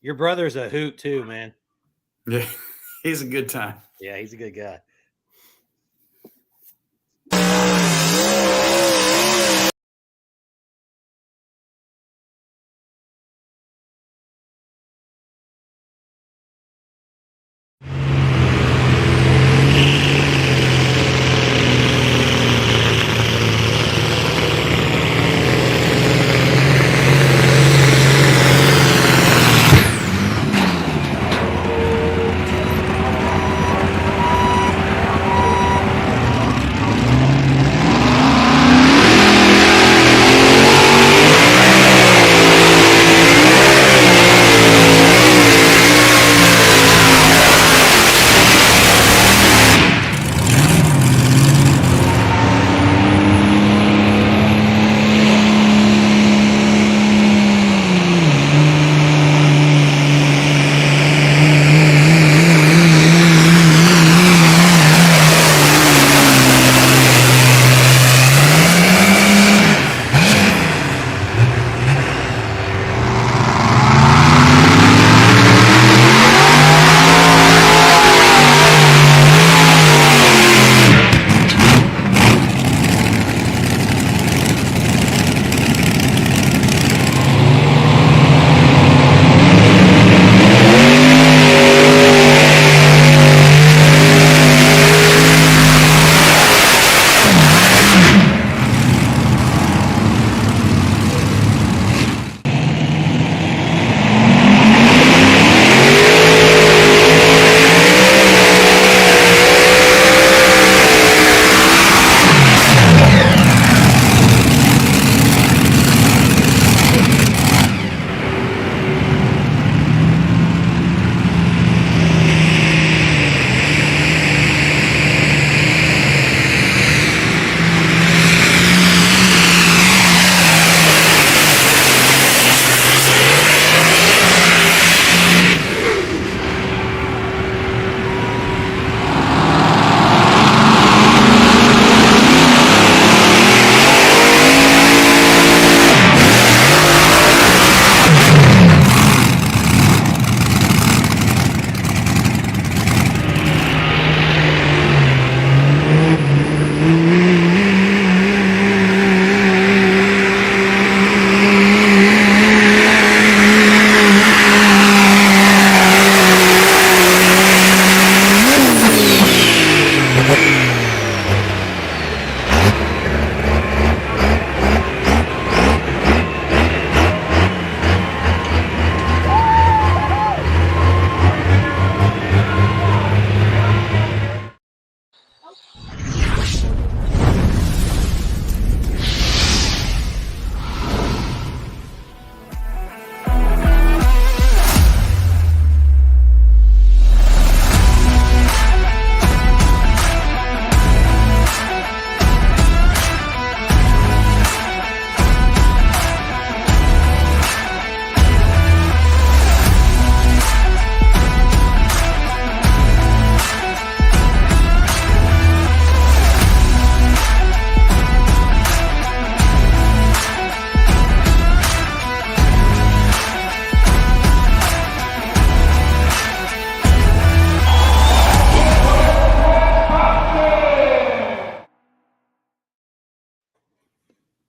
Your brother's a hoot too, man. Yeah, he's a good time. Yeah, he's a good guy.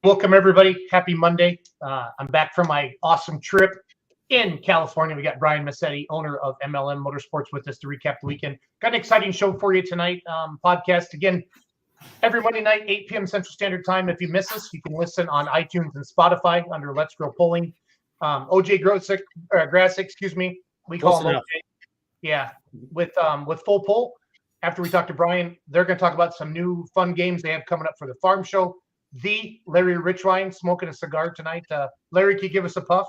Welcome, everybody. Happy Monday. I'm back from my awesome trip in California. We got Brian Massetti, owner of MLM Motorsports, with us to recap the weekend. Got an exciting show for you tonight. Podcast, again, every Monday night, 8 p.m. Central Standard Time. If you miss us, you can listen on iTunes and Spotify under Let's Grow Polling. OJ Grassick, excuse me. We call him OJ. Yeah, with Full Pull. After we talk to Brian, they're going to talk about some new fun games they have coming up for the farm show. The Larry Richwine smoking a cigar tonight. Larry, can you give us a puff?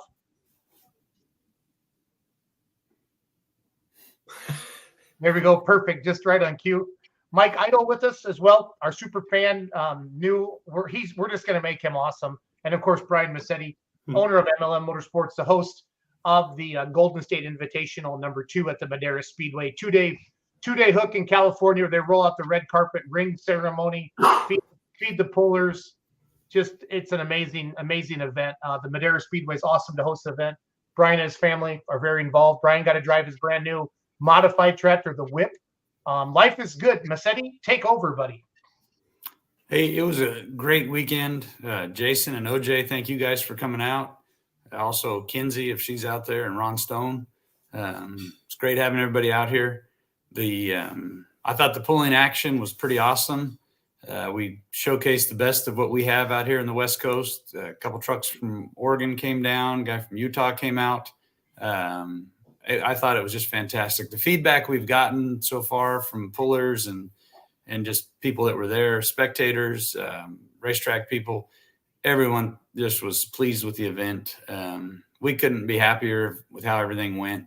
There we go. Perfect. Just right on cue. Mike Idle with us as well. Our super fan. We're just going to make him awesome. And of course, Brian Massetti, owner of MLM Motorsports, the host of the Golden State Invitational #2 at the Madera Speedway. Two-day hook in California. They roll out the red carpet, ring ceremony, feed the pullers. Just, it's an amazing event. The Madera Speedway is awesome to host the event. Brian and his family are very involved. Brian got to drive his brand new modified tractor, the Whip. Life is good. Massetti, take over, buddy. Hey, it was a great weekend. Jason and OJ, thank you guys for coming out. Also, Kinsey, if she's out there, and Ron Stone. It's great having everybody out here. I thought the pulling action was pretty awesome. We showcased the best of what we have out here in the West Coast. A couple trucks from Oregon came down. A guy from Utah came out. I thought it was just fantastic. The feedback we've gotten so far from pullers and just people that were there, spectators, racetrack people, everyone just was pleased with the event. We couldn't be happier with how everything went.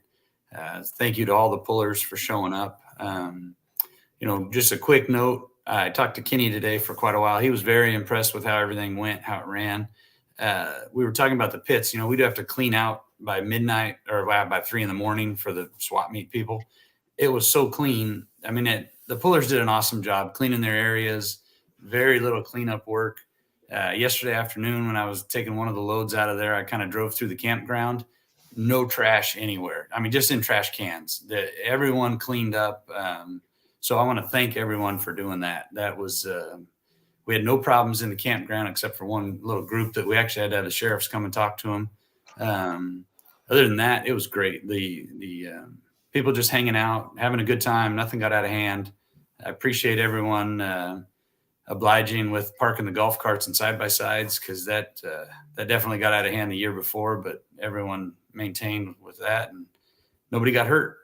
Thank you to all the pullers for showing up. Just a quick note. I talked to Kenny today for quite a while. He was very impressed with how everything went, how it ran. We were talking about the pits. We'd have to clean out by midnight or by 3 a.m. for the swap meet people. It was so clean. I mean, the pullers did an awesome job cleaning their areas, very little cleanup work. Yesterday afternoon, when I was taking one of the loads out of there, I kind of drove through the campground. No trash anywhere. I mean, just in trash cans. Everyone cleaned up. So I want to thank everyone for doing that. That was we had no problems in the campground except for one little group that we actually had to have the sheriffs come and talk to them. Other than that, it was great. The people just hanging out, having a good time. Nothing got out of hand. I appreciate everyone obliging with parking the golf carts and side-by-sides because that definitely got out of hand the year before, but everyone maintained with that and nobody got hurt.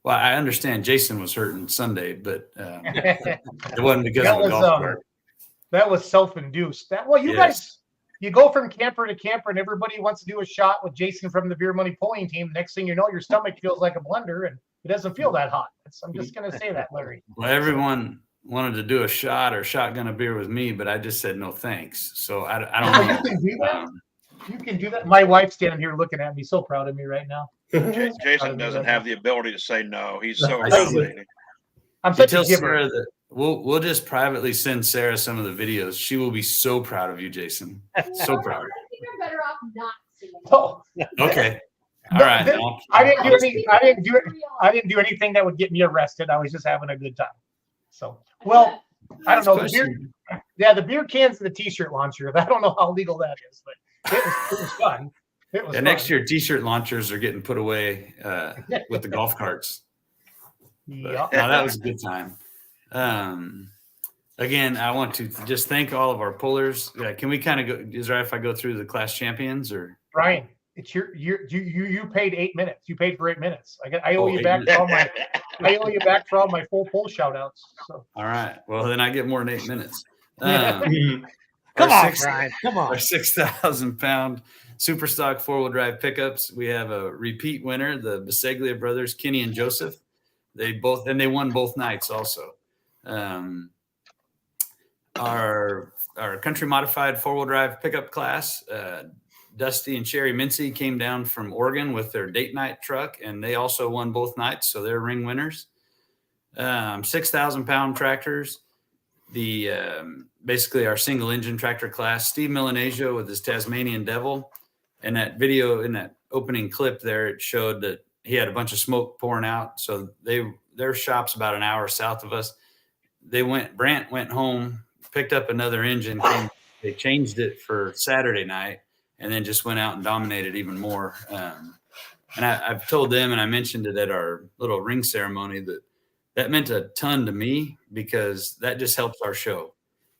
Well, I understand Jason was hurting Sunday, but it wasn't because of the golf cart. That was self-induced. Guys, you go from camper to camper and everybody wants to do a shot with Jason from the Beer Money Pulling Team. Next thing you know, your stomach feels like a blender and it doesn't feel that hot. I'm just going to say that, Larry. Well, everyone wanted to do a shot or shotgun a beer with me, but I just said no thanks. So I don't know. You can do that? You can do that? My wife's standing here looking at me, so proud of me right now. Jason doesn't have the ability to say no. He's so accommodating. I'm such a giver. Sarah that we'll just privately send Sarah some of the videos. She will be so proud of you, Jason. So proud. I think I'm better off not seeing it. Oh, okay. All right. I didn't do anything that would get me arrested. I was just having a good time. So, well, I don't know. The beer cans and the T-shirt launcher. I don't know how legal that is, but it was fun. Next year, T-shirt launchers are getting put away with the golf carts. Yeah, that was a good time. Again, I want to just thank all of our pullers. Can we kind of go? Is it right if I go through the class champions or Brian? It's you paid 8 minutes. You paid for 8 minutes. I owe you back for all my full pull shout outs. So. All right. Well, then I get more than 8 minutes. Come on, Brian. Come on. Our 6,000-pound super stock four-wheel drive pickups. We have a repeat winner, the Biseglia brothers, Kenny and Joseph. They won both nights also. Our country modified four-wheel drive pickup class, Dusty and Sherry Mincy came down from Oregon with their date night truck, and they also won both nights, so they're ring winners. 6,000-pound tractors, basically our single engine tractor class. Steve Milanesio with his Tasmanian Devil, and that video in that opening clip there, it showed that he had a bunch of smoke pouring out. So their shop's about an hour south of us. Brant went home, picked up another engine, they changed it for Saturday night, and then just went out and dominated even more. And I've told them, and I mentioned it at our little ring ceremony, that meant a ton to me because that just helps our show.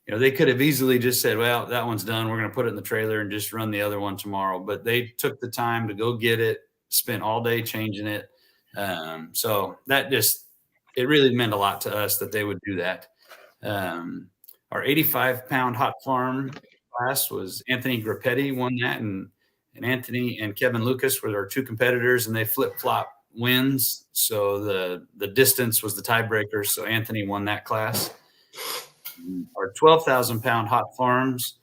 They could have easily just said, well, that one's done. We're going to put it in the trailer and just run the other one tomorrow. But they took the time to go get it, spent all day changing it. So that it really meant a lot to us that they would do that. Our 85-pound hot farm class was Anthony Grappetti won that, and Anthony and Kevin Lucas were our two competitors, and they flip-flop wins. So the distance was the tiebreaker. So Anthony won that class. Our 12,000-pound hot farms,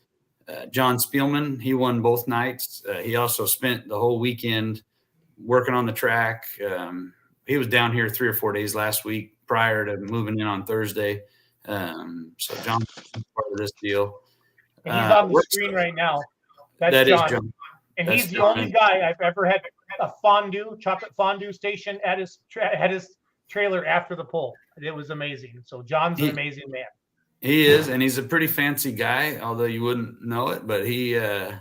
John Spielman, he won both nights. He also spent the whole weekend working on the track. He was down here 3 or 4 days last week prior to moving in on Thursday. So John's part of this deal. And he's on the screen right now. That's That John. is John. And That's he's the only fine. guy I've ever had a chocolate fondue station at his trailer after the pull. It was amazing. So John's an amazing man. He is, and he's a pretty fancy guy, although you wouldn't know it. But he, I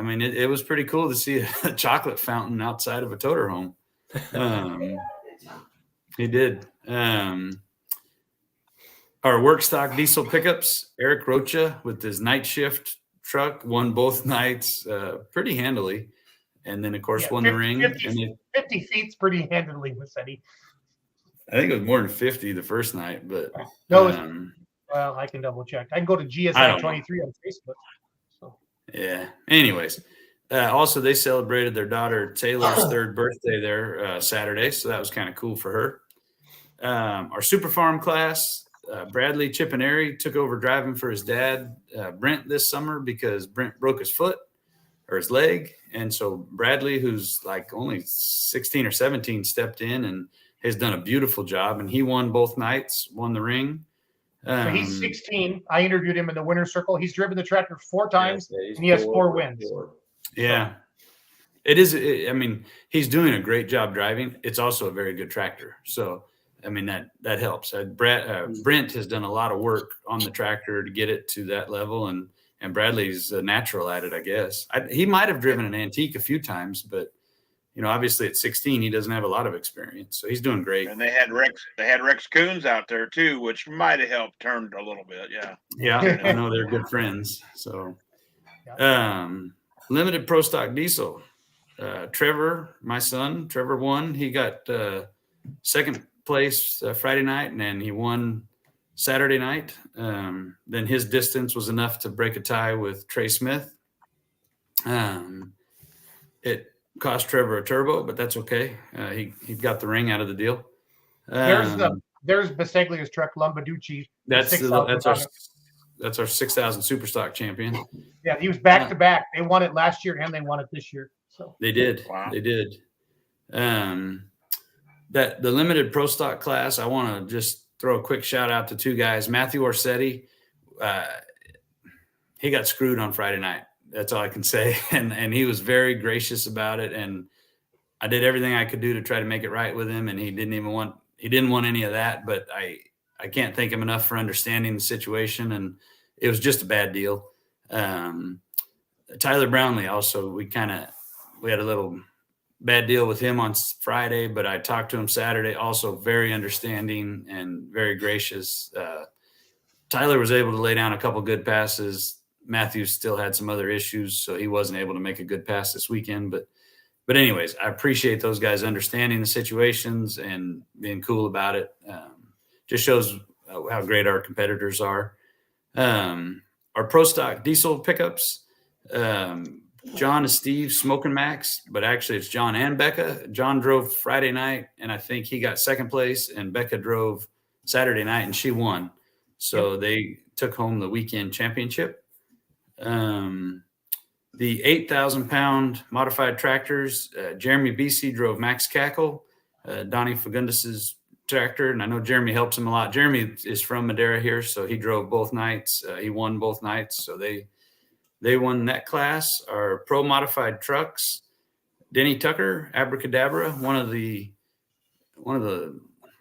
mean, it was pretty cool to see a chocolate fountain outside of a toter home. He did. Our work stock diesel pickups, Eric Rocha with his night shift truck won both nights pretty handily. And then, of course, won the ring. 50 feet's pretty handily, Massetti. I think it was more than 50 the first night, but no, well, I can double check. I can go to GSI 23 on Facebook. So. Yeah. Anyways, also they celebrated their daughter Taylor's third birthday there Saturday, so that was kind of cool for her. Our Super Farm class, Bradley Chipineri took over driving for his dad, Brent, this summer because Brent broke his foot or his leg, and so Bradley, who's like only 16 or 17, stepped in and has done a beautiful job, and he won both nights, won the ring. So he's 16. I interviewed him in the winner's circle. He's driven the tractor 4 times, and he has 4 wins. Yeah. It is. I mean, he's doing a great job driving. It's also a very good tractor. So, I mean, that helps. Brent has done a lot of work on the tractor to get it to that level, and Bradley's a natural at it, I guess. He might have driven an antique a few times, but obviously at 16, he doesn't have a lot of experience, so he's doing great. And they had Rex Coons out there too, which might have helped turn a little bit. Yeah. Yeah, I know they're good friends. So, limited pro stock diesel. Trevor, my son, Trevor won. He got second place Friday night, and then he won Saturday night. Then his distance was enough to break a tie with Trey Smith. It cost Trevor a turbo, but that's okay. He got the ring out of the deal. There's Baseglia's truck, Lumbaducci. That's our 6,000 super stock champion. Yeah, he was back to back. They won it last year and they won it this year. So they did. Wow. They did. That the limited pro stock class, I want to just throw a quick shout out to 2 guys. Matthew Orsetti, he got screwed on Friday night. That's all I can say. And he was very gracious about it. And I did everything I could do to try to make it right with him. And he didn't want any of that, but I can't thank him enough for understanding the situation. And it was just a bad deal. Tyler Brownlee also, we had a little bad deal with him on Friday, but I talked to him Saturday, also very understanding and very gracious. Tyler was able to lay down a couple good passes. Matthew still had some other issues, so he wasn't able to make a good pass this weekend. But anyways, I appreciate those guys understanding the situations and being cool about it. Just shows how great our competitors are. Our pro stock diesel pickups, John and Steve smoking Max, but actually it's John and Becca. John drove Friday night, and I think he got second place, and Becca drove Saturday night, and she won. So they took home the weekend championship. The 8,000-pound modified tractors, Jeremy BC drove Max Cackle, Donnie Fagundas's tractor, and I know Jeremy helps him a lot. Jeremy is from Madera here, so he drove both nights. He won both nights, so they won that class. Our pro modified trucks, Denny Tucker, Abracadabra, one of the I'm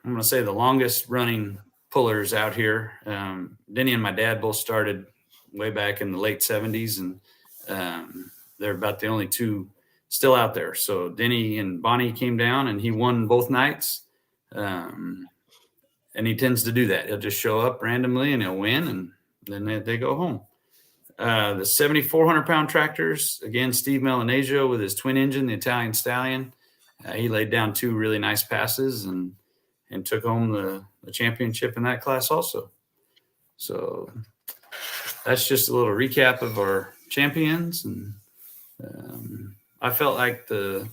going to say the longest running pullers out here. Denny and my dad both started way back in the late 70s, and they're about the only 2 still out there. So Denny and Bonnie came down, and he won both nights. And he tends to do that. He'll just show up randomly and he'll win, and then they go home. The 7,400-pound tractors, again, Steve Melanasio with his twin engine, the Italian Stallion. He laid down 2 really nice passes and took home the championship in that class also. So that's just a little recap of our champions. And I felt like the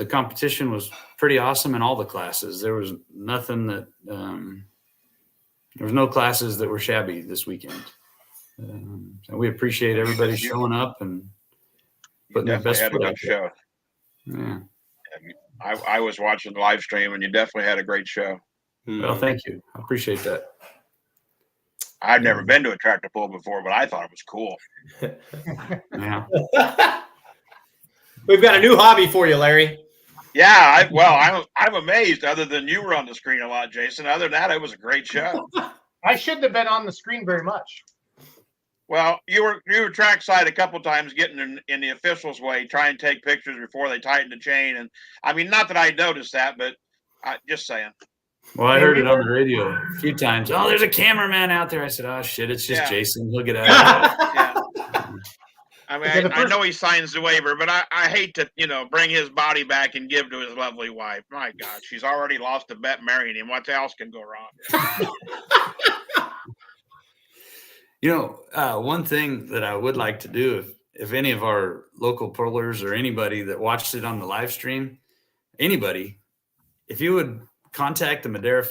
competition was pretty awesome in all the classes. There was nothing that there was no classes that were shabby this weekend. So we appreciate everybody showing up and putting their best foot out there. Yeah. I was watching the live stream, and you definitely had a great show. Well, thank you. I appreciate that. I've never been to a tractor pull before, but I thought it was cool. Yeah. We've got a new hobby for you, Larry. Yeah, I'm amazed. Other than you were on the screen a lot, Jason. Other than that, it was a great show. I shouldn't have been on the screen very much. Well, you were trackside a couple times, getting in the officials' way, trying to take pictures before they tightened the chain. And I mean, not that I noticed that, but just saying. Well, I heard it on the radio a few times. Oh, there's a cameraman out there. I said, oh shit, it's just Jason. He'll get out of it. Yeah. I mean, I know he signs the waiver, but I hate to, bring his body back and give to his lovely wife. My God, she's already lost a bet marrying him. What else can go wrong? One thing that I would like to do, if any of our local pullers or anybody that watched it on the live stream, anybody, if you would contact the Madera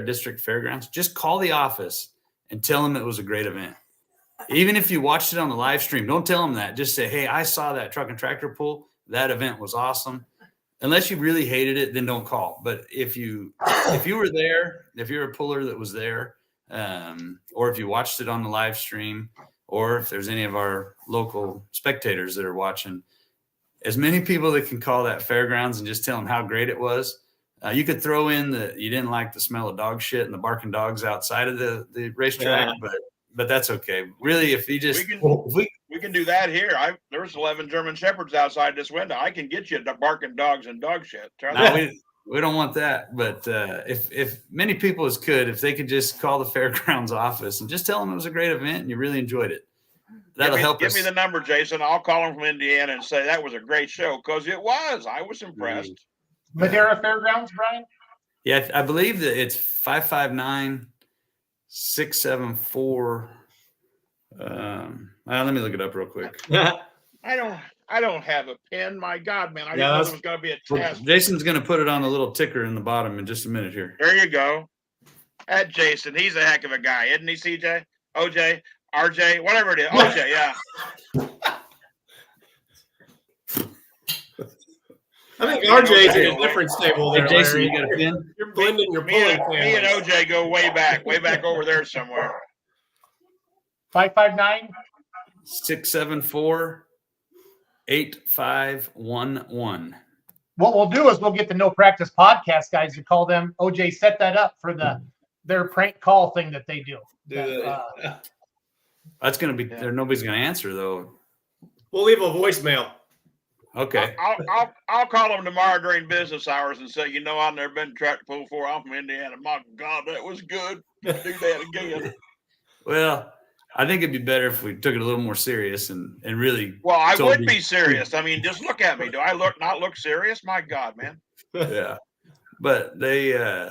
District Fairgrounds, just call the office and tell them it was a great event. Even if you watched it on the live stream, don't tell them that. Just say, hey, I saw that truck and tractor pull. That event was awesome. Unless you really hated it, then don't call. But if you were there, if you're a puller that was there, or if you watched it on the live stream, or if there's any of our local spectators that are watching, as many people that can call that fairgrounds and just tell them how great it was. You could throw in that you didn't like the smell of dog shit and the barking dogs outside of the racetrack, but that's okay. Really, if you just we can do that here. There's 11 German Shepherds outside this window. I can get you the barking dogs and dog shit. We don't want that. But if many people if they could just call the fairgrounds office and just tell them it was a great event and you really enjoyed it, that'll help us. Give me the number, Jason. I'll call them from Indiana and say that was a great show, because it was. I was impressed. Madera Fairgrounds, Brian? Yeah, I believe that it's 559-674. Let me look it up real quick. I don't have a pen. My God, man. I didn't know there was going to be a test. Jason's going to put it on a little ticker in the bottom in just a minute here. There you go. That Jason, he's a heck of a guy, isn't he, CJ? OJ? RJ? Whatever it is. OJ, yeah. I think RJ's in a different stable there, Jason, Larry. you got a pen? You're blending your Me pulling and OJ go way back over there somewhere. 559-674-8511. What we'll do is we'll get the No Practice podcast guys to call them. OJ set that up for their prank call thing that they do. That's going to be there. Nobody's going to answer though. We'll leave a voicemail. Okay. I'll call them tomorrow during business hours and say, I've never been to tractor pull before. I'm from Indiana. My God, that was good. Do that again. Well, I think it'd be better if we took it a little more serious and really. Well, I would be serious. I mean, just look at me. Do I not look serious? My God, man. Yeah, but they, I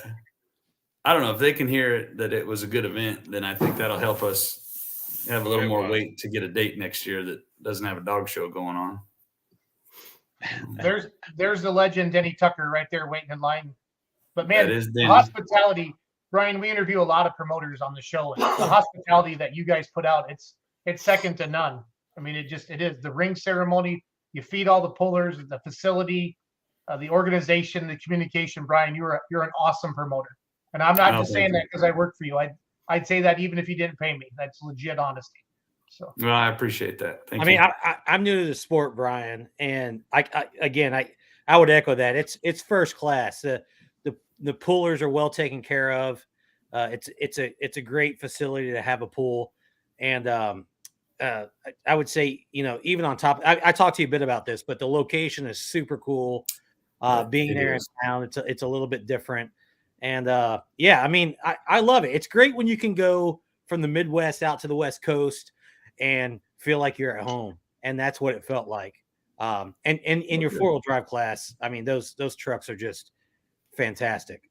don't know if they can hear that it was a good event. Then I think that'll help us have a little more weight to get a date next year that doesn't have a dog show going on. There's the legend Denny Tucker right there waiting in line. But man, the hospitality, Brian, we interview a lot of promoters on the show, and the hospitality that you guys put out, it's second to none. I mean, it is the ring ceremony. You feed all the pullers, the facility, the organization, the communication. Brian, you're an awesome promoter, and I'm not just saying that because I work for you. I'd say that even if you didn't pay me. That's legit honesty. So, well, I appreciate that. Thank you. I mean, I'm new to the sport, Brian, and I would echo that. It's first class. The pullers are well taken care of. It's a great facility to have a pool, and I would say, even on top, I talked to you a bit about this, but the location is super cool. Being there in town, it's a little bit different, and I mean, I love it. It's great when you can go from the Midwest out to the West Coast and feel like you're at home, and that's what it felt like. And in your 4-wheel drive class, I mean, those trucks are just fantastic.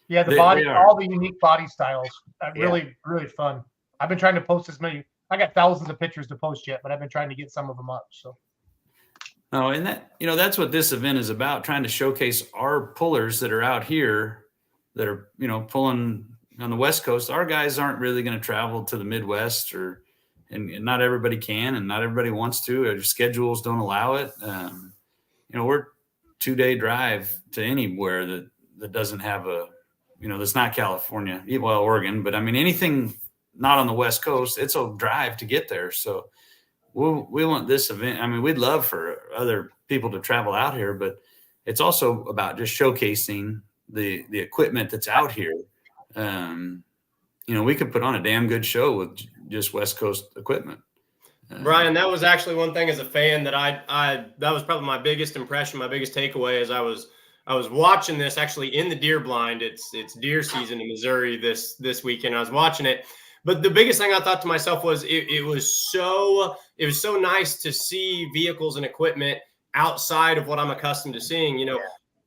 Yeah, all the unique body styles. Really, really fun. I've been trying to post as many. I got thousands of pictures to post yet, but I've been trying to get some of them up. So. Oh, and that's what this event is about, trying to showcase our pullers that are out here that are, pulling on the West Coast. Our guys aren't really going to travel to the Midwest and not everybody can, and not everybody wants to. Their schedules don't allow it. We're 2-day drive to anywhere that doesn't have that's not California, Oregon, but I mean, anything not on the West Coast, it's a drive to get there. So we want this event. I mean, we'd love for other people to travel out here, but it's also about just showcasing the equipment that's out here. We could put on a damn good show with just West Coast equipment. Brian, that was actually one thing as a fan that that was probably my biggest impression, my biggest takeaway as I was watching this actually in the deer blind. It's deer season in Missouri this weekend. I was watching it, but the biggest thing I thought to myself was it was so nice to see vehicles and equipment outside of what I'm accustomed to seeing.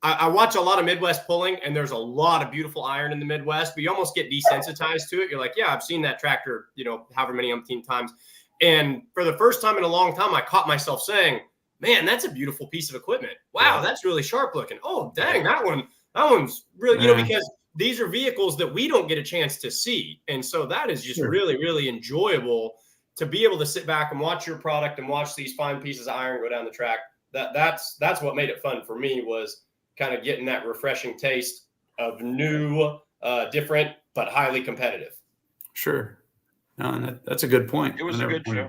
I watch a lot of Midwest pulling, and there's a lot of beautiful iron in the Midwest, but you almost get desensitized to it. You're like, yeah, I've seen that tractor, however many umpteen times. And for the first time in a long time, I caught myself saying, man, that's a beautiful piece of equipment. Wow, that's really sharp looking. Oh, dang, that one's really, because these are vehicles that we don't get a chance to see. And so that is just really, really enjoyable to be able to sit back and watch your product and watch these fine pieces of iron go down the track. That's what made it fun for me, was kind of getting that refreshing taste of new, different, but highly competitive. Sure. No, that's a good point. It was a good show.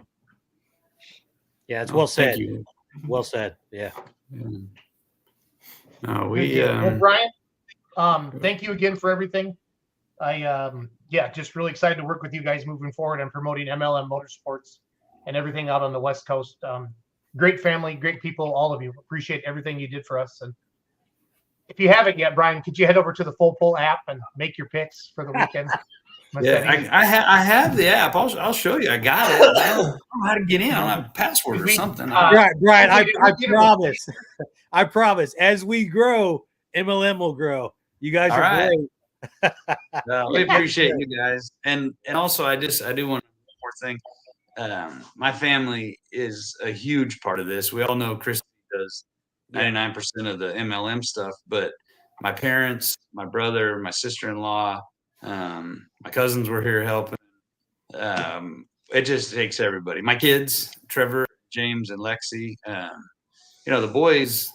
Yeah, it's well said. Thank you. Well said. Yeah. No, Well, Brian, thank you again for everything. Just really excited to work with you guys moving forward and promoting MLM Motorsports and everything out on the West Coast. Great family, great people, all of you. Appreciate everything you did for us. And if you haven't yet, Brian, could you head over to the Full Pull app and make your picks for the weekend? Yeah, I have the app. I'll show you. I got it. I don't know how to get in. I don't have a password or something. Brian, I promise. I promise. As we grow, MLM will grow. You guys are great. We appreciate you guys, and also I do want one more thing. My family is a huge part of this. We all know Christy does 99% of the MLM stuff, but my parents, my brother, my sister-in-law, my cousins were here helping. It just takes everybody. My kids, Trevor, James, and Lexi. The boys,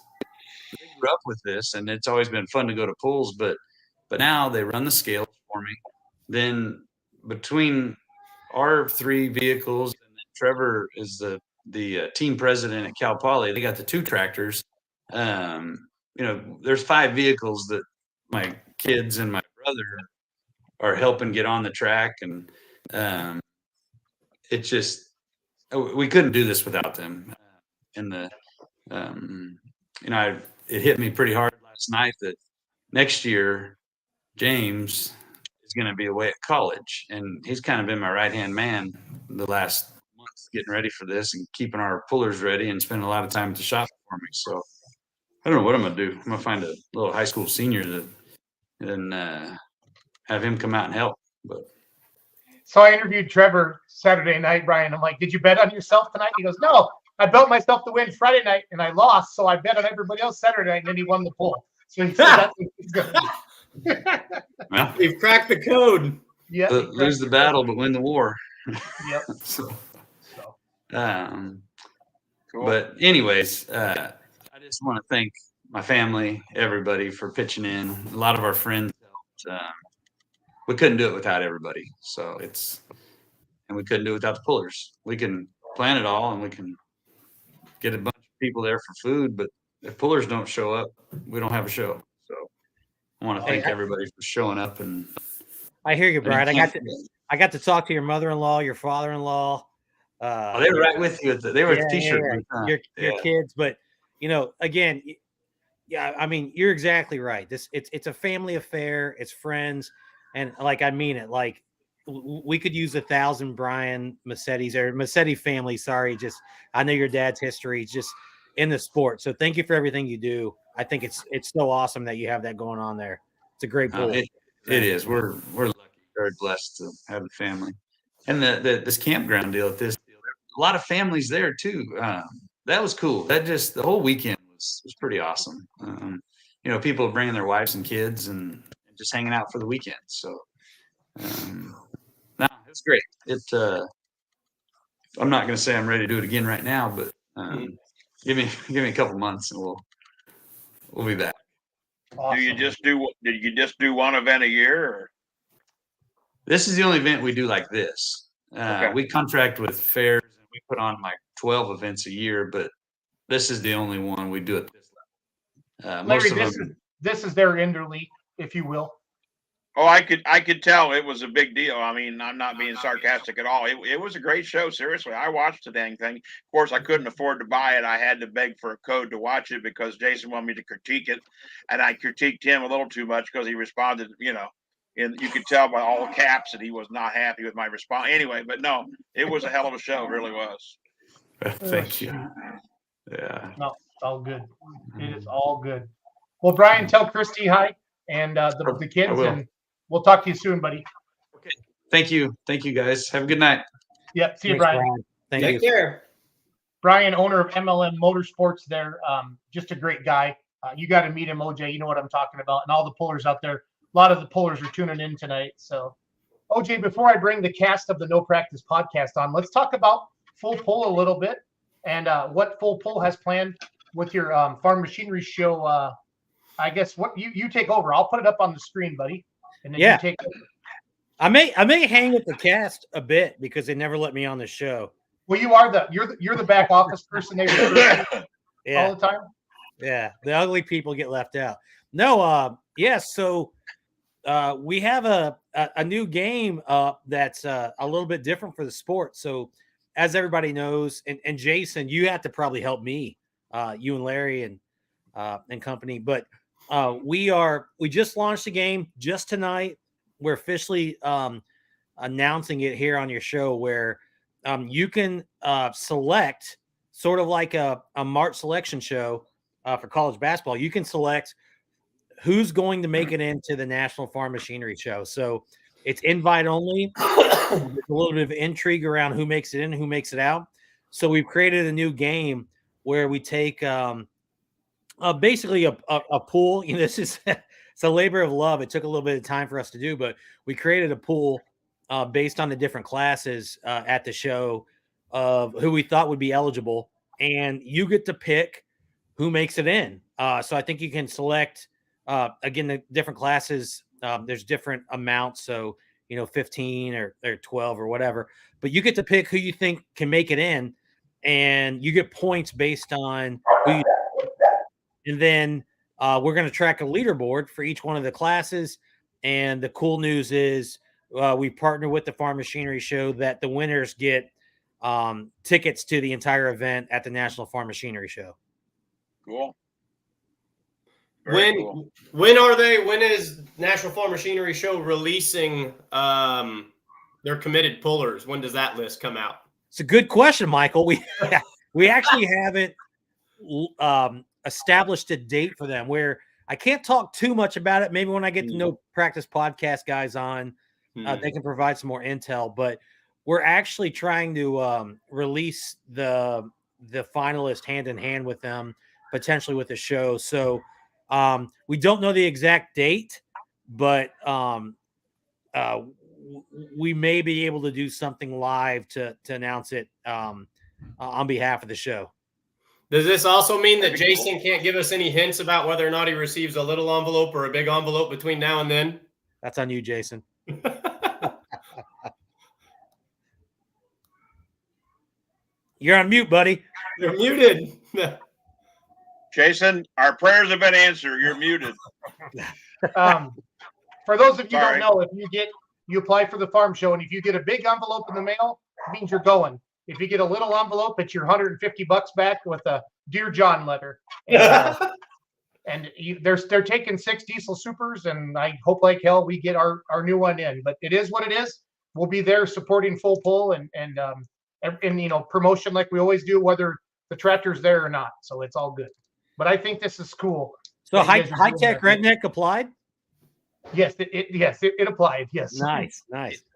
they grew up with this, and it's always been fun to go to pools. But now they run the scales for me. Then between our 3 vehicles, and then Trevor is the team president at Cal Poly. They got the 2 tractors. There's 5 vehicles that my kids and my brother are helping get on the track, and it's just we couldn't do this without them. It hit me pretty hard last night that next year James is going to be away at college, and he's kind of been my right-hand man the last month, getting ready for this and keeping our pullers ready and spending a lot of time at the shop for me. So I don't know what I'm going to do. I'm going to find a little high school senior and have him come out and help. But so I interviewed Trevor Saturday night, Brian. I'm like, did you bet on yourself tonight? He goes, no, I bet myself to win Friday night and I lost. So I bet on everybody else Saturday night, and then he won the pool. So he said that's what he's going to do. Well, We've cracked the code. Yeah. Lose the battle, but win the war. Yep. Cool. But anyways, I just want to thank my family, everybody for pitching in. A lot of our friends helped. We couldn't do it without everybody. And we couldn't do it without the pullers. We can plan it all and we can get a bunch of people there for food, but if pullers don't show up, we don't have a show. So I want to thank everybody for showing up. And I hear you, Brian. I got to talk to your mother-in-law, your father-in-law. They were right with you. They were at the t-shirt. Your kids, but again, I mean, you're exactly right. It's a family affair. It's friends, and I mean it. Like we could use 1,000 Brian Massetti's or Massetti family. Sorry, I know your dad's history just in the sport. So thank you for everything you do. I think it's so awesome that you have that going on there. It's a great pool. It is. We're lucky, very blessed to have the family, and this campground deal. A lot of families there too. That was cool. The whole weekend was pretty awesome. People bringing their wives and kids and just hanging out for the weekend. So, it's great. I'm not going to say I'm ready to do it again right now, but give me a couple months and we'll be back. Awesome. Did you just do one event a year? Or? This is the only event we do like this. Okay. We contract with fairs and we we put on like 12 events a year, but this is the only one we do at this level. Larry, this is their interleague, if you will. Oh, I could tell it was a big deal. I mean, I'm not being sarcastic at all. It was a great show. Seriously, I watched the dang thing. Of course, I couldn't afford to buy it. I had to beg for a code to watch it because Jason wanted me to critique it, and I critiqued him a little too much because he responded, and you could tell by all caps that he was not happy with my response. Anyway, but no, it was a hell of a show. It really was. Thank you. Yeah. No, it's all good. It is all good. Well, Brian, tell Christy hi and the kids, and we'll talk to you soon, buddy. Okay. Thank you. Thank you, guys. Have a good night. Yep. See you, Brian. Thank Take you. care. Brian, owner of MLM Motorsports there. Just a great guy. You got to meet him, OJ. You know what I'm talking about. And all the pullers out there. A lot of the pullers are tuning in tonight. So, OJ, before I bring the cast of the No Practice podcast on, let's talk about Full Pull a little bit and what Full Pull has planned with your farm machinery show. I guess what you take over. I'll put it up on the screen, buddy. And then you take over. I may hang with the cast a bit because they never let me on the show. Well, you're the back office person they recruit all the time. Yeah, the ugly people get left out. No, so we have a new game that's a little bit different for the sport. So as everybody knows, and Jason, you have to probably help me, you and Larry and company, but we just launched the game just tonight. We're officially announcing it here on your show where you can select sort of like a March selection show for college basketball. You can select who's going to make it into the National Farm Machinery Show. So it's invite only. There's a little bit of intrigue around who makes it in, who makes it out. So we've created a new game where we take basically a pool. This is it's a labor of love. It took a little bit of time for us to do, but we created a pool based on the different classes at the show of who we thought would be eligible, and you get to pick who makes it in. So I think you can select again the different classes. There's different amounts, so 15 or 12 or whatever, but you get to pick who you think can make it in, and you get points based on who you. And then we're going to track a leaderboard for each one of the classes. And the cool news is we partner with the Farm Machinery Show that the winners get tickets to the entire event at the National Farm Machinery Show. Cool. When is National Farm Machinery Show releasing their committed pullers? When does that list come out? It's a good question, Michael. We actually haven't established a date for them where I can't talk too much about it. Maybe when I get the No Practice podcast guys on, they can provide some more intel, but we're actually trying to release the finalist hand in hand with them, potentially with the show. So we don't know the exact date, but we may be able to do something live to announce it on behalf of the show. Does this also mean that Jason can't give us any hints about whether or not he receives a little envelope or a big envelope between now and then? That's on you, Jason. You're on mute, buddy. You're muted. Jason, our prayers have been answered. You're muted. For those of you who don't know, you apply for the farm show, and if you get a big envelope in the mail, it means you're going. If you get a little envelope, it's your $150 back with a Dear John letter. And they're taking 6 diesel supers, and I hope like hell we get our new one in. But it is what it is. We'll be there supporting Full Pull and promotion like we always do, whether the tractor's there or not. So it's all good. But I think this is cool. So High Tech Redneck applied? Yes, it applied. Yes. Nice.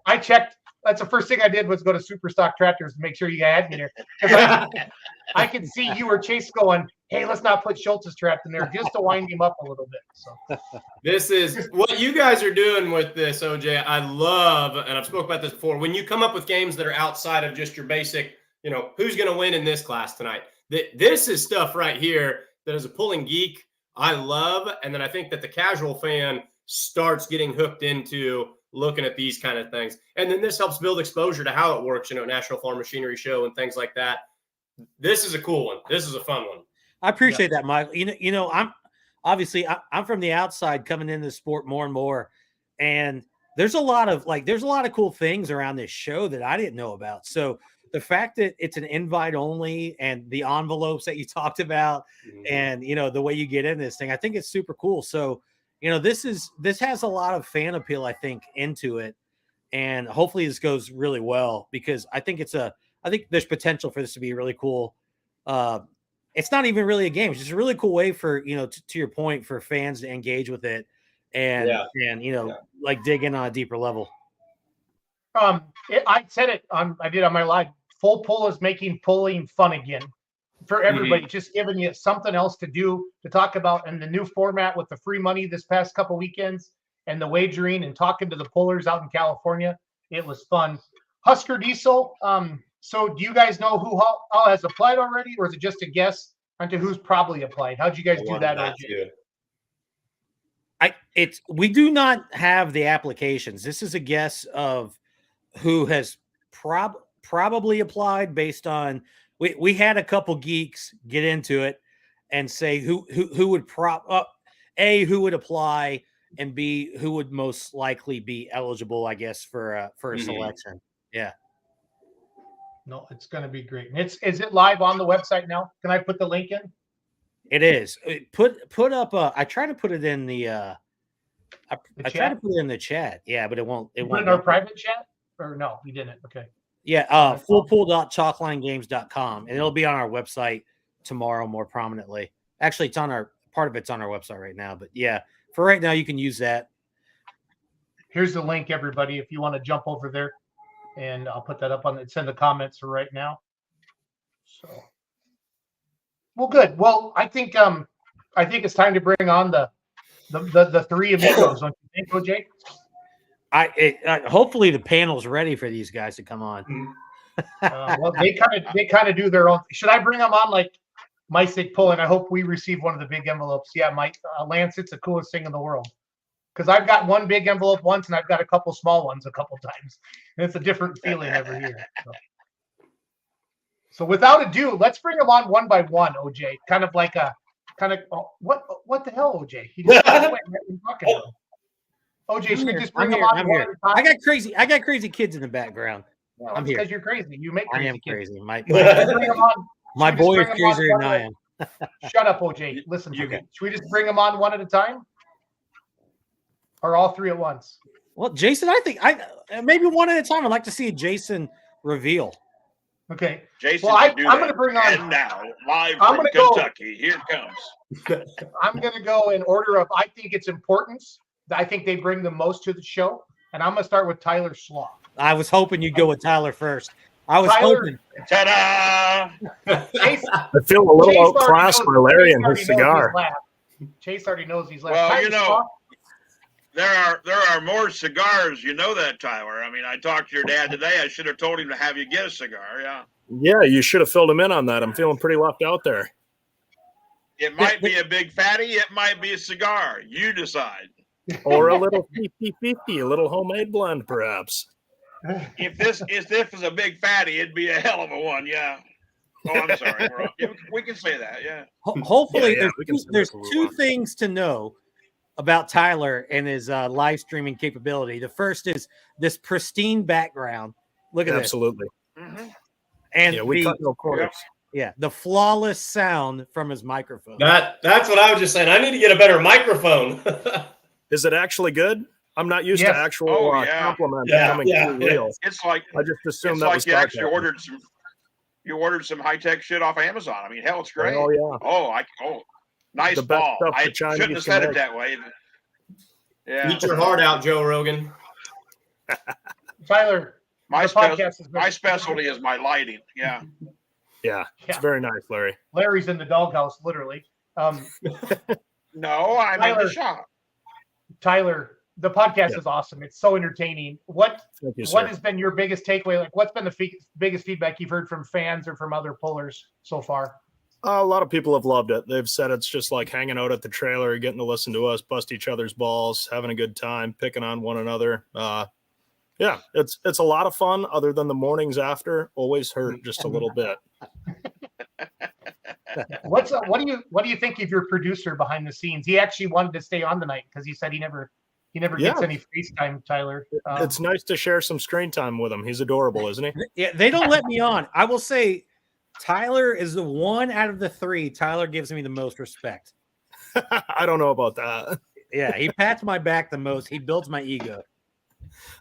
I checked. That's the first thing I did was go to Superstock Tractors to make sure you had me there. I could see you or Chase going, hey, let's not put Schultz's trap in there just to wind him up a little bit. So this is what you guys are doing with this, OJ. I love, and I've spoken about this before, when you come up with games that are outside of just your basic, who's going to win in this class tonight. This is stuff right here that as a pulling geek, I love. And then I think that the casual fan starts getting hooked into looking at these kind of things. And then this helps build exposure to how it works, National Farm Machinery Show and things like that. This is a cool one. This is a fun one. I appreciate that, Michael. I'm from the outside coming into the sport more and more. And there's a lot of cool things around this show that I didn't know about. So the fact that it's an invite only and the envelopes that you talked about and, the way you get in this thing, I think it's super cool. So, this has a lot of fan appeal, I think, into it. And hopefully this goes really well because I think there's potential for this to be really cool. It's not even really a game. It's just a really cool way for, to your point, for fans to engage with it and like dig in on a deeper level. I said it I did on my live. Full Pull is making pulling fun again for everybody, just giving you something else to do, to talk about, and the new format with the free money this past couple weekends and the wagering and talking to the pullers out in California. It was fun. Husker Diesel. So do you guys know who all has applied already, or is it just a guess onto who's probably applied? How'd you guys do that? We do not have the applications. This is a guess of who has probably applied based on we had a couple geeks get into it and say who would who would apply, and B, who would most likely be eligible, I guess, for a selection. Yeah. No, it's going to be great. And is it live on the website now? Can I put the link in? It is. Put up. I try to put it in the. I try to put it in the chat. Yeah, but it won't. It won't. Put it in our private chat, or no, you didn't. Okay. Yeah. Fullpool.chalklinegames.com, and it'll be on our website tomorrow more prominently. Actually, it's on part of it's on our website right now. But yeah, for right now, you can use that. Here's the link, everybody, if you want to jump over there. And I'll put that up it's in the comments right now. So, well, good. Well, I think it's time to bring on the three amigos. Don't you think, OJ? Hopefully the panel's ready for these guys to come on. Well, they kind of do their own. Should I bring them on like my sick pull? And I hope we receive one of the big envelopes. Yeah, Mike Lance, it's the coolest thing in the world. Because I've got one big envelope once, and I've got a couple small ones a couple times. And it's a different feeling every year. So without ado, let's bring them on one by one, OJ. What the hell, OJ? He just went and talking to him. OJ, should we just bring them on one at a time? I got crazy kids in the background. Well, I'm here. Because you're crazy. You make crazy. I am kids. crazy. My boy is crazier than I am. Shut up, OJ. Listen to me. Should we just bring them on one at a time? Or all three at once? Well, Jason, I think maybe one at a time. I'd like to see a Jason reveal. Okay. Jason, well, I'm going to bring on. And now, live from Kentucky, here it comes. I'm going to go in order of I think it's importance. I think they bring the most to the show. And I'm going to start with Tyler Slaw. I was hoping you'd go with Tyler first. Hoping. Ta-da! I feel a little outclassed by Larry and his cigar. Chase already knows he's left. Well, Tyler Slaw, there are more cigars. You know that, Tyler. I mean, I talked to your dad today. I should have told him to have you get a cigar. Yeah. Yeah, you should have filled him in on that. I'm feeling pretty left out there. It might be a big fatty. It might be a cigar. You decide. Or a little 50-50, a little homemade blend, perhaps. If this is a big fatty, it'd be a hell of a one. Yeah. Oh, I'm sorry. We can say that. Yeah. Hopefully, there's two things to know about Tyler and his live streaming capability. The first is this pristine background. Look at Absolutely. this. Mm-hmm. And we cut no corners. Yeah, the flawless sound from his microphone. That's what I was just saying. I need to get a better microphone. Is it actually good? I'm not used to actual compliments coming through real. It's like I just assumed that like was you actually ordered some. You ordered some high tech shit off Amazon. I mean, hell, it's great. Oh yeah. Nice ball. I shouldn't have said it that way. Yeah. Eat your heart out, Joe Rogan. Tyler, my specialty is my lighting. Yeah. Yeah. It's very nice, Larry. Larry's in the doghouse, literally. No, I'm in the shop. Tyler, the podcast is awesome. It's so entertaining. What has been your biggest takeaway? Like, what's been the biggest feedback you've heard from fans or from other pullers so far? A lot of people have loved it. They've said it's just like hanging out at the trailer, getting to listen to us bust each other's balls, having a good time, picking on one another. Yeah, it's a lot of fun. Other than the mornings after, always hurt just a little bit. What do you think of your producer behind the scenes? He actually wanted to stay on tonight because he said he never gets any FaceTime, Tyler. It's nice to share some screen time with him. He's adorable, isn't he? Yeah, they don't let me on. I will say Tyler is the one out of the three. Tyler gives me the most respect. I don't know about that. Yeah, he pats my back the most. He builds my ego.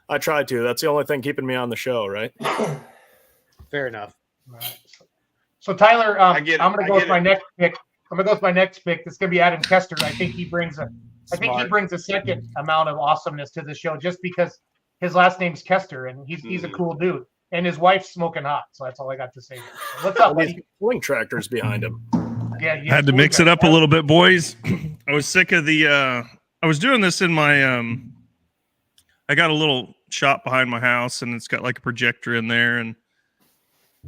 I try to. That's the only thing keeping me on the show, right? Fair enough. Right. So Tyler, I'm going to go with my next pick. I'm going to go with my next pick. It's going to be Adam Kester. I think he brings a second amount of awesomeness to the show just because his last name's Kester and he's a cool dude. And his wife's smoking hot. So that's all I got to say. What's up, buddy? Pulling tractors behind him. Yeah, had to mix it up a little bit, boys. I was sick of the I was doing this in my I got a little shop behind my house and it's got like a projector in there, and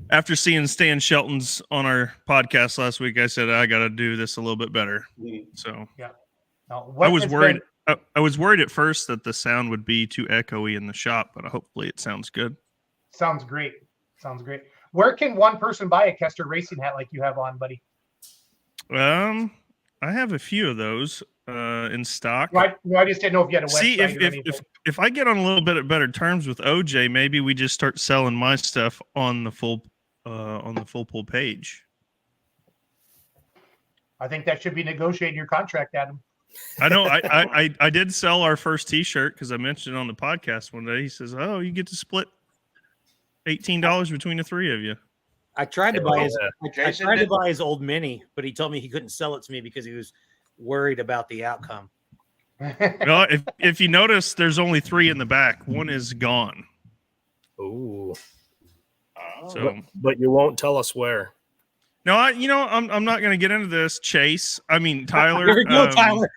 after seeing Stan Shelton's on our podcast last week, I said I got to do this a little bit better. So yeah. I was worried I was worried at first that the sound would be too echoey in the shop, but hopefully it sounds good. Sounds great. Where can one person buy a Kester racing hat like you have on, buddy? I have a few of those in stock. I just didn't know if you had a website. See, if I get on a little bit of better terms with OJ, maybe we just start selling my stuff on the full pool page. I think that should be negotiating your contract, Adam. I know. I did sell our first T-shirt because I mentioned it on the podcast one day. He says, "Oh, you get to split $18 between the three of you." I tried to buy his old Mini, but he told me he couldn't sell it to me because he was worried about the outcome. Well, if you notice, there's only 3 in the back. One is gone. Ooh. So, but you won't tell us where. No, I'm not going to get into this. Tyler. There we go, Tyler.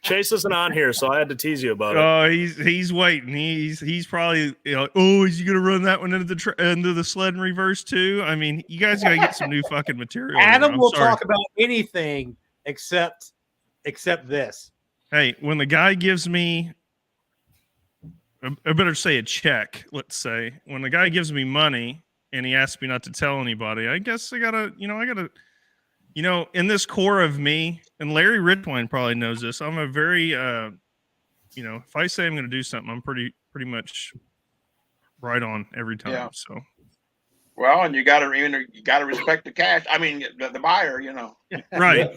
Chase isn't on here, so I had to tease you about it. Oh, he's waiting. He's probably is he gonna run that one into the sled in reverse too? I mean, you guys gotta get some new fucking material. Adam will talk about anything except this. Hey, when the guy gives me, I better say a check. Let's say when the guy gives me money and he asks me not to tell anybody, I guess I gotta, in this core of me, and Larry Ridwine probably knows this. I'm a very, if I say I'm going to do something, I'm pretty much right on every time. Yeah. So, well, and you got to respect the cash. I mean, the buyer, Right.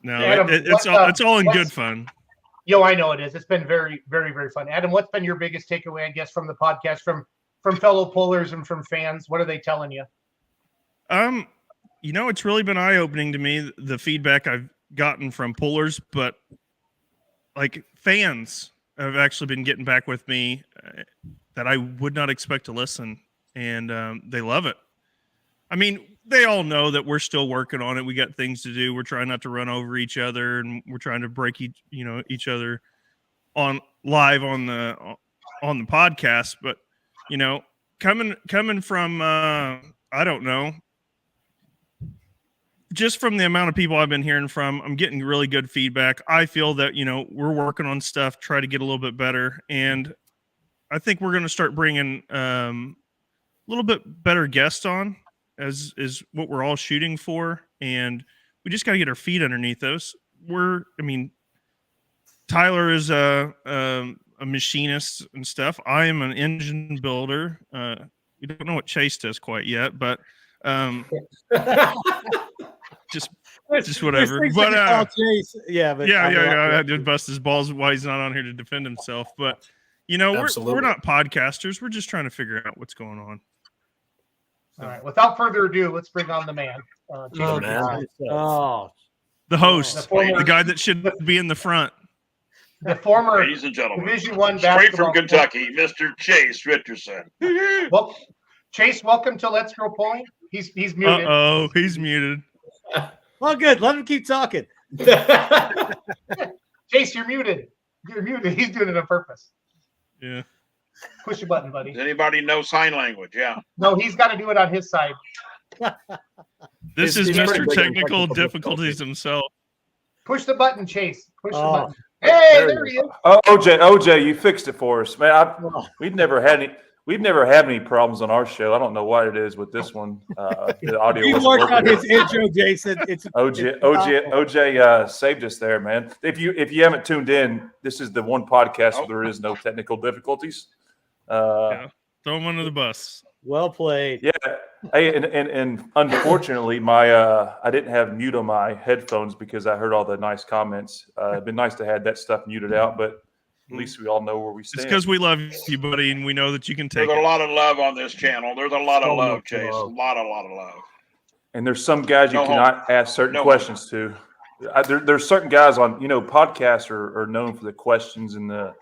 No, Adam, it's all in good fun. Yo, I know it is. It's been very, very, very fun. Adam, what's been your biggest takeaway, I guess, from the podcast, from fellow pullers and from fans? What are they telling you? It's really been eye-opening to me, the feedback I've gotten from pullers, but like fans have actually been getting back with me that I would not expect to listen, and they love it. I mean, they all know that we're still working on it. We got things to do. We're trying not to run over each other, and we're trying to break each other on live on the podcast. But coming from I don't know. Just from the amount of people I've been hearing from, I'm getting really good feedback. I feel that, we're working on stuff, try to get a little bit better. And I think we're going to start bringing a little bit better guests on as is what we're all shooting for. And we just got to get our feet underneath us. Tyler is a machinist and stuff. I am an engine builder. We don't know what Chase does quite yet, but just whatever. But I did bust his balls while he's not on here to defend himself. But we're not podcasters. We're just trying to figure out what's going on. All right. Without further ado, let's bring on the man. The host, the guy that should be in the front. The former, ladies and gentlemen, Division I straight from Kentucky, Mr. Chase Richardson. Well, Chase, welcome to Let's Go Pulling. He's muted. Oh, he's muted. Well, good. Let him keep talking. Chase, you're muted. You're muted. He's doing it on purpose. Yeah. Push your button, buddy. Does anybody know sign language? Yeah. No, he's got to do it on his side. This He's is pretty Mr. big on Technical technical difficulties himself. Push the button, Chase. Push the Oh. button. Hey, There there he he is. Oh, OJ, you fixed it for us, man. Oh. We've never had any problems on our show. I don't know what it is with this one. The audio You wasn't worked on working. his intro, Jason. It's OJ saved us there, man. If you haven't tuned in, this is the one podcast where there is no technical difficulties. Yeah. Throw him under the bus. well played. Yeah. Hey, and unfortunately, I didn't have mute on my headphones because I heard all the nice comments. It'd been nice to have that stuff muted out, but at least we all know where we It's stand. because we love you, buddy, and we know that you can take There's a it. lot of love on this channel. There's a lot So of love, much Chase. love. A lot of love. And there's some guys you No cannot ask certain No questions to. There's certain guys on, podcasts are known for the questions and the,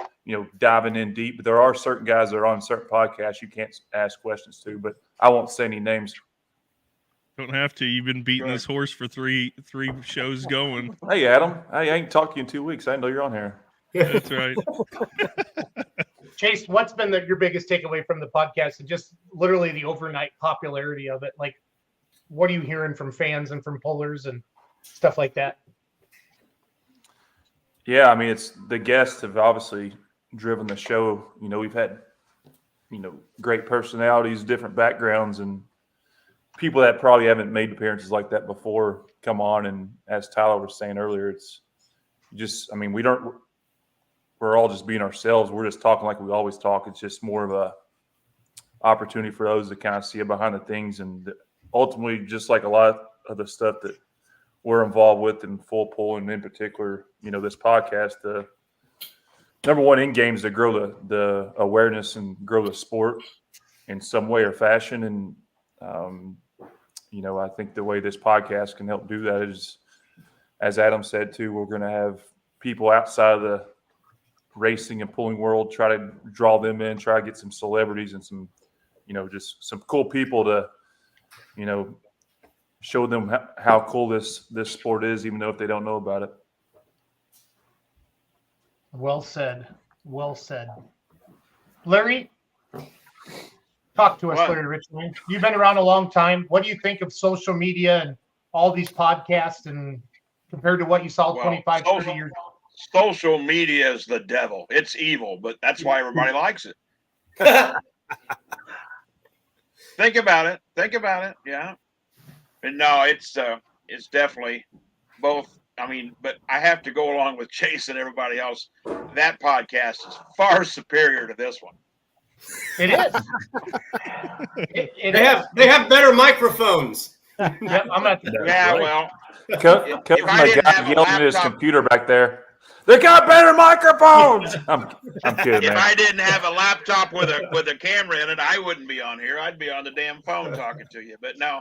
diving in deep. But there are certain guys that are on certain podcasts you can't ask questions to. But I won't say any names. Don't have to. You've been beating Right. this horse for three shows going. Hey, Adam. Hey, I ain't talked to you in 2 weeks. I didn't know you're on here. That's right. Chase, what's been your biggest takeaway from the podcast and just literally the overnight popularity of it? Like, what are you hearing from fans and from pullers and stuff like that? Yeah, I mean, it's the guests have obviously driven the show. We've had, great personalities, different backgrounds, and people that probably haven't made appearances like that before come on. And as Tyler was saying earlier, it's just, we're all just being ourselves. We're just talking like we always talk. It's just more of a opportunity for those to kind of see behind the things. And ultimately, just like a lot of the stuff that we're involved with in full pull, and in particular, this podcast, the number one end game is to grow the awareness and grow the sport in some way or fashion. And, I think the way this podcast can help do that is, as Adam said too, we're going to have people outside of the racing and pulling world, try to draw them in, try to get some celebrities and some, just some cool people to, show them how cool this sport is, even though if they don't know about it. Well said. Well said. Larry, talk to us, What? Larry Richmond. You've been around a long time. What do you think of social media and all these podcasts and compared to what you saw Well, 25, 30 years ago? Social media is the devil. It's evil, but that's why everybody likes it. Think about it. Yeah. And no, it's definitely both. But I have to go along with Chase and everybody else. That podcast is far superior to this one. It is. They have better microphones. Yep, I'm not. Yeah, right. well, Coach, if I my didn't guy have a yelling at his laptop- computer back there. They got better microphones. I'm kidding, if man. I didn't have a laptop with a camera in it, I wouldn't be on here. I'd be on the damn phone talking to you. But no,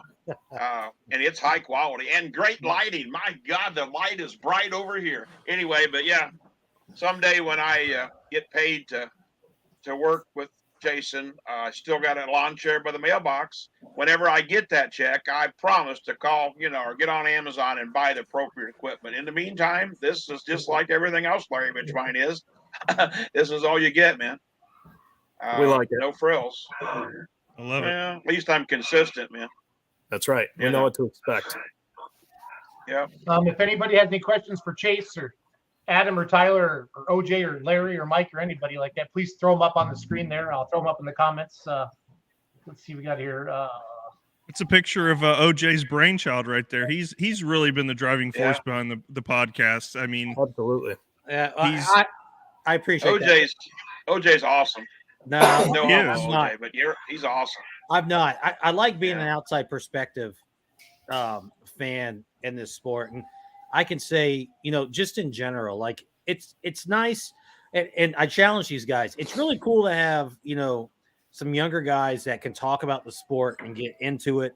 and it's high quality and great lighting. My God, the light is bright over here. Anyway, but yeah, someday when I get paid to work with Jason, I still got a lawn chair by the mailbox. Whenever I get that check, I promise to call, or get on Amazon and buy the appropriate equipment. In the meantime, this is just like everything else Larry Richmine is. This is all you get, man. We like it. No frills. I love it. Yeah, at least I'm consistent, man. That's right. We Yeah. know what to expect. Yeah. If anybody has any questions for Chase or Adam or Tyler or OJ or Larry or Mike or anybody like that, please throw them up on the screen there. I'll throw them up in the comments. Let's see, we got here. It's a picture of OJ's brainchild right there. He's really been the driving force behind the podcast. I mean, Absolutely. Yeah, He's- I appreciate that. OJ's awesome. No, No He homo, is. OJ, but he's awesome. I'm not. I like being Yeah. an outside perspective fan in this sport, and I can say, just in general, like it's nice, and I challenge these guys. It's really cool to have some younger guys that can talk about the sport and get into it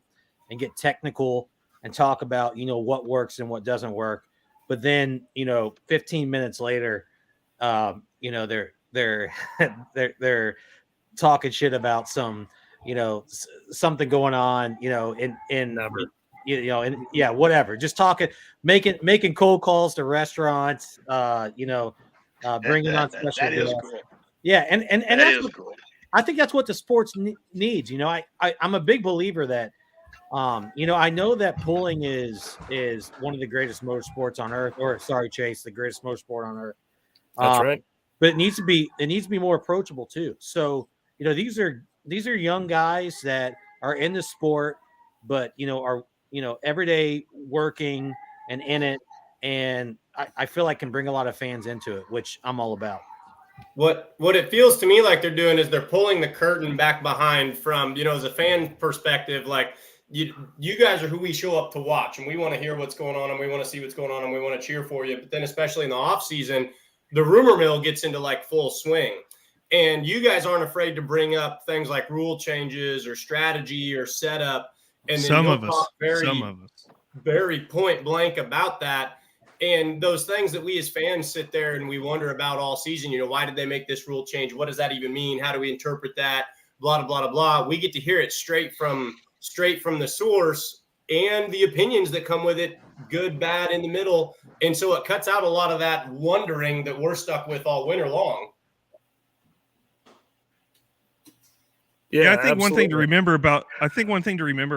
and get technical and talk about what works and what doesn't work. But then 15 minutes later, they're they're talking shit about some something going on in Never. and yeah, whatever, just talking, making cold calls to restaurants, bringing on special That is guests. cool. Yeah, and That that's is what, cool. I think that's what the sports needs. I'm a big believer that I know that pulling is one of the greatest motorsports on earth, or sorry, Chase, the greatest motorsport on earth. That's right. But it needs to be more approachable too. So, these are young guys that are in the sport, but are every day working and in it, and I feel like can bring a lot of fans into it, which I'm all about. What it feels to me like they're doing is they're pulling the curtain back behind from, as a fan perspective, like you guys are who we show up to watch, and we want to hear what's going on, and we want to see what's going on, and we want to cheer for you. But then especially in the off season, the rumor mill gets into like full swing, and you guys aren't afraid to bring up things like rule changes or strategy or setup. And then Some of us, very point blank about that. And those things that we as fans sit there and we wonder about all season, why did they make this rule change? What does that even mean? How do we interpret that? Blah, blah, blah, blah. We get to hear it straight from the source and the opinions that come with it, good, bad, in the middle. And so it cuts out a lot of that wondering that we're stuck with all winter long. Yeah, I think one thing to remember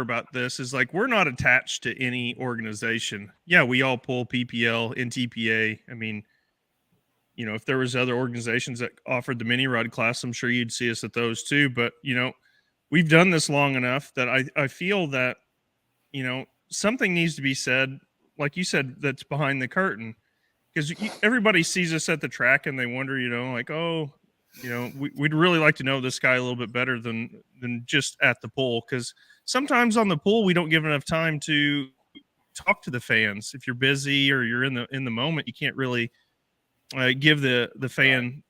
about this is like we're not attached to any organization. Yeah, we all pull PPL, NTPA. I mean, if there was other organizations that offered the mini rod class, I'm sure you'd see us at those too. But we've done this long enough that I feel that something needs to be said, like you said, that's behind the curtain, because everybody sees us at the track and they wonder, like, oh. We'd really like to know this guy a little bit better than just at the pool, because sometimes on the pool we don't give enough time to talk to the fans. If you're busy or you're in the moment, you can't really give the fan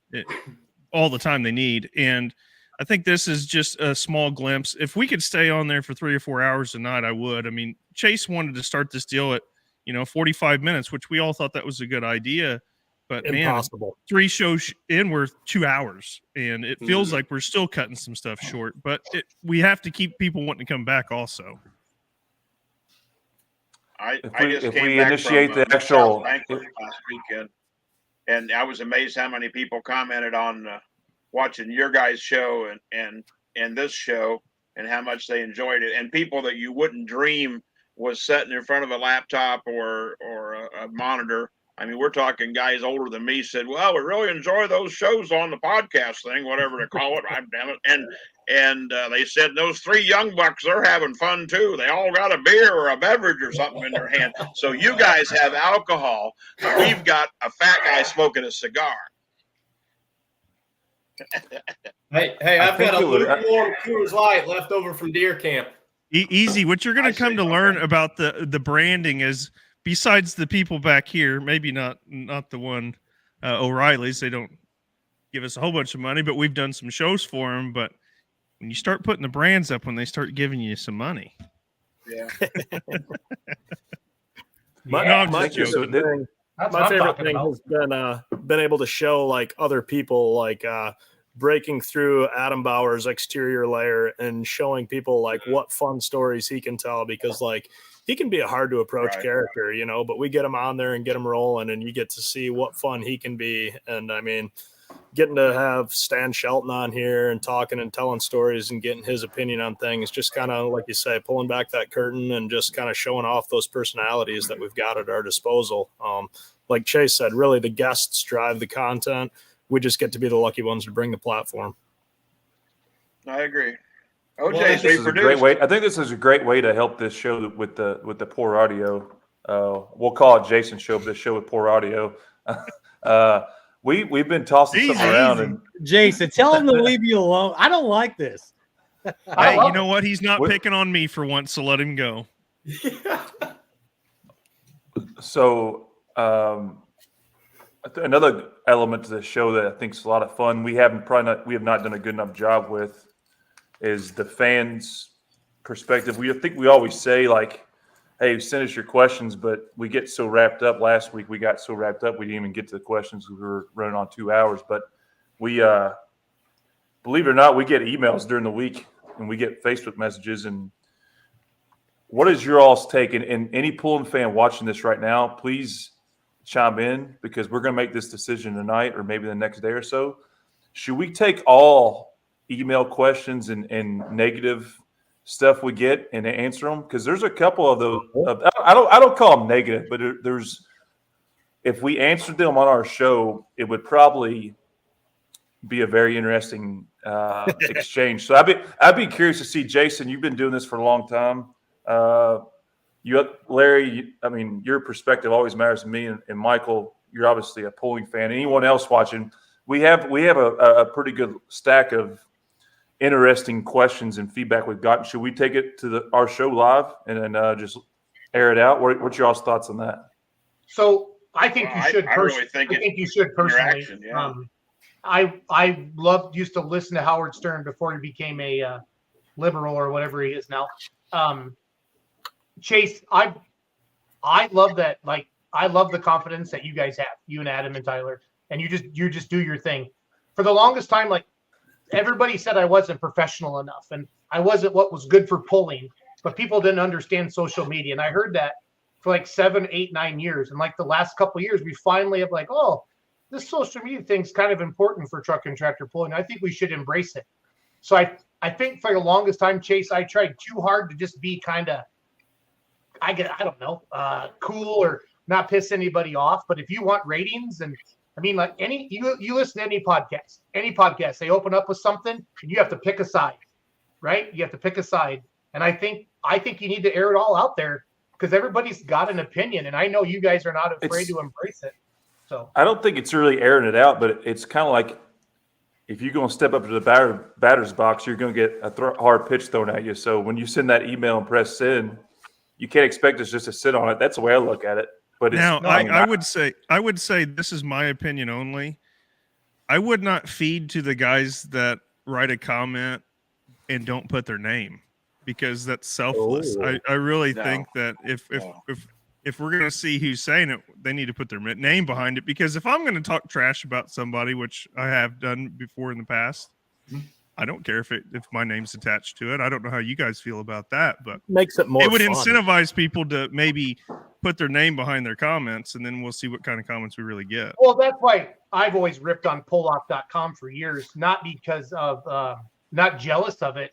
all the time they need. And I think this is just a small glimpse. If we could stay on there for 3 or 4 hours a night, I would. I mean, Chase wanted to start this deal at 45 minutes, which we all thought that was a good idea. But impossible. Man, 3 shows in, we're 2 hours, and it feels like we're still cutting some stuff short. But we have to keep people wanting to come back also. If we initiate the actual last weekend, and I was amazed how many people commented on watching your guys' show and this show, and how much they enjoyed it. And people that you wouldn't dream was sitting in front of a laptop or a monitor. I mean, we're talking guys older than me said, well, we really enjoy those shows on the podcast thing, whatever to call it. I'm damn it. And they said those 3 young bucks, they're having fun too. They all got a beer or a beverage or something in their hand. So you guys have alcohol. We've got a fat guy smoking a cigar. Hey, I've got a lukewarm Coors Light left over from deer camp. Easy. What you're going to come to learn about the branding is, besides the people back here, maybe not the one O'Reilly's, they don't give us a whole bunch of money, but we've done some shows for them. But when you start putting the brands up, when they start giving you some money, yeah. My favorite thing has been able to show like other people like breaking through Adam Bauer's exterior layer and showing people like what fun stories he can tell, because like he can be a hard to approach character, but we get him on there and get him rolling, and you get to see what fun he can be. And I mean, getting to have Stan Shelton on here and talking and telling stories and getting his opinion on things, just kind of, like you say, pulling back that curtain and just kind of showing off those personalities that we've got at our disposal. Like Chase said, really the guests drive the content. We just get to be the lucky ones to bring the platform. I agree. I think this is a great way. I think this is a great way to help this show with the poor audio. We'll call it Jason's show, but this show with poor audio. We've been tossing something around. And Jason, tell him to leave you alone. I don't like this. Hey, you know what? He's not picking on me for once, so let him go. So another element to the show that I think is a lot of fun, we have not done a good enough job with, is the fans' perspective. I think we always say like, hey, send us your questions, but we get so wrapped up. Last week we got so wrapped up we didn't even get to the questions. We were running on 2 hours. But we believe it or not, we get emails during the week and we get Facebook messages. And what is your all's take? And any Pulling fan watching this right now, please chime in, because we're going to make this decision tonight or maybe the next day or so. Should we take all email questions and negative stuff we get and answer them, because there's a couple of those. I don't call them negative, but there's, if we answered them on our show, it would probably be a very interesting exchange. So I'd be curious to see. Jason, you've been doing this for a long time. Larry, I mean, your perspective always matters to me, and Michael, you're obviously a polling fan. Anyone else watching? We have a pretty good stack of interesting questions and feedback we've gotten. Should we take it to our show live and then just air it out? What's your all's thoughts on that? So I think you should. I really think you should personally. interaction, yeah. I used to listen to Howard Stern before he became a liberal or whatever he is now. Chase, I love that. Like, I love the confidence that you guys have, you and Adam and Tyler, and you just do your thing. For the longest time, like, everybody said I wasn't professional enough and I wasn't what was good for polling, but people didn't understand social media. And I heard that for like 7, 8, 9 years. And like the last couple of years, we finally have like, oh, this social media thing's kind of important for truck and tractor pulling. I think we should embrace it. So I think for the longest time, Chase, I tried too hard to just be kind of, I don't know, cool or not piss anybody off. But if you want ratings, and I mean, like you listen to any podcast, they open up with something and you have to pick a side, right? You have to pick a side. And I think you need to air it all out there because everybody's got an opinion. And I know you guys are not afraid to embrace it. So I don't think it's really airing it out, but it's kind of like if you're going to step up to the batter's box, you're going to get a hard pitch thrown at you. So when you send that email and press send, you can't expect us just to sit on it. That's the way I look at it. But now, I would say this is my opinion only. I would not feed to the guys that write a comment and don't put their name, because that's selfless. I really think that if we're going to see who's saying it, they need to put their name behind it. Because if I'm going to talk trash about somebody, which I have done before in the past, I don't care if my name's attached to it. I don't know how you guys feel about that, but makes it more it would fun. incentivize people to maybe put their name behind their comments, and then we'll see what kind of comments we really get. Well, that's why I've always ripped on Pollock.com for years, not because of not jealous of it.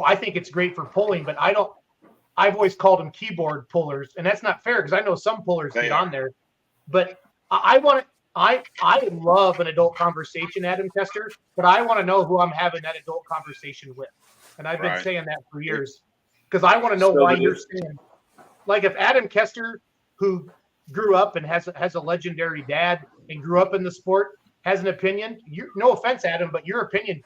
I think it's great for pulling, but I've always called them keyboard pullers, and that's not fair because I know some pullers get on there. But I love an adult conversation, Adam Kester, but I want to know who I'm having that adult conversation with. And I've been saying that for years because I want to know why you're saying. Like if Adam Kester, who grew up and has a legendary dad and grew up in the sport, has an opinion, no offense, Adam, but your opinion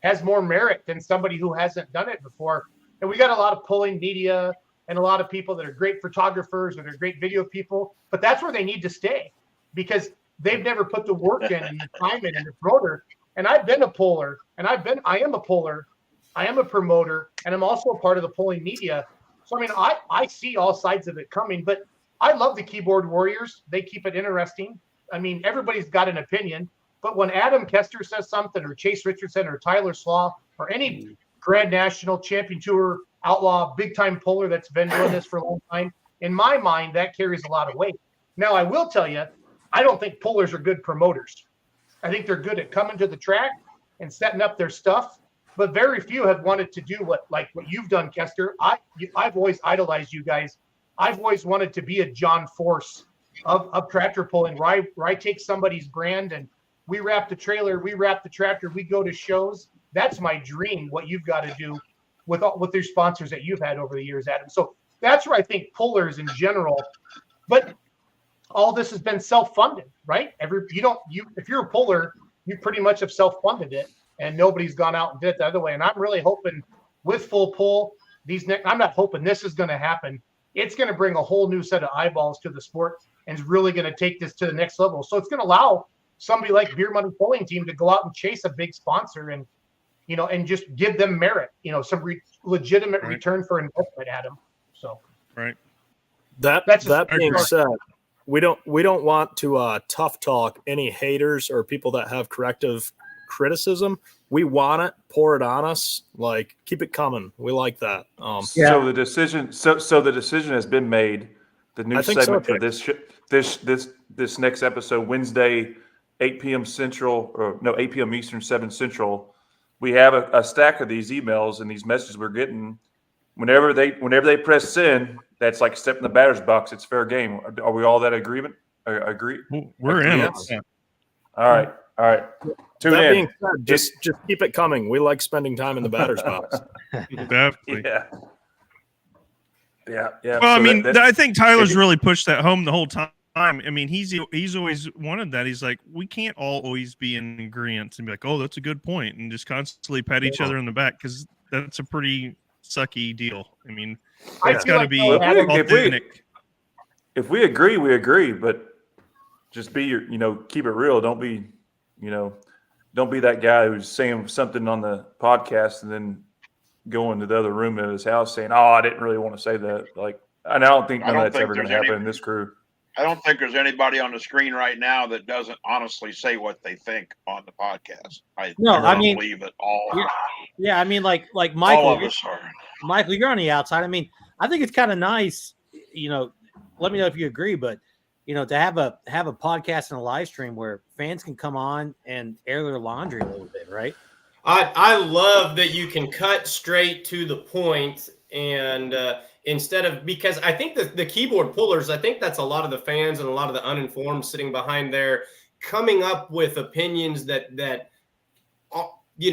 has more merit than somebody who hasn't done it before. And we got a lot of pulling media and a lot of people that are great photographers and are great video people, but that's where they need to stay because they've never put the work in and the time in and the promoter. And I've been a puller, and I am a puller, I am a promoter, and I'm also a part of the pulling media. So I mean, I see all sides of it coming, but I love the keyboard warriors. They keep it interesting. I mean, everybody's got an opinion, but when Adam Kester says something, or Chase Richardson, or Tyler Slaw, or any Grand National Champion Tour outlaw, big time puller that's been doing this for a long time, in my mind, that carries a lot of weight. Now, I will tell you, I don't think pullers are good promoters. I think they're good at coming to the track and setting up their stuff, but very few have wanted to do what you've done, Kester. I've always idolized you guys. I've always wanted to be a John Force of tractor pulling, where I take somebody's brand and we wrap the trailer, we wrap the tractor, we go to shows. That's my dream, what you've got to do with your sponsors that you've had over the years, Adam. So that's where I think pullers in general, but all this has been self-funded, right? If you're a puller, you pretty much have self-funded it, and nobody's gone out and did it the other way. And I'm really hoping with full pull, I'm not hoping this is going to happen. It's going to bring a whole new set of eyeballs to the sport and is really going to take this to the next level. So it's going to allow somebody like Beer Money Pulling Team to go out and chase a big sponsor and just give them merit, some legitimate return for investment, Adam. So, right. That being said, we don't want to tough talk any haters or people that have corrective criticism. We want it, pour it on us, like keep it coming. We like that. So the decision, so the decision has been made. The new segment for this next episode, Wednesday, 8 p.m. Central, or no, 8 p.m. Eastern, 7 Central. We have a stack of these emails and these messages we're getting, whenever they press send, that's like a step in the batter's box. It's fair game. Are we all that agreement? Agree? We're in it. Yes. Yeah. All right. Tune That in. being said, just keep it coming. We like spending time in the batter's box. Definitely. Yeah. Well, So I mean, that- I think Tyler's really pushed that home the whole time. I mean, he's always wanted that. He's like, we can't all always be in agreement and be like, oh, that's a good point, and just constantly pat each other on the back, because that's a pretty sucky deal. I mean, it's got to be authentic. if we agree, we agree, but just be keep it real. Don't be that guy who's saying something on the podcast and then going to the other room in his house saying, "Oh, I didn't really want to say that." Like, and I don't think none of that's ever going to happen in this crew. I don't think there's anybody on the screen right now that doesn't honestly say what they think on the podcast. I don't believe it all. Yeah, I mean, like All Michael, of us are. Michael, you're on the outside. I mean, I think it's kind of nice. Let me know if you agree, but to have a podcast and a live stream where fans can come on and air their laundry a little bit, right? I love that you can cut straight to the point, and because I think the keyboard pullers, I think that's a lot of the fans and a lot of the uninformed sitting behind there coming up with opinions that we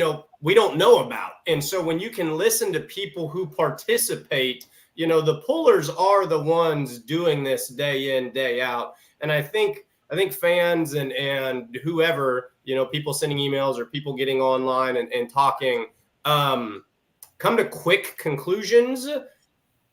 don't know about. And so when you can listen to people who participate, the pullers are the ones doing this day in, day out. And I think fans and whoever, people sending emails or people getting online and talking, come to quick conclusions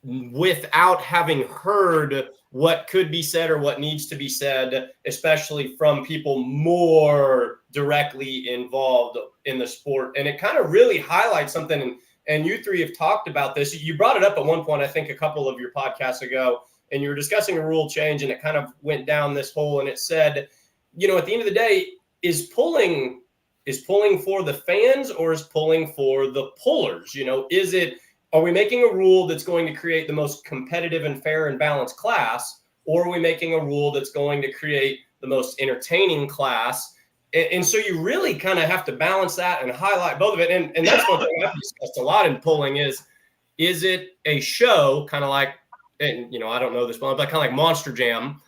without having heard what could be said or what needs to be said, especially from people more directly involved in the sport. And it kind of really highlights something. And you three have talked about this. You brought it up at one point, I think a couple of your podcasts ago, and you were discussing a rule change, and it kind of went down this hole. And it said, at the end of the day, is pulling for the fans or is pulling for the pullers? Are we making a rule that's going to create the most competitive and fair and balanced class, or are we making a rule that's going to create the most entertaining class? And so you really kind of have to balance that and highlight both of it. And that's one thing I've discussed a lot in pulling is it a show kind of like, and I don't know this, but kind of like Monster Jam,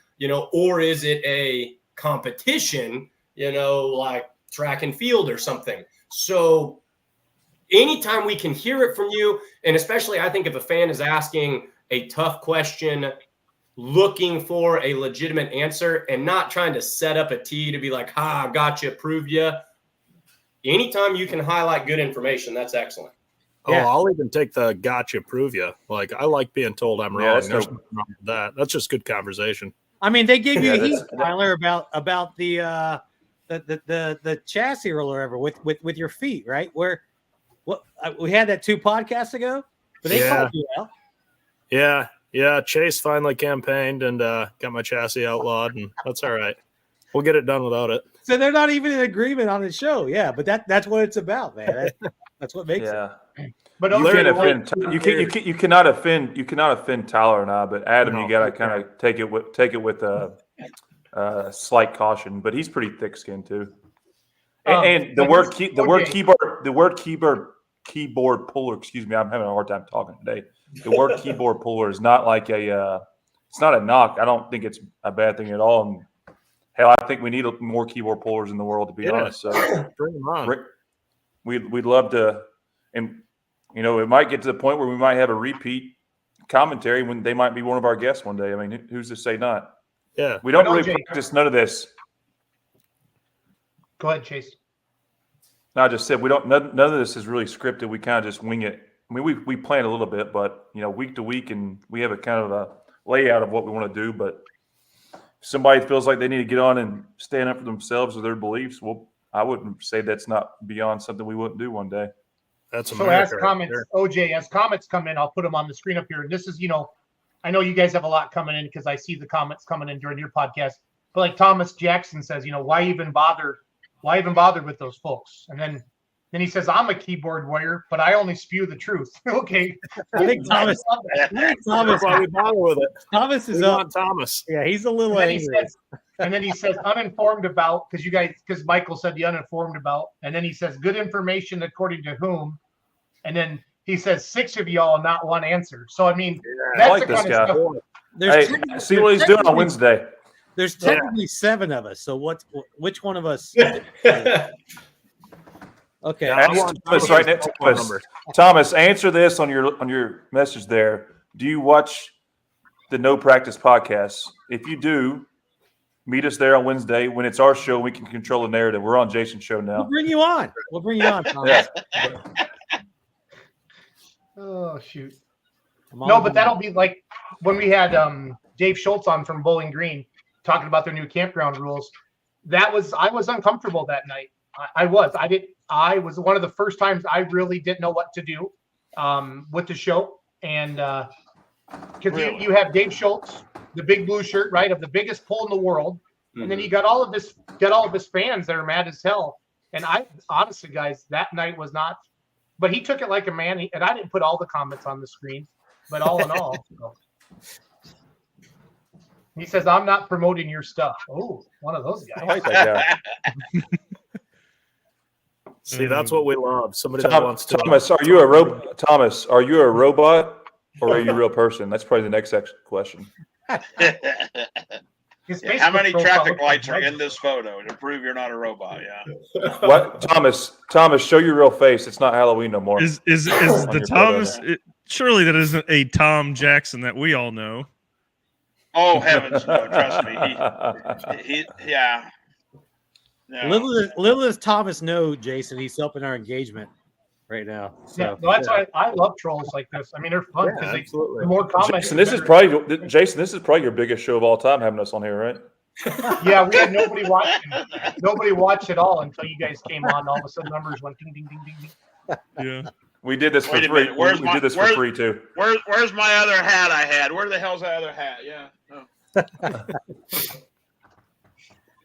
or is it a competition, like track and field or something? So anytime we can hear it from you, and especially I think if a fan is asking a tough question, looking for a legitimate answer and not trying to set up a tee to be like, gotcha, proved you. Anytime you can highlight good information, that's excellent. Yeah. I'll even take the gotcha, prove you. Like, I like being told I'm wrong. There's nothing wrong with that. That's just good conversation. I mean, they gave you heat, Tyler, about the chassis roll or whatever with your feet, right? We had that 2 podcasts ago, but they called you out. Yeah. Chase finally campaigned and got my chassis outlawed, and that's all right. We'll get it done without it. So they're not even in agreement on the show. Yeah, but that's what it's about, man. That's what makes it. But you cannot offend Tyler and I, but Adam, you got to kind of take it with slight caution. But he's pretty thick-skinned too. And the word keyboard puller. Excuse me, I'm having a hard time talking today. The word keyboard puller is not like it's not a knock. I don't think it's a bad thing at all. And hell, I think we need more keyboard pullers in the world, to be honest. So bring them on. We'd love to, and it might get to the point where we might have a repeat commentary when they might be one of our guests one day. I mean, who's to say not? Yeah, we don't really practice none of this. Go ahead, Chase. No, I just said none of this is really scripted. We kind of just wing it. I mean, we plan a little bit, but week to week, and we have a kind of a layout of what we want to do. But if somebody feels like they need to get on and stand up for themselves or their beliefs, well, I wouldn't say that's not beyond something we wouldn't do one day. That's so. As comments, OJ, as comments come in, I'll put them on the screen up here. And this is, I know you guys have a lot coming in because I see the comments coming in during your podcast. But like Thomas Jackson says, why even bother with those folks? And then he says, I'm a keyboard warrior, but I only spew the truth. Okay. I think Thomas. Why we bother with it? Thomas is up. Thomas. Yeah, he's a little angry. And then he says uninformed about, because Michael said the uninformed about, and then he says good information according to whom, and then He says 6 of y'all and not one answer. So I mean, I that's like the this kind of guy. stuff. There's Hey, see what he's doing on Wednesday. There's technically 7 of us. So which one of us? Okay. Yeah, Ask want Thomas right next to phone us. number. Thomas, answer this on your message there. Do you watch the No Practice podcast? If you do, meet us there on Wednesday when it's our show. We can control the narrative. We're on Jason's show We'll now. bring you on. Thomas. Oh shoot. I'm all No, but in. that'll be like when we had Dave Schultz on from Bowling Green talking about their new campground rules. I was uncomfortable that night. I was one of the first times I really didn't know what to do with the show. And because you have Dave Schultz, the big blue shirt, right, of the biggest poll in the world. And then you got all of his fans that are mad as hell. And I honestly, guys, that night was not, but he took it like a man. And I didn't put all the comments on the screen, but all in all, he says, I'm not promoting your stuff. Oh, one of those guys. I like that guy. See, that's what we love. Somebody that wants to. Thomas, are you a robot? Thomas, are you a robot or are you a real person? That's probably the next question. How many traffic lights are in this photo to prove you're not a robot? Yeah. What, Thomas? Thomas, show your real face. It's not Halloween no more. Is the Thomas? Surely that isn't a Tom Jackson that we all know. Oh heavens, no! Trust me. He yeah. No. Little does Thomas know, Jason, he's helping our engagement right now. So Yeah, no, that's why I love trolls like this. I mean, they're fun because the more comments. Jason, this is probably your biggest show of all time, having us on here, right? Yeah, we had nobody watching. Nobody watched at all until you guys came on. All of a sudden, numbers went ding, ding, ding, ding, ding. Yeah. We did this for Wait a free. minute, where's We my- did this for where's- free too. Where's my other hat I had? Where the hell's that other hat? Yeah. Oh.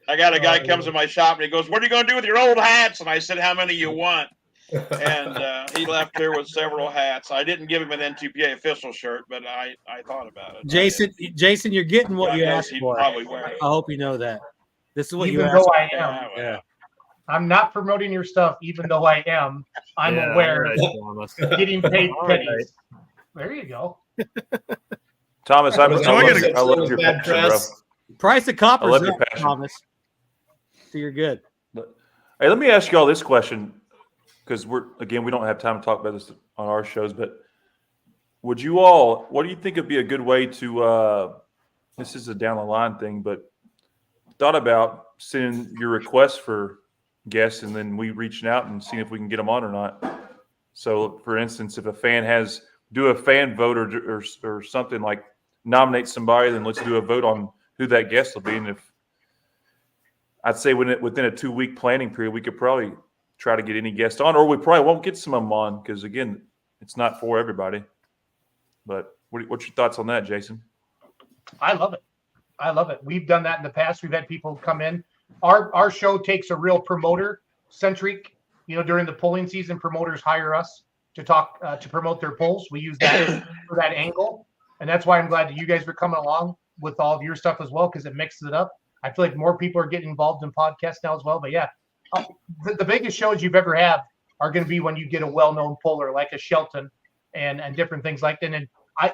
I got a guy comes to my shop and he goes, "What are you going to do with your old hats?" And I said, "How many you want?" And he left there with several hats. I didn't give him an NTPA official shirt, but I thought about it. Jason, you're getting what you I asked he'd for. probably wear it. I hope you know that. This is what you Even asked though for. I am, Yeah. I'm not promoting your stuff. Even though I am, I'm Yeah, aware all right, of Thomas. getting paid All pennies. There you go. Thomas, I Well, love your bad passion, bro. press. Price of copper's I love your up, passion. Thomas. So you're good. Hey, let me ask you all this question because we don't have time to talk about this on our shows, but what do you think would be a good way to, this is a down the line thing, but thought about sending your requests for guests and then we reaching out and seeing if we can get them on or not. So for instance, if a fan do a fan vote or something like nominate somebody, then let's do a vote on who that guest will be. And if I'd say within a 2-week planning period, we could probably try to get any guest on, or we probably won't get some of them on because again, it's not for everybody. But what's your thoughts on that, Jason? I love it. I love it. We've done that in the past. We've had people come in. Our show takes a real promoter centric. During the polling season, promoters hire us to talk to promote their polls. We use that for that angle, and that's why I'm glad that you guys were coming along with all of your stuff as well because it mixes it up. I feel like more people are getting involved in podcasts now as well. But yeah, the biggest shows you've ever had are going to be when you get a well-known poller like a Shelton and different things like that. And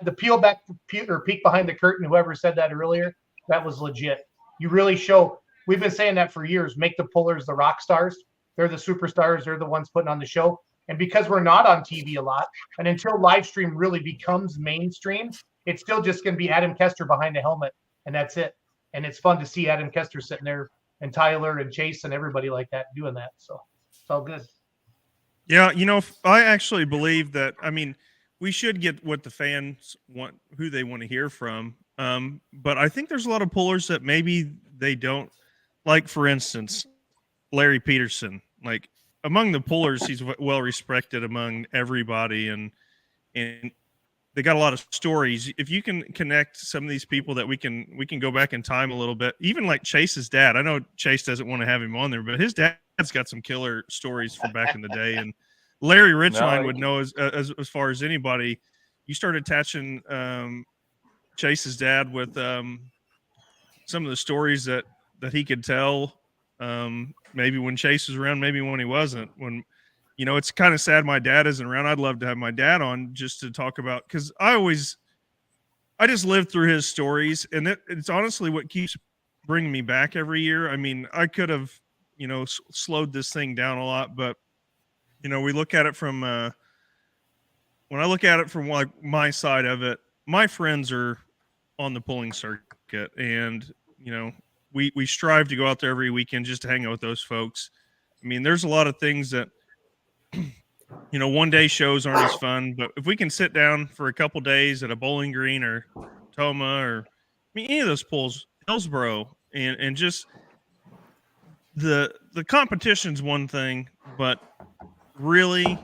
the peek behind the curtain, whoever said that earlier, that was legit. You really show. We've been saying that for years. Make the pullers the rock stars. They're the superstars. They're the ones putting on the show. And because we're not on TV a lot, and until live stream really becomes mainstream, it's still just going to be Adam Kester behind the helmet, and that's it. And it's fun to see Adam Kester sitting there, and Tyler and Chase and everybody like that doing that. So it's all good. Yeah, I actually believe that. I mean, we should get what the fans want, who they want to hear from. But I think there's a lot of pullers that maybe they don't like. For instance, Larry Peterson. Like among the pullers, he's well respected among everybody, and they got a lot of stories. If you can connect some of these people that we can go back in time a little bit, even like Chase's dad. I know Chase doesn't want to have him on there, but his dad's got some killer stories from back in the day. And Larry Richline would know as far as anybody. You start attaching Chase's dad with some of the stories that he could tell. Maybe when Chase was around, maybe when he wasn't. When it's kind of sad my dad isn't around. I'd love to have my dad on just to talk about, because I just lived through his stories, and it's honestly what keeps bringing me back every year. I mean, I could have, slowed this thing down a lot, but we look at it from when I look at it from like my side of it, my friends are on the pulling circuit, and we strive to go out there every weekend just to hang out with those folks. I mean, there's a lot of things that one day shows aren't as fun, but if we can sit down for a couple days at a Bowling Green or Toma or any of those pools, Hillsboro, and just the competition's one thing, but really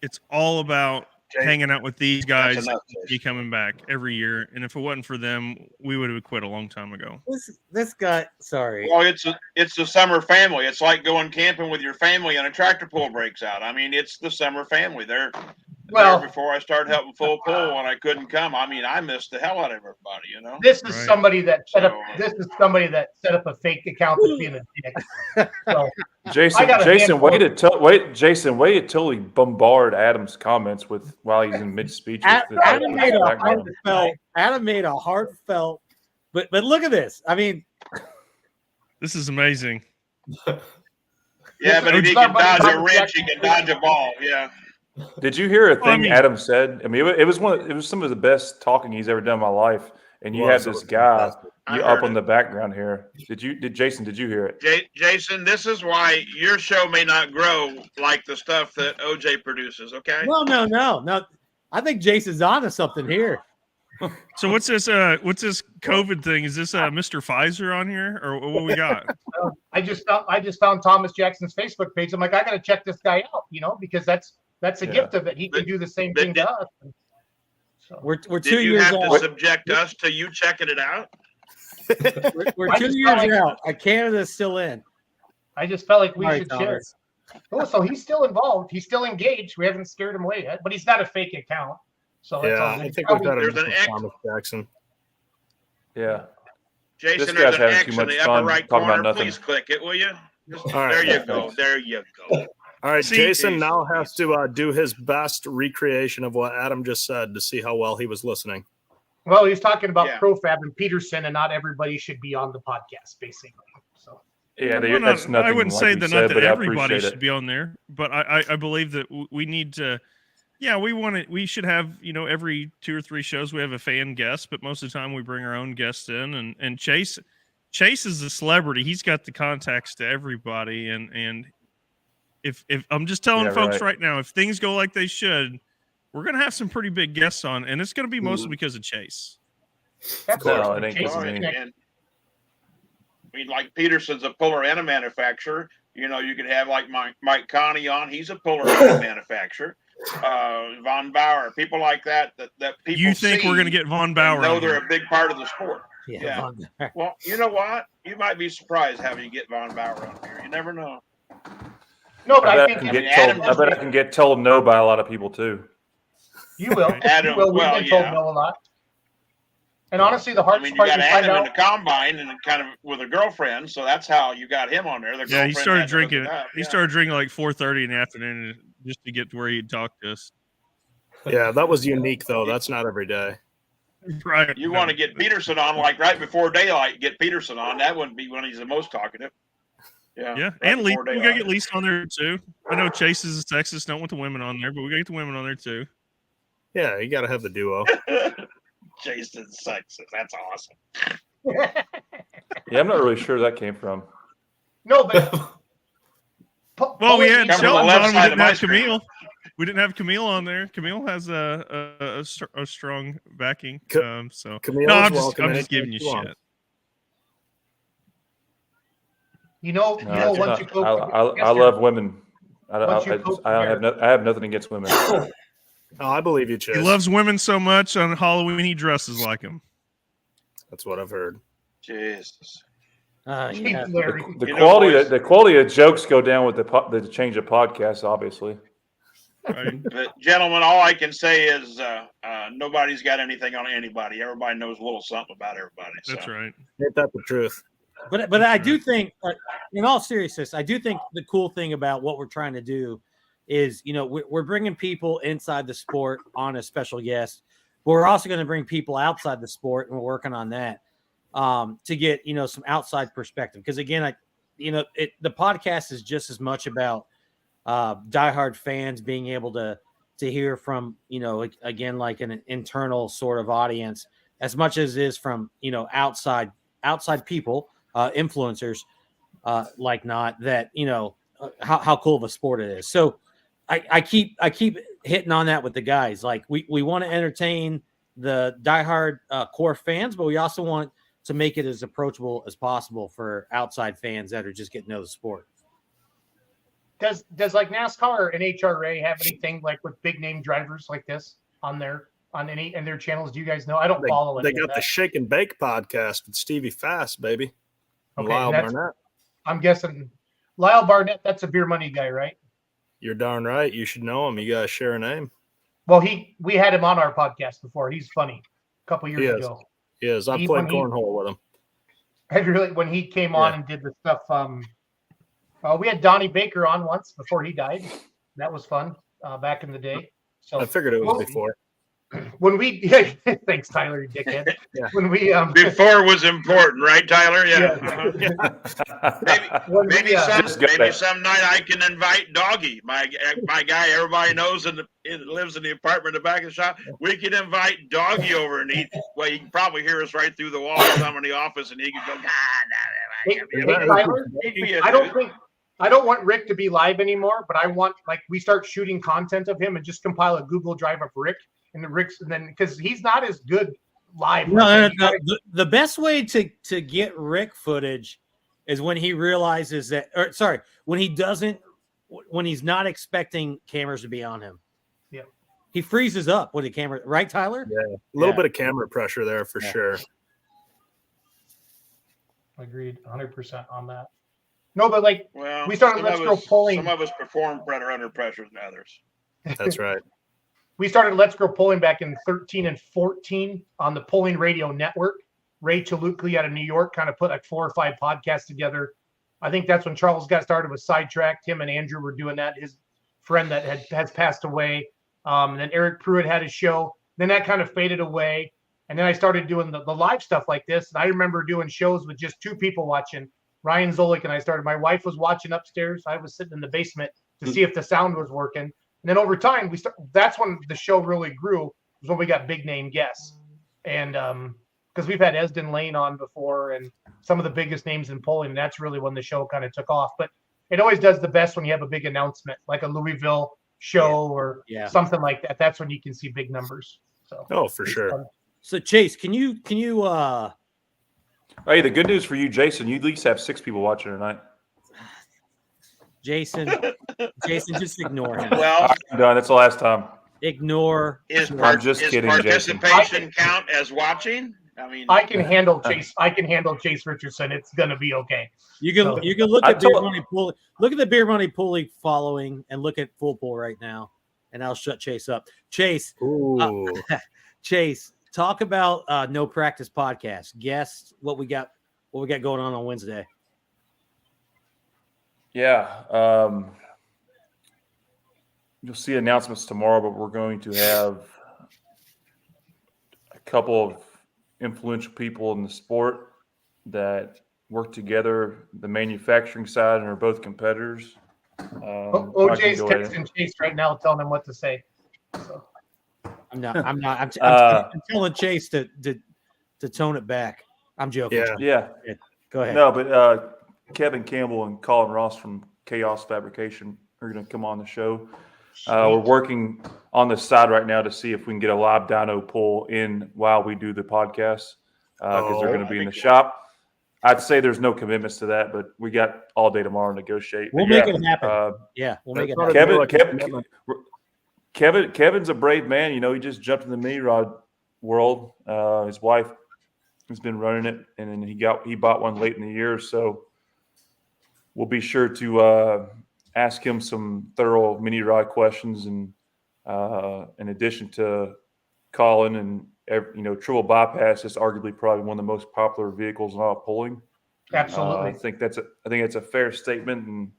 it's all about hanging out with these guys, be coming back every year. And if it wasn't for them, we would have quit a long time ago. This guy, sorry. Well, it's the summer family. It's like going camping with your family and a tractor pull breaks out. I mean, it's the summer family. They're there before I started helping full pull when I couldn't come. I mean, I missed the hell out of everybody, This is somebody that set up. This is somebody that set up a fake account that's being a dick. So, Jason, wait till he bombard Adam's comments while he's in mid speech. Adam made a heartfelt, but look at this. I mean, this is amazing. Yeah, but if he can dodge a wrench, he can dodge a ball. Yeah. Did you hear a thing Adam said? I mean, it was some of the best talking he's ever done in my life. And you had this guy up on the background here. Jason, did you hear it? Jason, this is why your show may not grow like the stuff that OJ produces, okay? No. I think Jason's onto something here. So what's this COVID thing? Is this Mr. Pfizer on here, or what we got? I just found Thomas Jackson's Facebook page. I'm like, I gotta check this guy out, because that's a gift of it. He can do the same thing to us. So, we're 2 did you years have out. to subject us to you checking it out? We're 2 years out. Canada's still in. I just felt like we should share. Oh, so he's still involved. He's still engaged. We haven't scared him away yet, but he's not a fake account. So I think we've got there's an X. Thomas Jackson. Yeah. Jason, there's an X in the upper right corner. Please click it, will you? There you go. There you go. All right, Jason now has to do his best recreation of what Adam just said to see how well he was listening. Well, he's talking about Profab and Peterson, and not everybody should be on the podcast, basically. So yeah, that's nothing. I wouldn't like say that not that everybody should be on there, but I believe that we need to. Yeah, we should have, every 2 or 3 shows we have a fan guest, but most of the time we bring our own guests in, and Chase is a celebrity. He's got the contacts to everybody, and if I'm just telling folks right now, if things go like they should, we're gonna have some pretty big guests on, and it's gonna be mostly because of Chase. That's no, it ain't I mean, like Peterson's a puller and a manufacturer. You could have like Mike Connie on. He's a puller and a manufacturer. Von Bauer, people like that people. You think we're gonna get Von Bauer? No, they're a big part of the sport. Yeah. Well, you know what? You might be surprised having you get Von Bauer on here. You never know. No, but I bet I can get told no by a lot of people too. You will. Adam, We've been told no a lot. And honestly, the hardest part you got to find Adam out in the combine and kind of with a girlfriend, so that's how you got him on there. He started drinking. He started drinking like 4:30 in the afternoon just to get to where he'd talk to us. Yeah, that was unique though. That's not every day. Right. You want to get Peterson on like right before daylight. Get Peterson on. That wouldn't be when he's the most talkative. Yeah. Right, and we gotta get Lisa on there too. I know Chase is a sexist, don't want the women on there, but we gotta get the women on there too. Yeah, you gotta have the duo. Jason's sexist. That's awesome. Yeah, I'm not really sure that came from. No, but well, we had Sheldon on. We didn't have screen. Camille. We didn't have Camille on there. Camille has a strong backing. So Camille, no, I'm just giving you shit. Once you go, I love women. I have nothing against women. Oh, I believe you, Chase. He loves women so much on Halloween he dresses like them. That's what I've heard. Jesus. The quality of jokes go down with the change of podcasts, obviously. Right. But gentlemen, all I can say is nobody's got anything on anybody. Everybody knows a little something about everybody. So. That's right. Ain't that the truth? But I do think, in all seriousness, I do think the cool thing about what we're trying to do is, we're bringing people inside the sport on a special guest, but we're also going to bring people outside the sport, and we're working on that to get, some outside perspective. Because again, the podcast is just as much about diehard fans being able to hear from, again, like an internal sort of audience, as much as it is from, outside people, influencers, like not that, how cool of a sport it is. So I keep hitting on that with the guys. Like we want to entertain the diehard core fans, but we also want to make it as approachable as possible for outside fans that are just getting to know the sport. Does like NASCAR or NHRA have anything like with big name drivers like this on their channels? Do you guys know? I don't follow it. They got the Shake and Bake podcast with Stevie Fast, baby. Okay, Lyle Barnett. I'm guessing Lyle Barnett. That's a beer money guy, right? You're darn right. You should know him. You guys share a name. Well, we had him on our podcast before. He's funny. A couple years ago. He is. I played cornhole with him. When he came on and did the stuff. We had Donnie Baker on once before he died. That was fun back in the day. So I figured it was before. When we thanks, Tyler, you dickhead. Yeah. When we before was important, right, Tyler? Yeah. Maybe some night I can invite Doggy, my guy. Everybody knows lives in the apartment in the back of the shop. We can invite Doggy over, and he can probably hear us right through the wall. I'm in the office, and he can go. Tyler, I don't want Rick to be live anymore, but I want we start shooting content of him and just compile a Google Drive of Rick and then because he's not as good live. No. The best way to get Rick footage is when he realizes when he's not expecting cameras to be on him. Yeah, he freezes up with the camera, right, Tyler? Yeah, a little bit of camera pressure there for sure. Agreed, 100% on that. No, but we started Let's Grow Polling. Some of us perform better under pressure than others. That's right. We started Let's Grow Polling back in 13 and 14 on the Polling Radio Network. Ray Chalukley out of New York kind of put 4 or 5 podcasts together. I think that's when Charles got started with Sidetracked. Him and Andrew were doing that. His friend that has passed away. And then Eric Pruitt had his show. Then that kind of faded away. And then I started doing the live stuff like this. And I remember doing shows with just 2 people watching. Ryan Zolik and I started. My wife was watching upstairs. I was sitting in the basement to see if the sound was working. And then over time, that's when the show really grew. Was when we got big name guests, and because we've had Esden Lane on before, and some of the biggest names in polling. And that's really when the show kind of took off. But it always does the best when you have a big announcement, like a Louisville show or something like that. That's when you can see big numbers. So for sure. Fun. So Chase, can you Hey, the good news for you, Jason, you at least have 6 people watching tonight. Jason, just ignore him. Well, I'm done. That's the last time. Ignore. I'm just kidding, Jason. Participation count as watching? I mean, I can handle Chase. I can handle Chase Richardson. It's gonna be okay. You can look at Beer Money Pool. Look at the Beer Money Pool following, and look at Full Pool right now, and I'll shut Chase up. Chase, Chase, talk about No Practice Podcast. Guess what we got going on Wednesday. Yeah. You'll see announcements tomorrow, but we're going to have a couple of influential people in the sport that work together, the manufacturing side, and are both competitors. OJ's texting Chase right now, telling him what to say. So. I'm telling Chase to tone it back. I'm joking. Yeah. Go ahead. No, but Kevin Campbell and Colin Ross from Chaos Fabrication are going to come on the show. We're working on the side right now to see if we can get a live dyno pull in while we do the podcast because they're going to be in the shop. I'd say there's no commitments to that, but we got all day tomorrow to negotiate. We'll make it happen. We'll make it happen. Kevin's a brave man. You know, he just jumped in the mini rod world. His wife has been running it, and then he bought one late in the year. So we'll be sure to ask him some thorough mini rod questions, and in addition to Colin and triple bypass is arguably probably one of the most popular vehicles in all pulling. Absolutely, I think that's a fair statement, and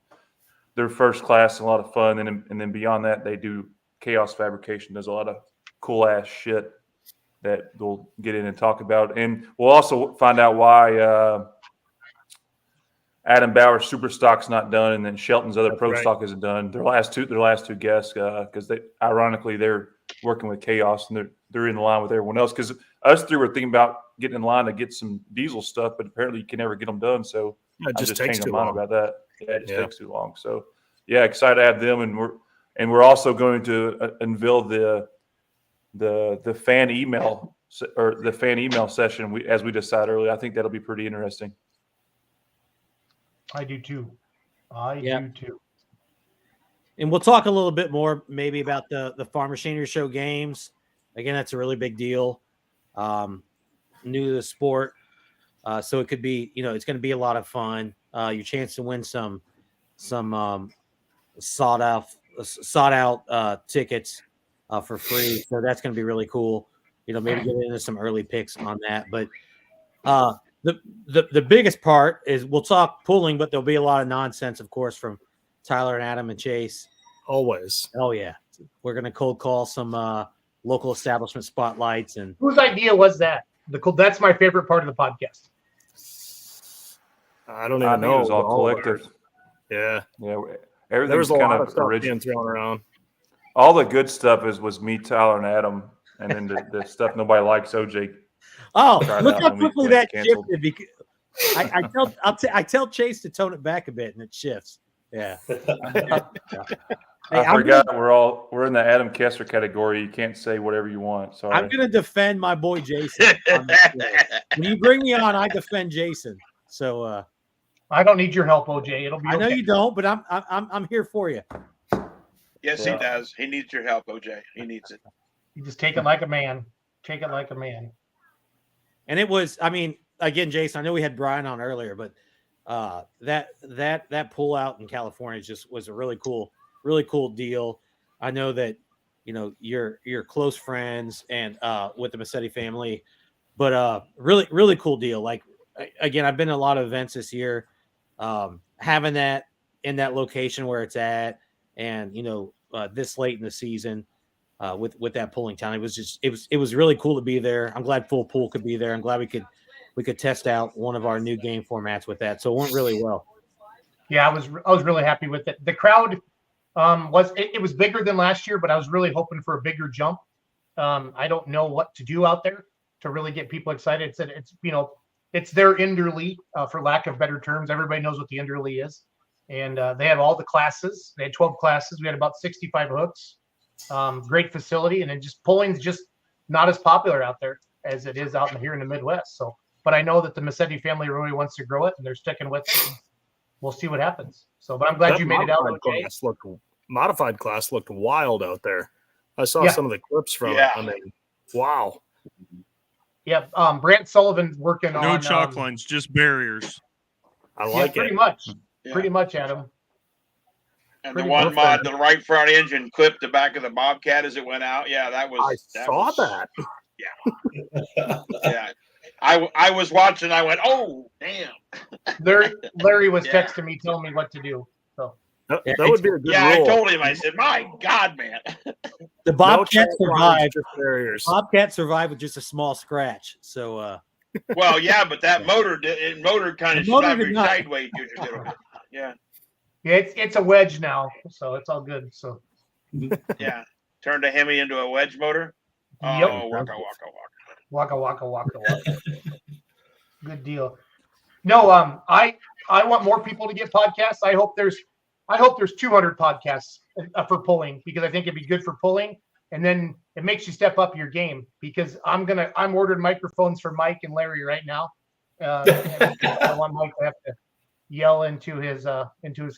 they're first class and a lot of fun. And then beyond that, they do Chaos Fabrication. Does a lot of cool ass shit that we'll get in and talk about. And we'll also find out why Adam Bauer's super stock's not done, and then Shelton's other pro stock isn't done. Their last two guests, because they're working with Chaos and they're in line with everyone else. Because us three were thinking about getting in line to get some diesel stuff, but apparently you can never get them done. So It just takes too my mind long. about that. Yeah, it just takes too long. So yeah, excited to have them, and we're also going to unveil the fan email session as we decided earlier. I think that'll be pretty interesting. I do too. I do too. And we'll talk a little bit more maybe about the Farm Machinery Show games. Again, that's a really big deal. New to the sport. So it could be, it's going to be a lot of fun. Your chance to win some sought out tickets for free. So that's going to be really cool. Maybe get into some early picks on that. But the biggest part is we'll talk pulling, but there'll be a lot of nonsense, of course, from Tyler and Adam and Chase. Always. Oh yeah, we're gonna cold call some local establishment spotlights. And whose idea was that? That's my favorite part of the podcast. I don't even know. It was all collective. Yeah. Everything There was a kind lot of of stuff original. being thrown around. All the good stuff was me, Tyler, and Adam, and then the stuff nobody likes, OJ. Oh, tried look out how when we quickly got that canceled. shifted. Because I tell Chase to tone it back a bit, and it shifts. Yeah. I forgot we're in the Adam Kessler category. You can't say whatever you want. Sorry. I'm going to defend my boy Jason. When you bring me on, I defend Jason. So I don't need your help, OJ. It'll be. I know okay. you don't, but I'm here for you. Yes, he does. He needs your help, OJ. He needs it. You just take it like a man. Take it like a man. And it was, again, Jason, I know we had Brian on earlier, but that pull out in California just was a really cool deal. I know that, you're close friends and with the Massetti family, but really cool deal. Like, again, I've been to a lot of events this year, having that in that location where it's at, and, this late in the season, with that pulling town, it was really cool to be there. I'm glad Full Pool could be there. I'm glad we could test out one of our new game formats with that. So it went really well. Yeah, I was really happy with it. The crowd was bigger than last year, but I was really hoping for a bigger jump. I don't know what to do out there to really get people excited. It's their Inderly, for lack of better terms. Everybody knows what the Inderly is, and they have all the classes. They had 12 classes. We had about 65 hooks. Great facility, and pulling's just not as popular out there as it is out here in the Midwest. So, but I know that the Massetti family really wants to grow it, and they're sticking with it. We'll see what happens. So, but I'm glad That you made it out. Modified class looked wild out there. I saw some of the clips from it. I mean, wow. Yeah, Brant Sullivan's working on No chalk lines, just barriers. I like pretty it. much. Yeah. Pretty much, Adam. And Pretty the one perfect. mod, the right front engine clipped the back of the Bobcat as it went out. Yeah, that was. I saw that. Yeah. Yeah. I was watching. I went, oh, damn. Larry was texting me, telling me what to do. So That would be a good Yeah, rule. I told him. I said, my God, man. The Bobcat No survived. just barriers. Bobcat survived with just a small scratch. So Well, yeah, but that motor kind of The motor shot did me not. sideways just a little bit. Yeah. yeah, it's a wedge now, so it's all good. So Yeah. Turned a Hemi into a wedge motor. Oh, Yep. waka, waka. waka. Good deal. No, I want more people to get podcasts. I hope there's 200 podcasts for pulling, because I think it'd be good for pulling, and then it makes you step up your game, because I'm ordering microphones for Mike and Larry right now. I want Mike to have to yell into his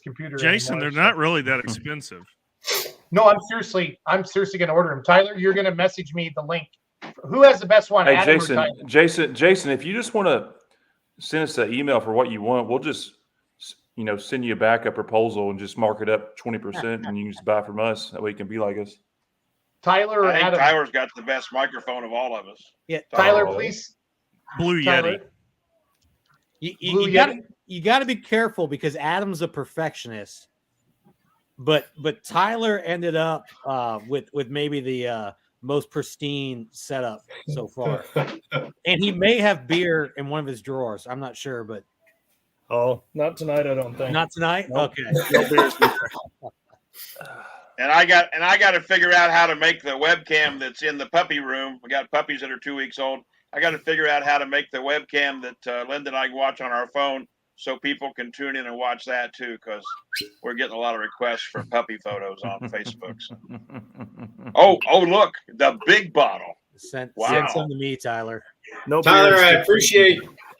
computer. Jason, anymore, they're not really that expensive. No, I'm seriously going to order them. Tyler, you're going to message me the link. Who has the best one? Hey, Adam or Tyler? Jason, if you just want to send us an email for what you want, we'll just, send you a backup proposal and just mark it up 20%, and you can just buy from us. That way you can be like us. Tyler or I think Adam? Tyler's got the best microphone of all of us. yeah, Tyler, Oh. please. Blue Tyler. Yeti. Blue you Yeti? got to be careful, because Adam's a perfectionist, but Tyler ended up with maybe the most pristine setup so far, and he may have beer in one of his drawers. I'm not sure, but Oh, not tonight, I don't think. not tonight. Nope. Okay. No beers. And I got to figure out how to make the webcam that's in the puppy room. We got puppies that are 2 weeks old. I got to figure out how to make the webcam that Linda and I can watch on our phone so people can tune in and watch that too, because we're getting a lot of requests for puppy photos on Facebook. So. Oh, look, the big bottle. Send Wow. some to me, Tyler. No Tyler, beers.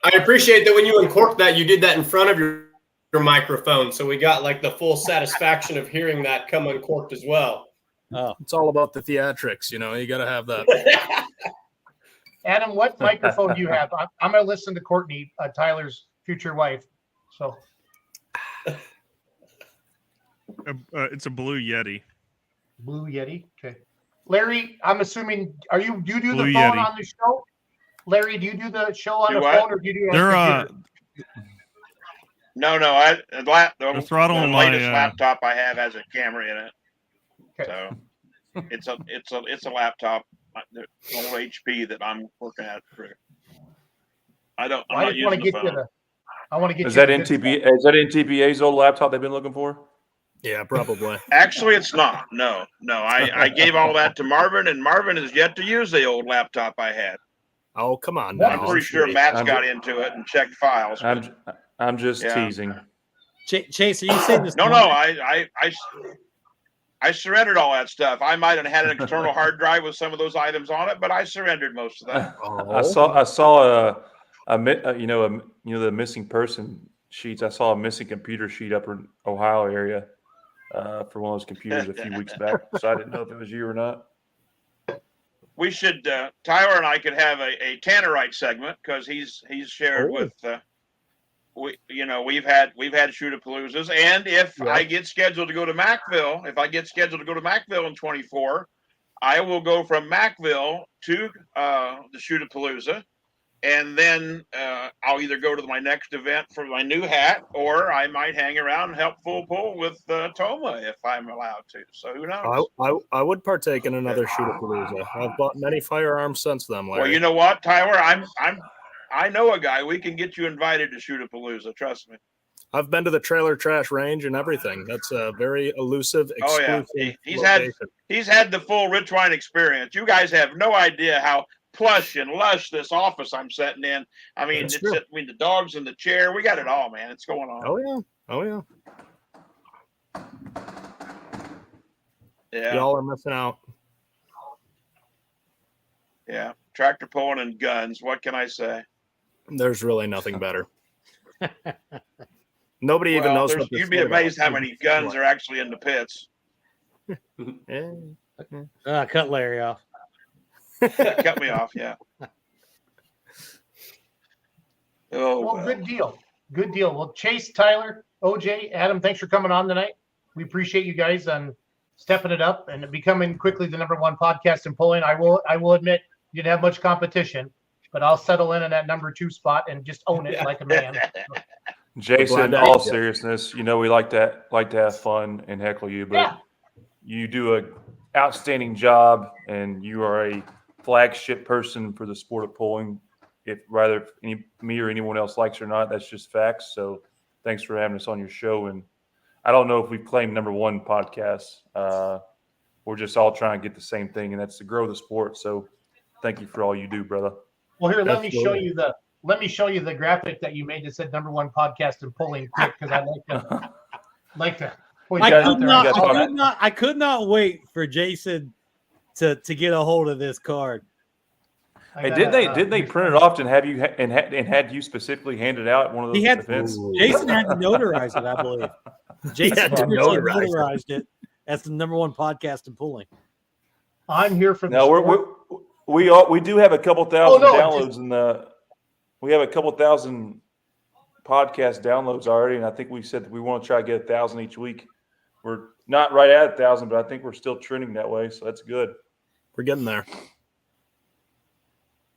I appreciate that when you uncorked that, you did that in front of your microphone, so we got like the full satisfaction of hearing that come uncorked as well. Oh, It's all about the theatrics, you know. You got to have that. Adam, what microphone do you have? I'm going to listen to Courtney, Tyler's future wife. So It's a Blue Yeti. Blue Yeti. Okay. Larry, I'm assuming, do you do the Blue phone Yeti. on the show? Larry, do you do the show on Do the what? phone, or do you do it They're on the computer? No, the throttling latest my laptop I have has a camera in it. Okay. So it's a laptop, the old HP that I'm working at. I'm Well, I not just want to using the get you phone. the. I want to get Is you that the good NTP? Is that NTPA's old laptop they've been looking for? Yeah, probably. Actually, it's not. No. I gave all that to Marvin, and Marvin has yet to use the old laptop I had. Oh, come on. What? Now. I'm pretty sure Matt's I'm got into it and checked files. but- I'm just Yeah. teasing. Chase, are you saying this? No, I surrendered all that stuff. I might have had an external hard drive with some of those items on it, but I surrendered most of that. I saw the missing person sheets. I saw a missing computer sheet up in Ohio area for one of those computers a few weeks back. So I didn't know if it was you or not. We should Tyler and I could have a Tannerite segment because he's shared with we've had shoot-a-paloozas, and if I get scheduled to go to Mackville, in 24, I will go from Mackville to the shoot-a-palooza, and then I'll either go to my next event for my new hat, or I might hang around and help full pull with Toma if I'm allowed to. So who knows? I would partake in another shoot-a-palooza. I've bought many firearms since then, Larry. Well, you know what, Tyler? I know a guy. We can get you invited to shoot-a-palooza. Trust me. I've been to the trailer trash range and everything. That's a very elusive, exclusive He's location. had the full Rich Wine experience. You guys have no idea how plush and lush this office I'm sitting in. I mean, That's it's true. the dogs in the chair. We got it all, man. It's going on. Oh yeah. Yeah. Y'all are missing out. Yeah. Tractor pulling and guns. What can I say? There's really nothing better. Nobody even knows what this you'd be is amazed about. how many guns are actually in the pits. Cut Larry off. Cut me off, yeah. Oh, Well, good deal. Good deal. Well, Chase, Tyler, OJ, Adam, thanks for coming on tonight. We appreciate you guys on stepping it up and becoming quickly the #1 podcast in polling. I will admit you didn't have much competition, but I'll settle in that #2 spot and just own it like a man. Jason, in that all you did. seriousness, we like to have fun and heckle you, but you do a outstanding job, and you are a flagship person for the sport of pulling. If me or anyone else likes it or not, that's just facts. So thanks for having us on your show. And I don't know if we've claimed #1 podcast. We're just all trying to get the same thing, and that's to grow the sport. So thank you for all you do, brother. Well, here, let me Absolutely. show you the graphic that you made that said #1 podcast in polling quick, because I'd like to point I that could out there. not. I could not wait for Jason to get a hold of this card. Hey, did they print it off and have you and had you specifically handed out at one of those events? Jason had to notarize it, I believe. Jason had to notarized it as the #1 podcast in pulling. I'm here for the No, sport. we do have a couple thousand no, downloads we have a couple thousand podcast downloads already, and I think we said that we want to try to get 1,000 each week. We're not right at 1,000, but I think we're still trending that way, so that's good. We're getting there.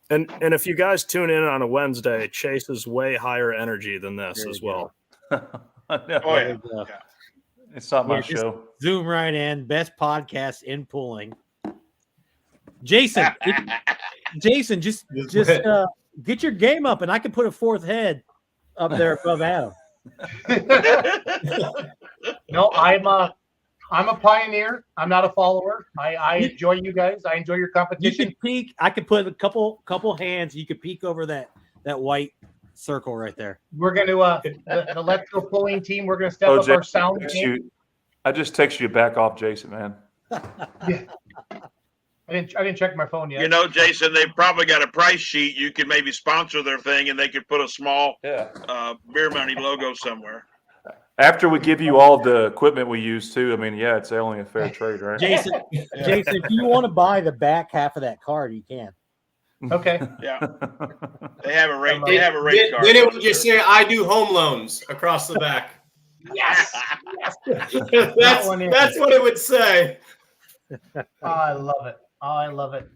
And if you guys tune in on a Wednesday, Chase is way higher energy than this as well. No. Oh, yeah. It's not my Yeah, just show. Zoom right in. Best podcast in pulling. Jason, Jason, just get your game up, and I can put a fourth head up there above Adam. No, I'm a pioneer. I'm not a follower. I enjoy you guys. I enjoy your You competition. can peek. I could put a couple hands. You could peek over that white circle right there. We're going to the Let's Go Pulling team. We're going to step up our sound game. I just text you back off, Jason, man. Yeah. I didn't check my phone yet. You know, Jason, they've probably got a price sheet. You could maybe sponsor their thing, and they could put a small beer money logo somewhere. After we give you all the equipment we use too, I mean, yeah, it's only a fair trade, right? Jason, Jason, if you want to buy the back half of that card, you can. Okay. Yeah. They have a rate. They have a rate card. Then it would just say, "I do home loans" across the back. Yes. That's what it would say. Oh, I love it. Oh, I love it.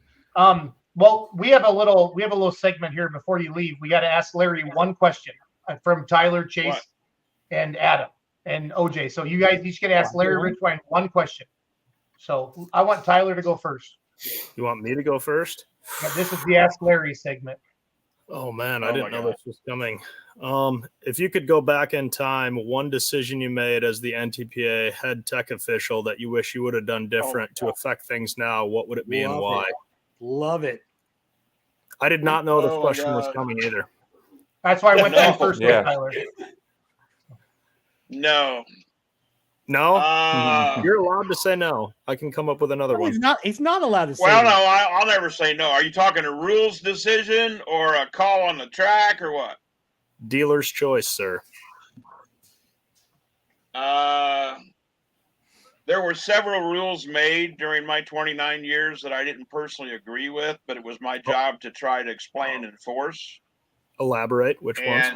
Well, we have a little segment here before you leave. We got to ask Larry one question from Tyler, Chase, and Adam and OJ. So you guys each get to ask Larry Richwine one question. So I want Tyler to go first. You want me to go first? Yeah, this is the Ask Larry segment. Oh man, I didn't know this was coming. If you could go back in time, one decision you made as the NTPA head tech official that you wish you would have done different to affect things now, what would it be and why? Love it. I did not know the question was coming either. That's why I went to you first, Tyler. No. No? You're allowed to say no. I can come up with another one. He's not allowed to say Well, no. I'll never say no. Are you talking a rules decision or a call on the track or what? Dealer's choice, sir. There were several rules made during my 29 years that I didn't personally agree with, but it was my job to try to explain and enforce. Elaborate. Which ones?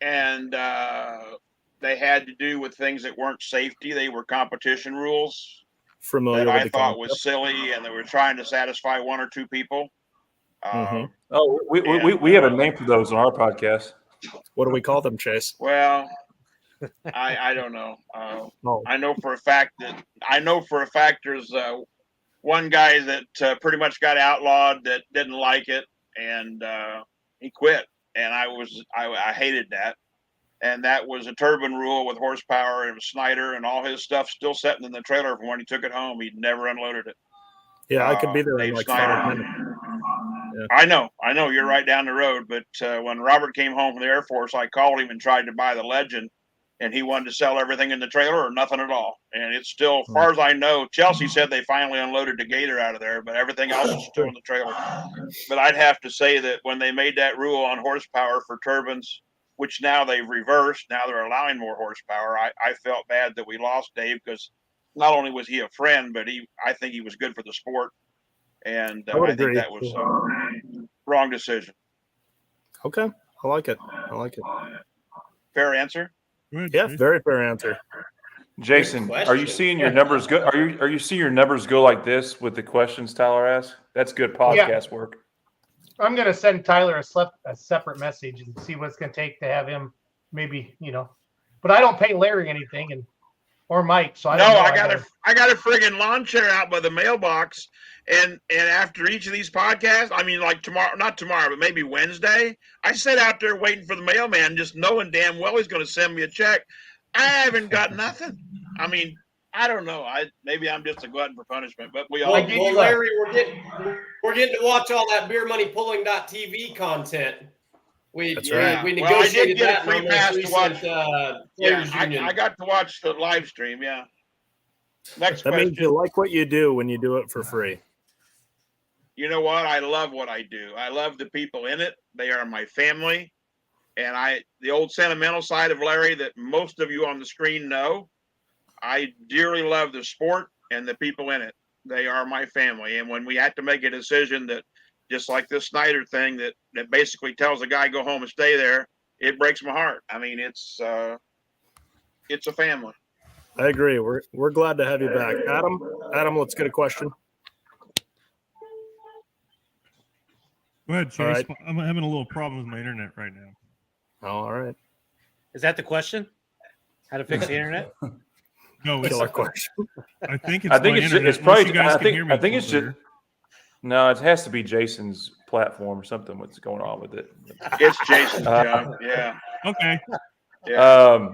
And they had to do with things that weren't safety. They were competition rules Familiar that with I the thought concept? was silly, and they were trying to satisfy one or two people. Oh, we have a name for those on our podcast. What do we call them, Chase? Well, I don't know. Oh. I know for a fact there's one guy that pretty much got outlawed that didn't like it, and he quit. And I hated that. And that was a turbine rule with horsepower and Snyder and all his stuff still sitting in the trailer from when he took it home. He'd never unloaded it. Yeah, I could be there in Dave like Snyder. 5 minutes. Yeah. I know, you're right down the road. But when Robert came home from the Air Force, I called him and tried to buy the Legend, and he wanted to sell everything in the trailer or nothing at all. And it's still, as far as I know, Chelsea said they finally unloaded the Gator out of there, but everything else is still in the trailer. But I'd have to say that when they made that rule on horsepower for turbines, which now they've reversed, now they're allowing more horsepower, I felt bad that we lost Dave, because not only was he a friend, but I think he was good for the sport. And I think that was a wrong decision. Okay. I like it. Fair answer? Yeah, very fair answer. Jason, are you seeing your numbers go? Are you seeing your numbers go like this with the questions Tyler asked? That's good podcast work. I'm going to send Tyler a separate message and see what it's going to take to have him maybe, but I don't pay Larry anything or Mike. So I got a friggin' lawn chair out by the mailbox. And after each of these podcasts, I mean, like not tomorrow, but maybe Wednesday, I sit out there waiting for the mailman, just knowing damn well he's going to send me a check. I haven't got nothing. I mean, I don't know. Maybe I'm just a glutton for punishment, but we all. Well, Larry, we're getting to watch all that beermoneypulling.tv content. We negotiated get a that free pass to watch. Union. I got to watch the live stream. Yeah. Next That question. means you like what you do when you do it for free. You know what? I love what I do. I love the people in it. They are my family. And the old sentimental side of Larry that most of you on the screen know, I dearly love the sport and the people in it. They are my family. And when we had to make a decision that, just like this Snyder thing, that basically tells a guy go home and stay there, it breaks my heart. I mean, it's a family. I agree. We're glad to have you back. Adam, let's get a question. Go ahead, Chase. Right. I'm having a little problem with my internet right now. All right. Is that the question? How to fix the internet? No, Killer question. I think it's I think my it's internet. probably. Unless you guys can hear me I think it's clear. just. No, it has to be Jason's platform or something. What's going on with it? It's Jason's job. Yeah. Okay. Yeah.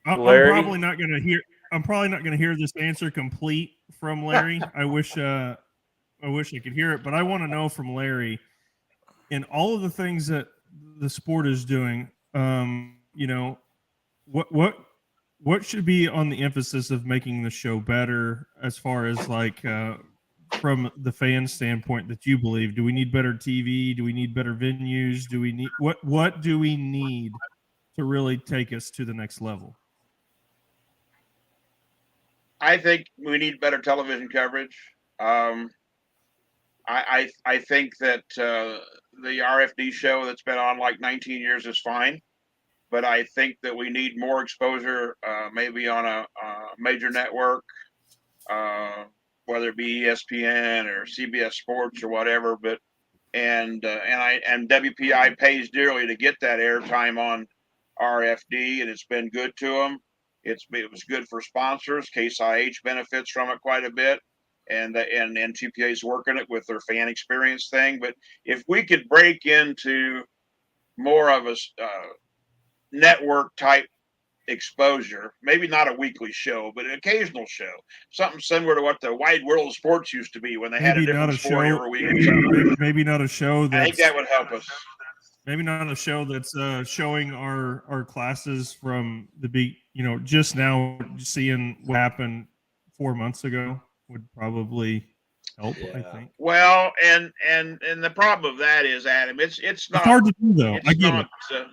I'm Larry? probably not going to hear. I'm probably not going to hear this answer complete from Larry. I wish I could hear it, but I want to know from Larry, in all of the things that the sport is doing, what should be on the emphasis of making the show better, as far as like from the fan standpoint that you believe? Do we need better TV? Do we need better venues? Do we need what do we need to really take us to the next level? I think we need better television coverage. I think that the RFD show that's been on like 19 years is fine, but I think that we need more exposure, maybe on a major network, whether it be ESPN or CBS Sports or whatever. But and WPI pays dearly to get that airtime on RFD, and it's been good to them. It was good for sponsors. Case IH benefits from it quite a bit, and NTPA is working it with their fan experience thing. But if we could break into more of a network type exposure, maybe not a weekly show, but an occasional show, something similar to what the Wide World of Sports used to be when they had a different story every week. Maybe not a show I think that would help us. Maybe not a show that's showing our classes from the just now seeing what happened 4 months ago would probably help. I think. Well, and the problem of that is, Adam, it's not hard to do though. I get it.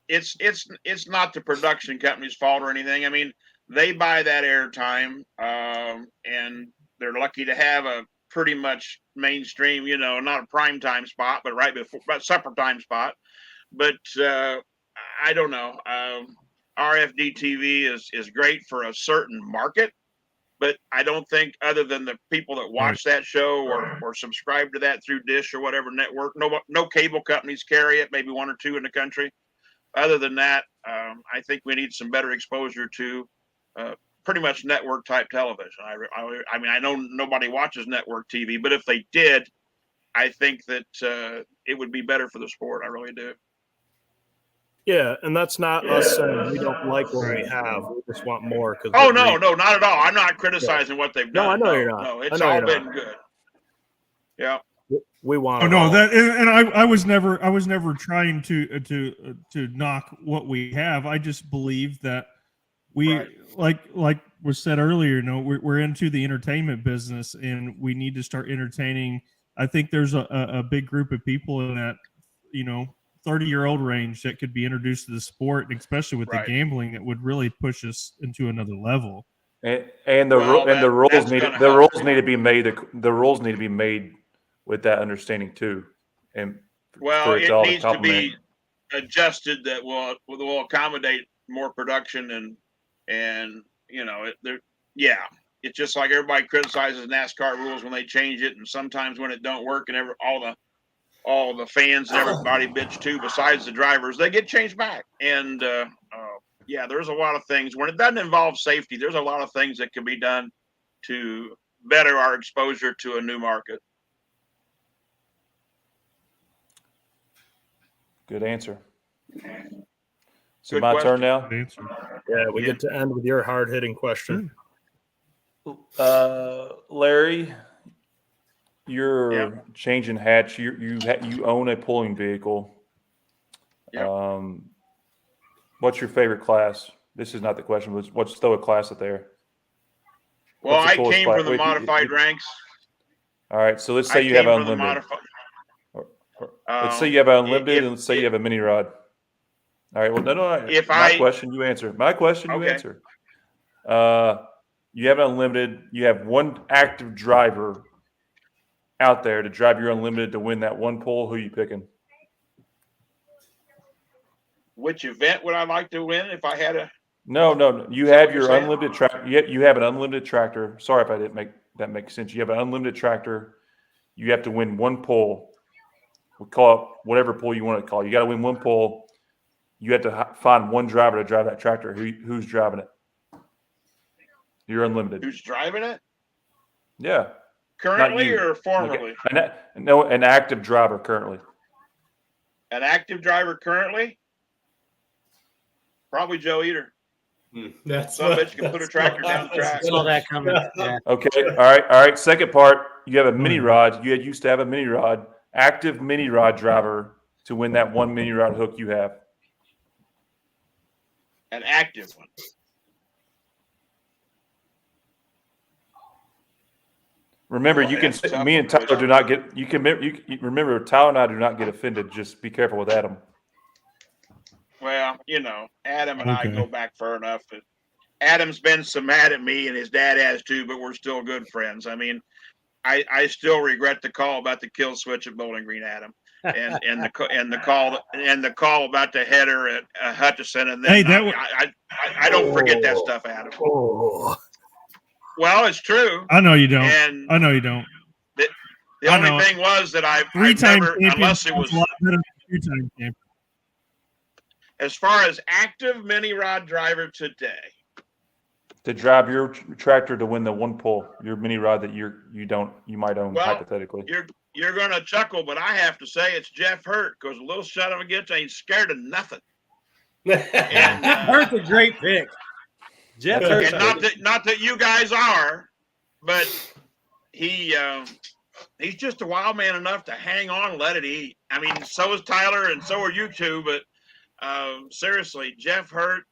It's not the production company's fault or anything. I mean, they buy that airtime, and they're lucky to have a pretty much mainstream, not a prime time spot, but right before, but supper time spot. But I don't know. RFD TV is great for a certain market, but I don't think, other than the people that watch that show or subscribe to that through Dish or whatever network, no cable companies carry it. Maybe one or two in the country. Other than that, I think we need some better exposure to pretty much network type television. I mean, I know nobody watches network TV, but if they did, I think that it would be better for the sport. I really do. Yeah, and that's not us saying we don't like what we have. We just want more. No, not at all. I'm not criticizing what they've done. No, I know you're not. No, it's all been good. Yeah. We want. Oh no, that and I was never trying to knock what we have. I just believe that we like was said earlier. We're into the entertainment business, and we need to start entertaining. I think there's a big group of people in that 30-year-old range that could be introduced to the sport, and especially with the gambling, that would really push us into another level. And the rules need to be made. The rules need to be made with that understanding too, and it needs to be adjusted that will accommodate more production and it's just like everybody criticizes NASCAR rules when they change it, and sometimes when it don't work, and all the fans and everybody bitch too, besides the drivers, they get changed back. And there's a lot of things when it doesn't involve safety. There's a lot of things that can be done to better our exposure to a new market. Good answer. So my turn now? Yeah, we get to end with your hard-hitting question. Larry, you're changing hats. You own a pulling vehicle. Yep. What's your favorite class? This is not the question, but let's throw a class up there. Well, I came from the modified ranks. All right, so let's say you have unlimited. Let's say you have unlimited, and let's say you have a mini rod. All right. Well, no. My question, you answer. You answer. You have unlimited. You have one active driver out there to drive your unlimited to win that one pull. Who are you picking? Which event would I like to win if I had a? No. You have your unlimited tractor. You have an unlimited tractor. Sorry if I didn't make that make sense. You have an unlimited tractor. You have to win one pull. We'll call it whatever pull you want to call it. You got to win one pull. You have to find one driver to drive that tractor. Who's driving it? You're unlimited. Who's driving it? Yeah. Currently you. or formerly? An active driver currently. An active driver currently? Probably Joe Eater. That's Some bitch can put a tractor down the track. Saw that coming. Yeah. Okay. All right. Second part, you have a mini rod. You used to have a mini rod, active mini rod driver to win that one mini rod hook you have. An active one. Remember, Boy, you can. that's tough Me and one, Tyler boys. do not get. You can. Remember, Tyler and I do not get offended. Just be careful with Adam. Well, Adam and I Okay. go back far enough that Adam's been so mad at me, and his dad has too, but we're still good friends. I mean, I still regret the call about the kill switch at Bowling Green, Adam, and the call about the header at Hutchison, and then Hey, that I don't forget that stuff, Adam. Oh, Well, it's true, I know you don't. and I know you don't. the I only know. thing was that I've Three-time never, champion unless it sounds was a lot better than two-time champion. as far as active mini rod driver today. To drive your tractor to win the one pull, your mini rod that you might own Well, hypothetically. You're gonna chuckle, but I have to say it's Jeff Hurt, because a little son of a bitch ain't scared of nothing. And, Hurt's a great pick. Jeff Hurt's and not that you guys are, but he's just a wild man enough to hang on and let it eat. I mean, so is Tyler, and so are you two. But seriously, Jeff Hurt,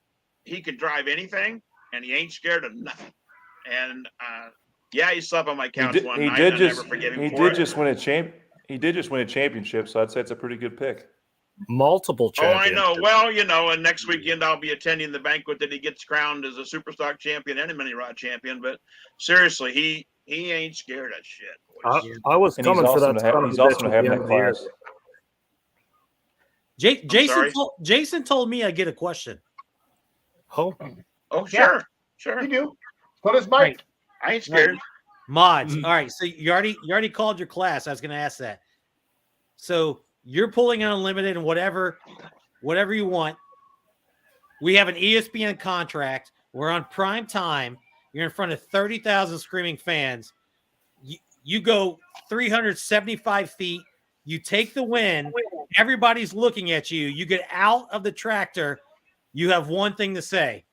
he can drive anything, and he ain't scared of nothing. And yeah, he slept on my couch one night. I'll never forget him for it. He did just win a championship, so I'd say it's a pretty good pick. multiple Oh, I champions. know. Well, and next weekend I'll be attending the banquet that he gets crowned as a super stock champion and a mini rod champion. But seriously, he ain't scared of shit. Boys. I was And he's coming for awesome that. to have. son of He's a bitch awesome at to have the in end that of the year. class. sorry? Jason told me I get a question. Oh, Oh, Yeah. sure. You do. Put his mic. Right. I ain't scared. Mods. All right. So you already called your class. I was going to ask that. So you're pulling an unlimited and whatever you want. We have an ESPN contract. We're on prime time. You're in front of 30,000 screaming fans. You go 375 feet. You take the win. Everybody's looking at you. You get out of the tractor. You have one thing to say.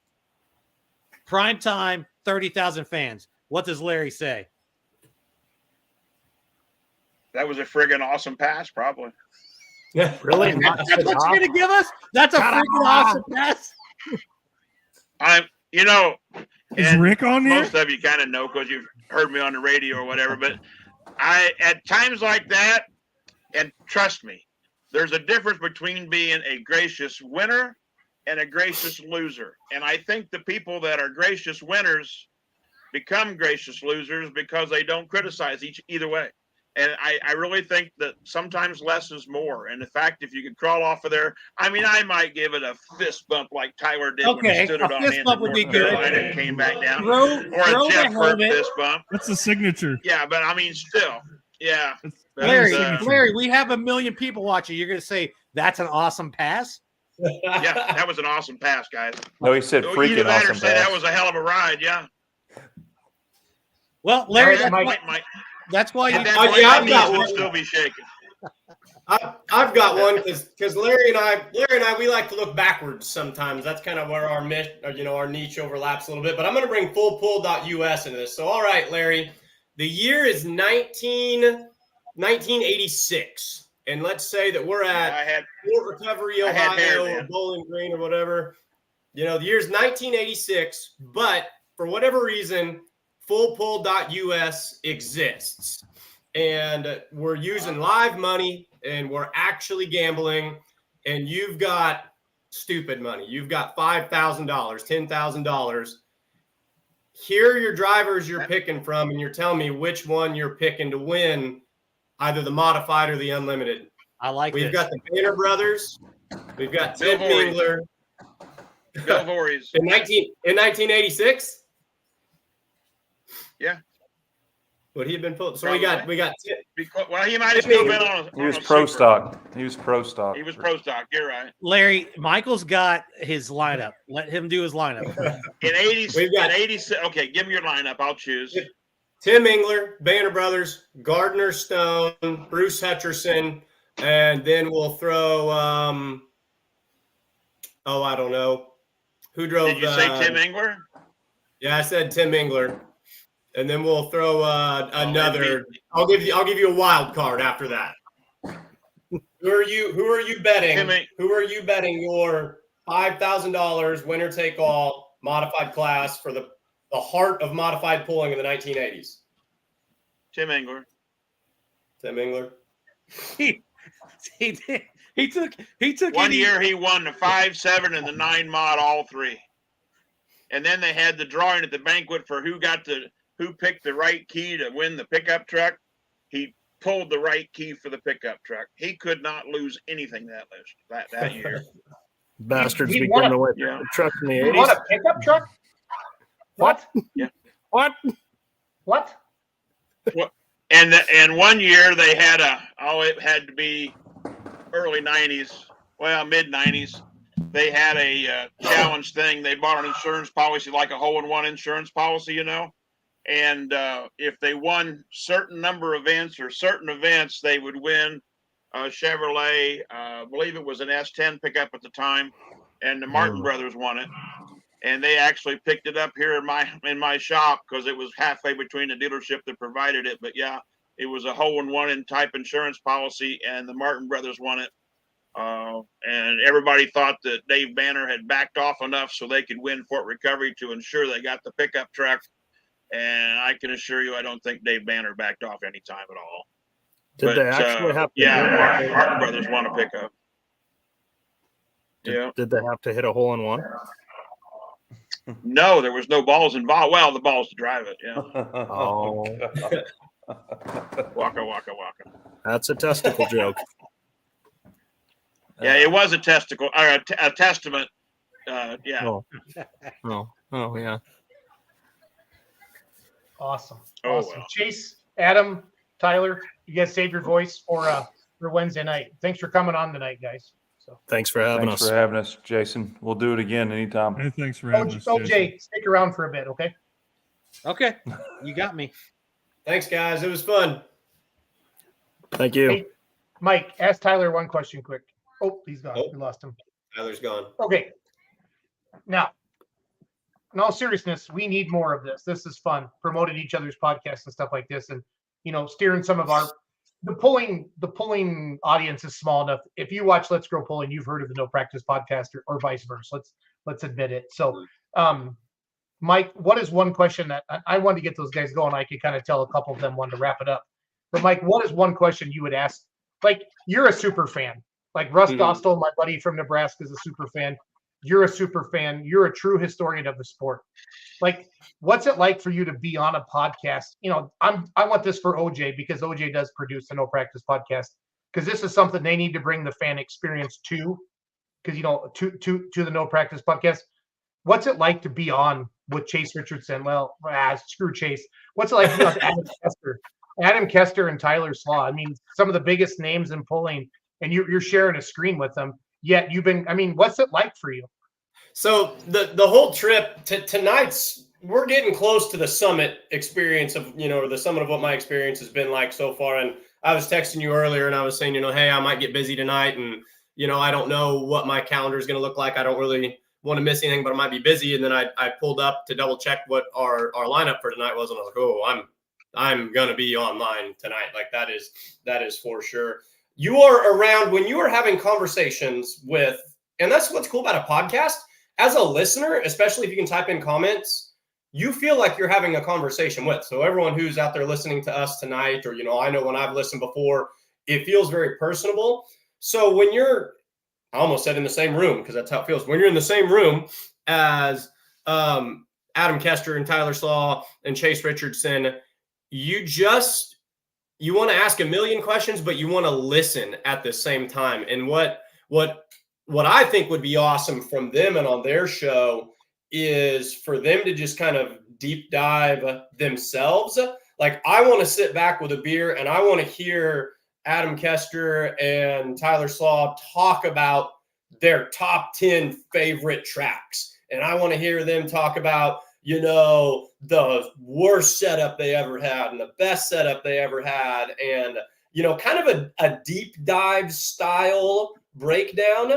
Prime time, 30,000 fans. What does Larry say? That was a friggin' awesome pass, probably. really? That's what you're going to give us? That's a freaking awesome pass. Is and Rick on there? most of you kind of know because you've heard me on the radio or whatever, but at times like that, and trust me, there's a difference between being a gracious winner and a gracious loser. And I think the people that are gracious winners become gracious losers because they don't criticize either way. And I really think that sometimes less is more. And in fact, if you could crawl off of there, I mean, I might give it a fist bump like Tyler did when Okay, he stood a it on fist hands bump in would be North good. Carolina and came back down. Throw Or a the Jeff Hurt helmet. fist bump. That's the signature. Yeah, but I mean, still, yeah. But, Larry, we have 1 million people watching. You're going to say that's an awesome pass? yeah, that was an awesome pass, guys. No, he said Either freaking that or awesome say pass. that was a hell of a ride. Yeah. Well, Larry, That's that's why you. I've got would one. still be shaking. I've got one because Larry and I, we like to look backwards sometimes. That's kind of where our niche overlaps a little bit. But I'm going to bring fullpull.us into this. So, all right, Larry, the year is 1986, and let's say that we're at Fort Recovery, I had hair Ohio, or then. Bowling Green, or whatever. The year's 1986, but for whatever reason, fullpull.us exists. And we're using live money and we're actually gambling. And you've got stupid money. You've got $5,000, $10,000. Here are your drivers you're picking from, and you're telling me which one you're picking to win, either the modified or the unlimited. I like We've this. got the Banner brothers. We've got Bill Ted Voorhees. Mingler. Bill Voorhees. In 1986? Yeah. Would he have been pulled? So we got Well, he might have still been on. He was on a pro super. stock. He was pro stock. He was pro stock. You're right. Larry, Michael's got his lineup. Let him do his lineup. In 80, We've got- 86. Okay, give me your lineup. I'll choose. Tim Engler, Banner Brothers, Gardner Stone, Bruce Hutcherson, and then we'll throw. I don't know who drove. Did you say Tim Engler? Yeah, I said Tim Engler, and then we'll throw another. I'll give you a wild card after that. Who are you betting? Who are you betting your $5,000 winner take all modified class for the heart of modified pulling in the 1980s? Tim Engler. Tim Engler. He took 1 year he won the 5, 7, and the 9 mod, all 3. And then they had the drawing at the banquet for who picked the right key to win the pickup truck. He pulled the right key for the pickup truck. He could not lose anything that year. Bastards He be won giving a- away Yeah. truck in the You want 80s. a pickup truck? What? What? What? And 1 year they had it had to be early 90s, well, mid 90s. They had a challenge thing. They bought an insurance policy, like a hole-in-one insurance policy, And if they won certain number of events or certain events, they would win a Chevrolet. I believe it was an S10 pickup at the time, and the Martin brothers won it. And they actually picked it up here in my shop because it was halfway between the dealership that provided it. But yeah, it was a hole-in-one in type insurance policy, and the Martin brothers won it. And everybody thought that Dave Banner had backed off enough so they could win Fort Recovery to ensure they got the pickup truck. And I can assure you, I don't think Dave Banner backed off any time at all. Did they actually have to? Yeah, Martin brothers won a pickup. Did they have to hit a hole in one? No, there was no balls involved. Well, the balls to drive it. Yeah. Oh, Waka, waka, waka. that's a testicle joke. Yeah, it was a testicle or a testament. Yeah. Oh, yeah. Awesome. Oh, Awesome. well. Chase, Adam, Tyler, you guys saved your voice for Wednesday night. Thanks for coming on tonight, guys. So Thanks for having Thanks us. for having us, Jason. We'll do it again anytime. Hey, thanks for having us. Jason. OJ, stick around for a bit, okay? Okay, you got me. Thanks, guys. It was fun. Thank you. Hey, Mike, ask Tyler one question quick. Oh, he's gone. Oh. We lost him. Tyler's gone. Okay. Now, in all seriousness, we need more of this. This is fun, promoting each other's podcasts and stuff like this, and steering some of the pulling audience is small enough. If you watch Let's Grow Pulling, you've heard of the No Practice podcast or vice versa. Let's admit it. So, Mike, what is one question that I wanted to get those guys going? I could kind of tell a couple of them wanted to wrap it up. But Mike, what is one question you would ask? Like, you're a super fan. Like Russ Dostal, my buddy from Nebraska, is a super fan. You're a super fan. You're a true historian of the sport. Like, what's it like for you to be on a podcast? I want this for OJ because OJ does produce the No Practice podcast, because this is something they need to bring the fan experience to, because to the No Practice podcast. What's it like to be on with Chase Richardson? Well, screw Chase. What's it like to be on Adam Kester and Tyler Slaw? I mean, some of the biggest names in pulling, and you're sharing a screen with them. Yet what's it like for you? So the whole trip tonight's, we're getting close to the summit experience of, or the summit of what my experience has been like so far. And I was texting you earlier and I was saying, hey, I might get busy tonight. And, I don't know what my calendar is going to look like. I don't really want to miss anything, but I might be busy. And then I pulled up to double check what our lineup for tonight was. And I was like, oh, I'm going to be online tonight. Like that is for sure. You are around when you are having conversations with, and that's what's cool about a podcast. As a listener, especially if you can type in comments, you feel like you're having a conversation with. So everyone who's out there listening to us tonight, or, I know when I've listened before, it feels very personable. So when you're, I almost said in the same room, because that's how it feels. When you're in the same room as Adam Kester and Tyler Slaw and Chase Richardson, you want to ask a million questions, but you want to listen at the same time. And what I think would be awesome from them and on their show is for them to just kind of deep dive themselves Like, I want to sit back with a beer and I want to hear Adam Kester and Tyler Slaw talk about their top 10 favorite tracks. And I want to hear them talk about, the worst setup they ever had and the best setup they ever had. And, kind of a deep dive style breakdown.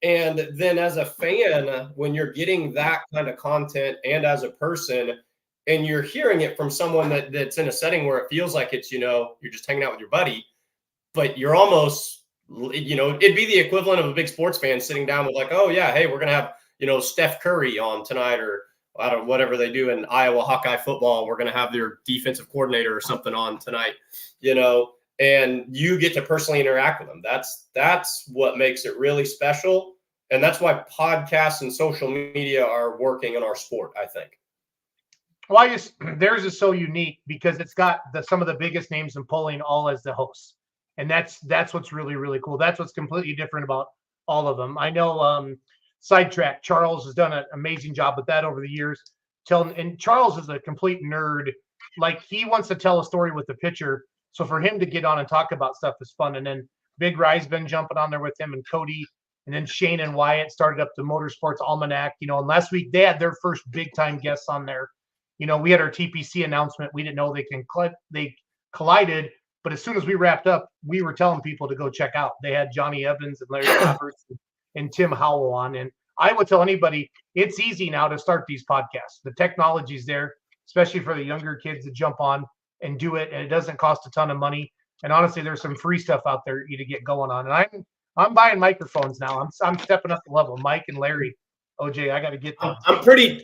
And then as a fan, when you're getting that kind of content and as a person, and you're hearing it from someone that's in a setting where it feels like it's, you're just hanging out with your buddy, but you're almost, it'd be the equivalent of a big sports fan sitting down with like, oh yeah, hey, we're going to have, Steph Curry on tonight, or I don't know, whatever they do in Iowa Hawkeye football. We're going to have their defensive coordinator or something on tonight, and you get to personally interact with them. That's what makes it really special. And that's why podcasts and social media are working in our sport, I think. Well, theirs is so unique because it's got some of the biggest names in polling all as the hosts. And that's what's really, really cool. That's what's completely different about all of them. I know Sidetrack, Charles has done an amazing job with that over the years. And Charles is a complete nerd. Like, he wants to tell a story with the pitcher. So for him to get on and talk about stuff is fun. And then Big Rye's been jumping on there with him, and Cody, and then Shane and Wyatt started up the Motorsports Almanac. And last week they had their first big time guests on there. We had our TPC announcement. We didn't know they collided, but as soon as we wrapped up, we were telling people to go check out. They had Johnny Evans and Larry Roberts and Tim Howell on. And I would tell anybody, it's easy now to start these podcasts. The technology's there, especially for the younger kids to jump on and do it. And it doesn't cost a ton of money. And honestly, there's some free stuff out there you to get going on. And I'm buying microphones now. I'm stepping up the level. Mike and Larry, OJ, I got to get them. I'm pretty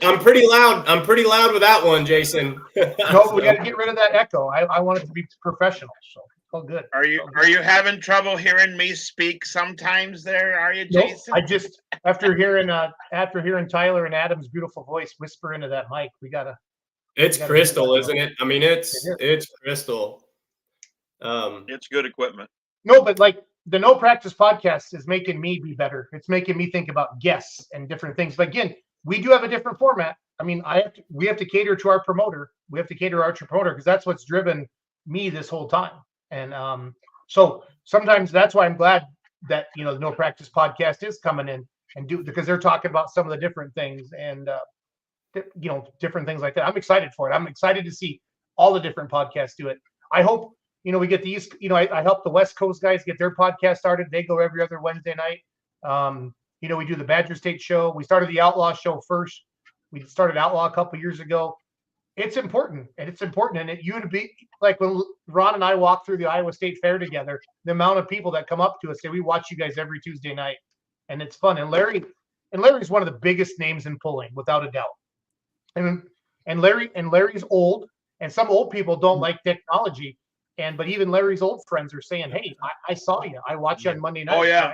loud. I'm pretty loud with that one, Jason. No, we got to get rid of that echo. I want it to be professional. So it's all good. Are you having trouble hearing me speak sometimes there? Are you, Jason? Nope. I just after hearing Tyler and Adam's beautiful voice whisper into that mic, It's crystal, isn't it? I mean, it's crystal. It's good equipment. No, but like the No Practice podcast is making me be better. It's making me think about guests and different things. But again, we do have a different format. I mean, we have to cater to our promoter. We have to cater to our promoter because that's what's driven me this whole time. And so sometimes that's why I'm glad that the No Practice podcast is coming in because they're talking about some of the different things and different things like that. I'm excited for it. I'm excited to see all the different podcasts do it. I hope we get the East. I help the West Coast guys get their podcast started. They go every other Wednesday night. We do the Badger State show. We started the Outlaw show first. We started Outlaw a couple years ago. It's important, and you to be like when Ron and I walk through the Iowa State Fair together, the amount of people that come up to us say we watch you guys every Tuesday night, and it's fun. And Larry's one of the biggest names in pulling, without a doubt. And Larry's old, and some old people don't like technology. But even Larry's old friends are saying, "Hey, I saw you. I watch you on Monday night." Oh yeah.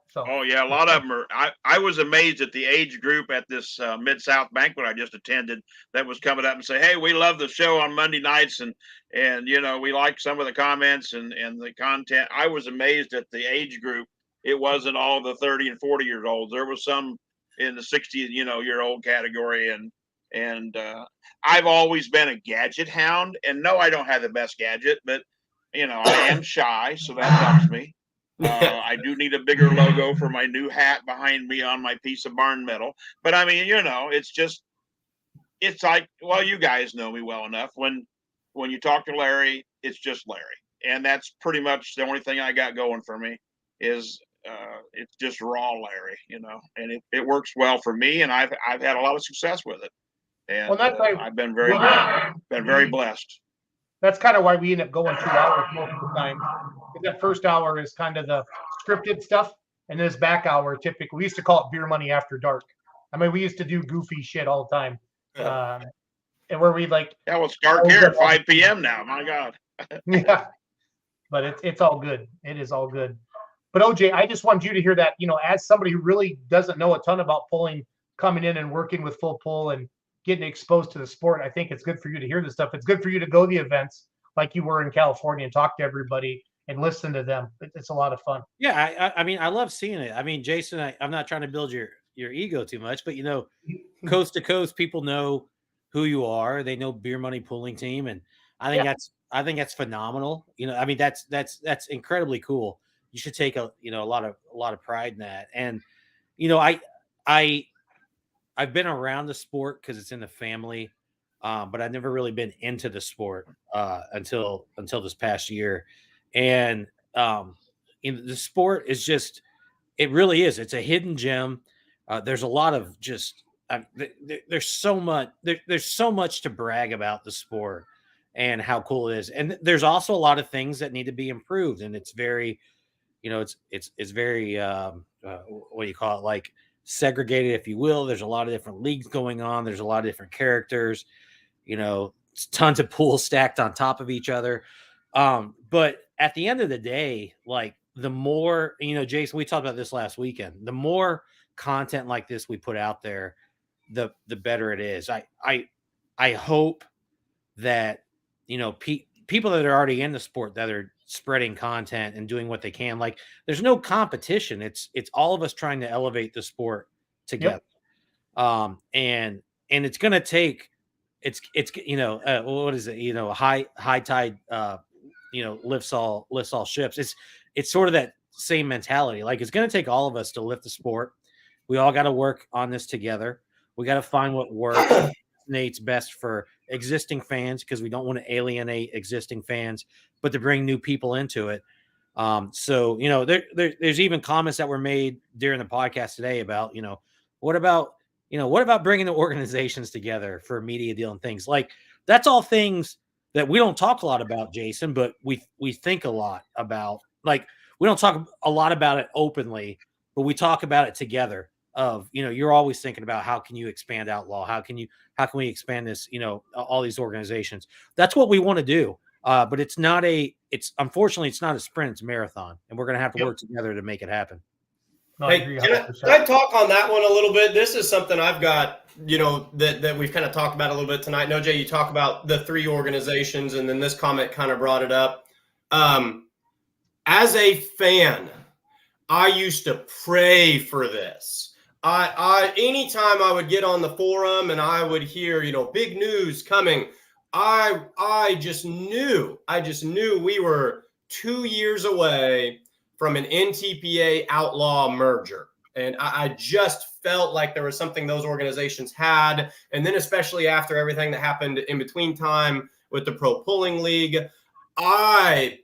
So. Oh yeah, a lot of them are. I was amazed at the age group at this Mid-South banquet I just attended that was coming up and say, "Hey, we love the show on Monday nights, and we like some of the comments and the content." I was amazed at the age group. It wasn't all the 30 and 40-year-olds. There was some in the 60-year-old category, and I've always been a gadget hound, and no, I don't have the best gadget, but I am shy, so that helps me. I do need a bigger logo for my new hat behind me on my piece of barn metal. But I mean, it's like, well, you guys know me well enough. When you talk to Larry, it's just Larry, and that's pretty much the only thing I got going for me is it's just raw Larry, and it works well for me, and I've had a lot of success with it. And I've been very blessed. That's kind of why we end up going 2 hours most of the time. That first hour is kind of the scripted stuff, and this back hour typically we used to call it beer money after dark. I mean, we used to do goofy shit all the time, and where we like. Yeah, well, it's dark here at 5 p.m. now. My God. Yeah, but it's all good. It is all good. But OJ, I just want you to hear that. As somebody who really doesn't know a ton about pulling, coming in and working with Full Pull and getting exposed to the sport, I think it's good for you to hear this stuff. It's good for you to go to the events like you were in California and talk to everybody and listen to them. It's a lot of fun. Yeah, I mean, I love seeing it. I mean, Jason, I'm not trying to build your ego too much, but coast to coast, people know who you are. They know Beer Money Pulling Team, and I think that's phenomenal. You know, I mean, that's incredibly cool. You should take a lot of pride in that. And you know, I've been around the sport because it's in the family, but I've never really been into the sport until this past year. And the sport is just, it really is. It's a hidden gem. There's a lot of just there's so much there's so much to brag about the sport and how cool it is. And there's also a lot of things that need to be improved. And it's very, it's very what do you call it, like segregated, if you will. There's a lot of different leagues going on. There's a lot of different characters. Tons of pools stacked on top of each other. But at the end of the day, like the more, Jason, we talked about this last weekend. The more content like this we put out there, the better it is. I hope that people that are already in the sport that are spreading content and doing what they can. Like, there's no competition. It's all of us trying to elevate the sport together. Yep. And it's going to take, what is it? High tide, lifts all ships. It's sort of that same mentality. Like, it's going to take all of us to lift the sport. We all got to work on this together. We got to find what works. Nate's best for existing fans, because we don't want to alienate existing fans, but to bring new people into it. So there's even comments that were made during the podcast today about what about bringing the organizations together for a media deal and things like that's. All things that we don't talk a lot about, Jason, but we think a lot about. Like, we don't talk a lot about it openly, but we talk about it together. You're always thinking about how can you expand Outlaw? How can we expand this, all these organizations? That's what we want to do. But unfortunately it's not a sprint, it's a marathon, and we're going to have to work together to make it happen. No, hey, can I talk on that one a little bit? This is something I've got, that we've kind of talked about a little bit tonight. No, Jay, you talk about the 3 organizations, and then this comment kind of brought it up. As a fan, I used to pray for this. Anytime I would get on the forum and I would hear, big news coming, I just knew we were 2 years away from an NTPA Outlaw merger. And I just felt like there was something those organizations had. And then especially after everything that happened in between time with the Pro Pulling League, I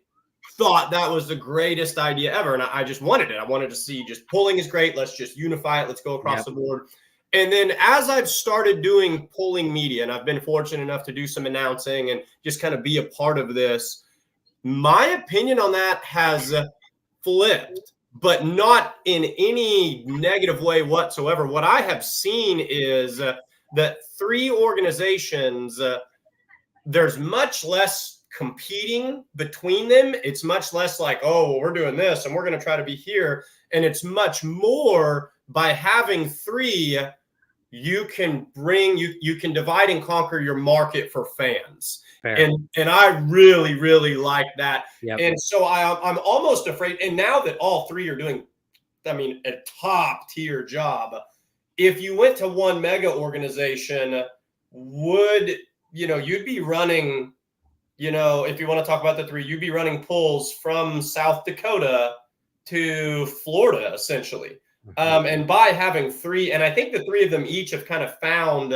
thought that was the greatest idea ever. And I just wanted it. I wanted to see, just pulling is great. Let's just unify it. Let's go across the board. And then as I've started doing pulling media, and I've been fortunate enough to do some announcing and just kind of be a part of this, my opinion on that has flipped, but not in any negative way whatsoever. What I have seen is that 3 organizations, there's much less competing between them. It's much less like, oh, we're doing this and we're going to try to be here. And it's much more by having 3, you can divide and conquer your market for fans. Fair. And I really, really like that. Yep. And so I'm almost afraid. And now that all 3 are doing, a top tier job, if you went to one mega organization, you'd be running, if you want to talk about the 3, you'd be running pulls from South Dakota to Florida, essentially. And by having 3, and I think the 3 of them each have kind of found,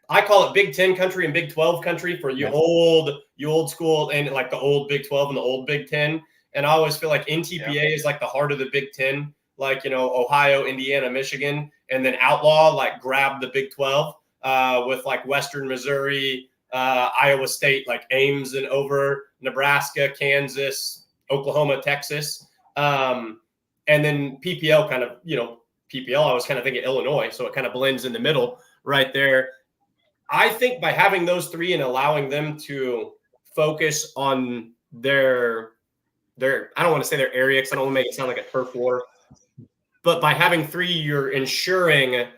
I call it Big 10 country and Big 12 country for you old school, and like the old Big 12 and the old Big 10. And I always feel like NTPA is like the heart of the Big 10, like, Ohio, Indiana, Michigan, and then Outlaw, like, grab the Big 12 with like Western Missouri, Iowa State, like Ames and over, Nebraska, Kansas, Oklahoma, Texas. And then PPL kind of, PPL, I was kind of thinking Illinois. So it kind of blends in the middle right there. I think by having those 3 and allowing them to focus on their I don't want to say their area, because I don't want to make it sound like a turf war. But by having 3, you're ensuring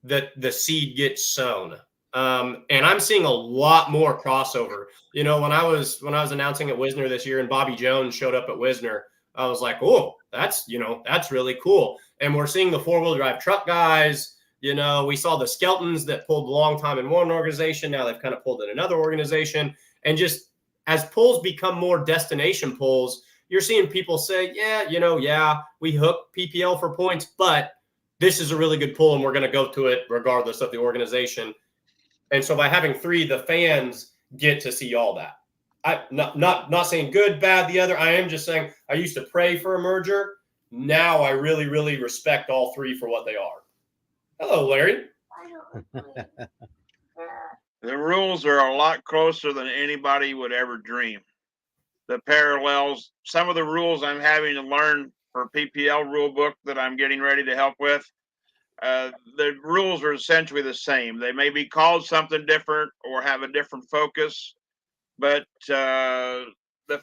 that the seed gets sown. And I'm seeing a lot more crossover. When I was announcing at Wisner this year and Bobby Jones showed up at Wisner, I was like, oh, that's really cool. And we're seeing the 4-wheel drive truck guys. We saw the Skeltons that pulled a long time in one organization. Now they've kind of pulled in another organization. And just as pulls become more destination pulls, you're seeing people say, yeah, we hook PPL for points, but this is a really good pull and we're going to go to it regardless of the organization. And so by having 3, the fans get to see all that. I not saying good, bad, the other. I am just saying I used to pray for a merger. Now I really, really respect all 3 for what they are. Hello, Larry. The rules are a lot closer than anybody would ever dream. The parallels, some of the rules I'm having to learn for PPL rule book that I'm getting ready to help with, the rules are essentially the same. They may be called something different or have a different focus, but the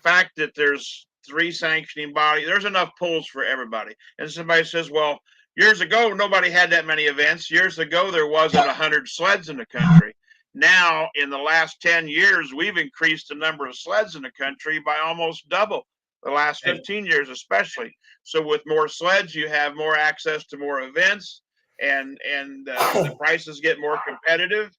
fact that there's 3 sanctioning bodies, there's enough pulls for everybody. And somebody says, well, years ago, nobody had that many events. Years ago, there wasn't 100 sleds in the country. Now, in the last 10 years, we've increased the number of sleds in the country by almost double the last 15 years, especially. So with more sleds, you have more access to more events and the prices get more competitive.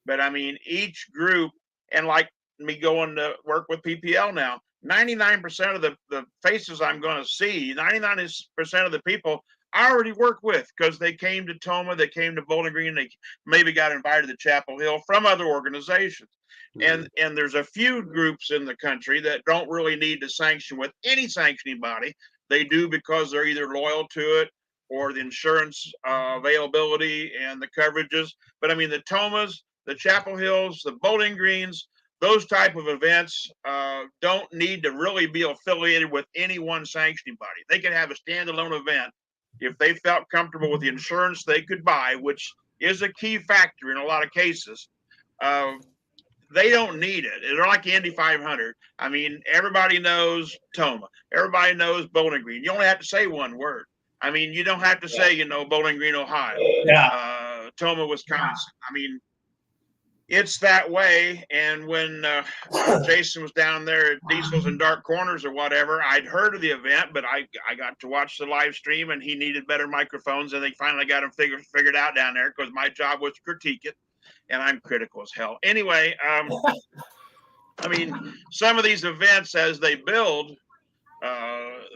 But I mean, each group, and like me going to work with PPL now, 99% of the faces I'm going to see, 99% of the people I already work with because they came to Toma, they came to Bowling Green, they maybe got invited to Chapel Hill from other organizations. And there's a few groups in the country that don't really need to sanction with any sanctioning body. They do because they're either loyal to it or the insurance availability and the coverages. But I mean, the Tomas, the Chapel Hills, the Bowling Greens, those type of events don't need to really be affiliated with any one sanctioning body. They can have a standalone event if they felt comfortable with the insurance they could buy, which is a key factor in a lot of cases. They don't need it. They're like the Indy 500. I mean, everybody knows Toma. Everybody knows Bowling Green. You only have to say one word. I mean, you don't have to say, Bowling Green, Ohio, Toma, Wisconsin. I mean, it's that way. And when Jason was down there at Diesels and Dark Corners or whatever, I'd heard of the event, but I got to watch the live stream, and he needed better microphones, and they finally got him figured out down there because my job was to critique it, and I'm critical as hell. Anyway, I mean, some of these events as they build,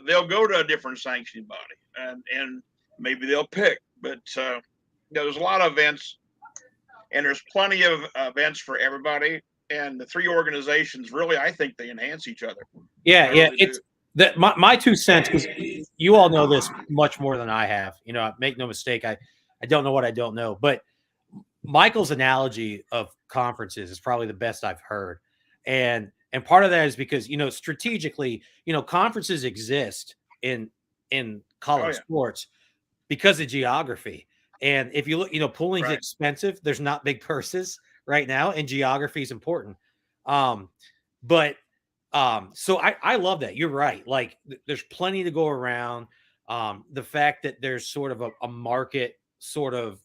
they'll go to a different sanctioning body, and maybe they'll pick. But there's a lot of events. And there's plenty of events for everybody. And the 3 organizations, really, I think they enhance each other. Yeah, it's that my 2 cents, because you all know this much more than I have. Make no mistake, I don't know what I don't know. But Michael's analogy of conferences is probably the best I've heard. And part of that is because, strategically, conferences exist in college sports because of geography. And if you look, pooling's expensive. There's not big purses right now, and geography is important. So I love that. You're right. Like there's plenty to go around. The fact that there's sort of a market sort of,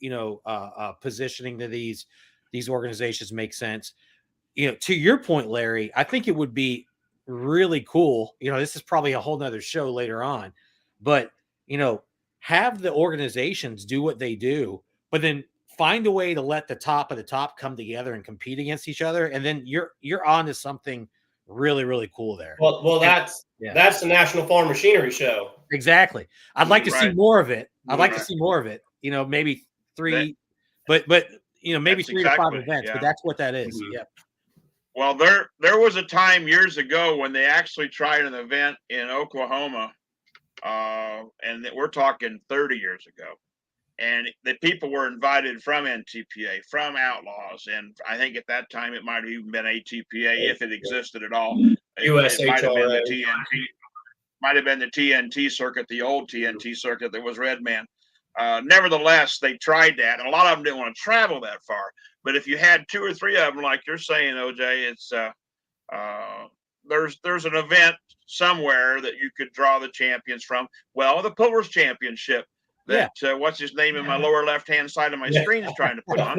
positioning to these organizations makes sense. To your point, Larry, I think it would be really cool. This is probably a whole nother show later on, but, have the organizations do what they do, but then find a way to let the top of the top come together and compete against each other. And then you're on to something really, really cool there. Well, that's the National Farm Machinery Show. Exactly. I'd like to see more of it. I'd like to see more of it. Maybe 3, but maybe 3 to 5 events, but that's what that is. Mm-hmm. Yep. Well, there was a time years ago when they actually tried an event in Oklahoma. And we're talking 30 years ago, and the people were invited from NTPA, from Outlaws, and I think at that time it might have even been ATPA if it existed at all. It might have been the TNT, might have been the TNT circuit, the old TNT circuit that was Redman. Nevertheless, they tried that, and a lot of them didn't want to travel that far. But if you had 2 or 3 of them, like you're saying, OJ, it's there's an event somewhere that you could draw the champions from. Well, the Pullers Championship that what's his name in my lower left hand side of my screen is trying to put on.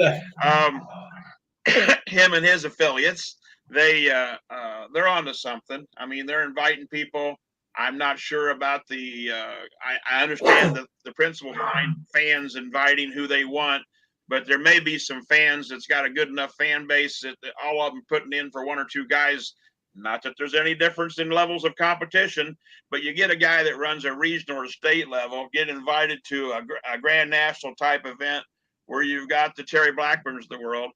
Him and his affiliates, they're onto something. I mean, they're inviting people. I'm not sure about the I understand the principle behind fans inviting who they want, but there may be some fans that's got a good enough fan base that all of them putting in for 1 or 2 guys Not that there's any difference in levels of competition, but you get a guy that runs a regional or state level, get invited to a grand national type event where you've got the Terry Blackburns of the world.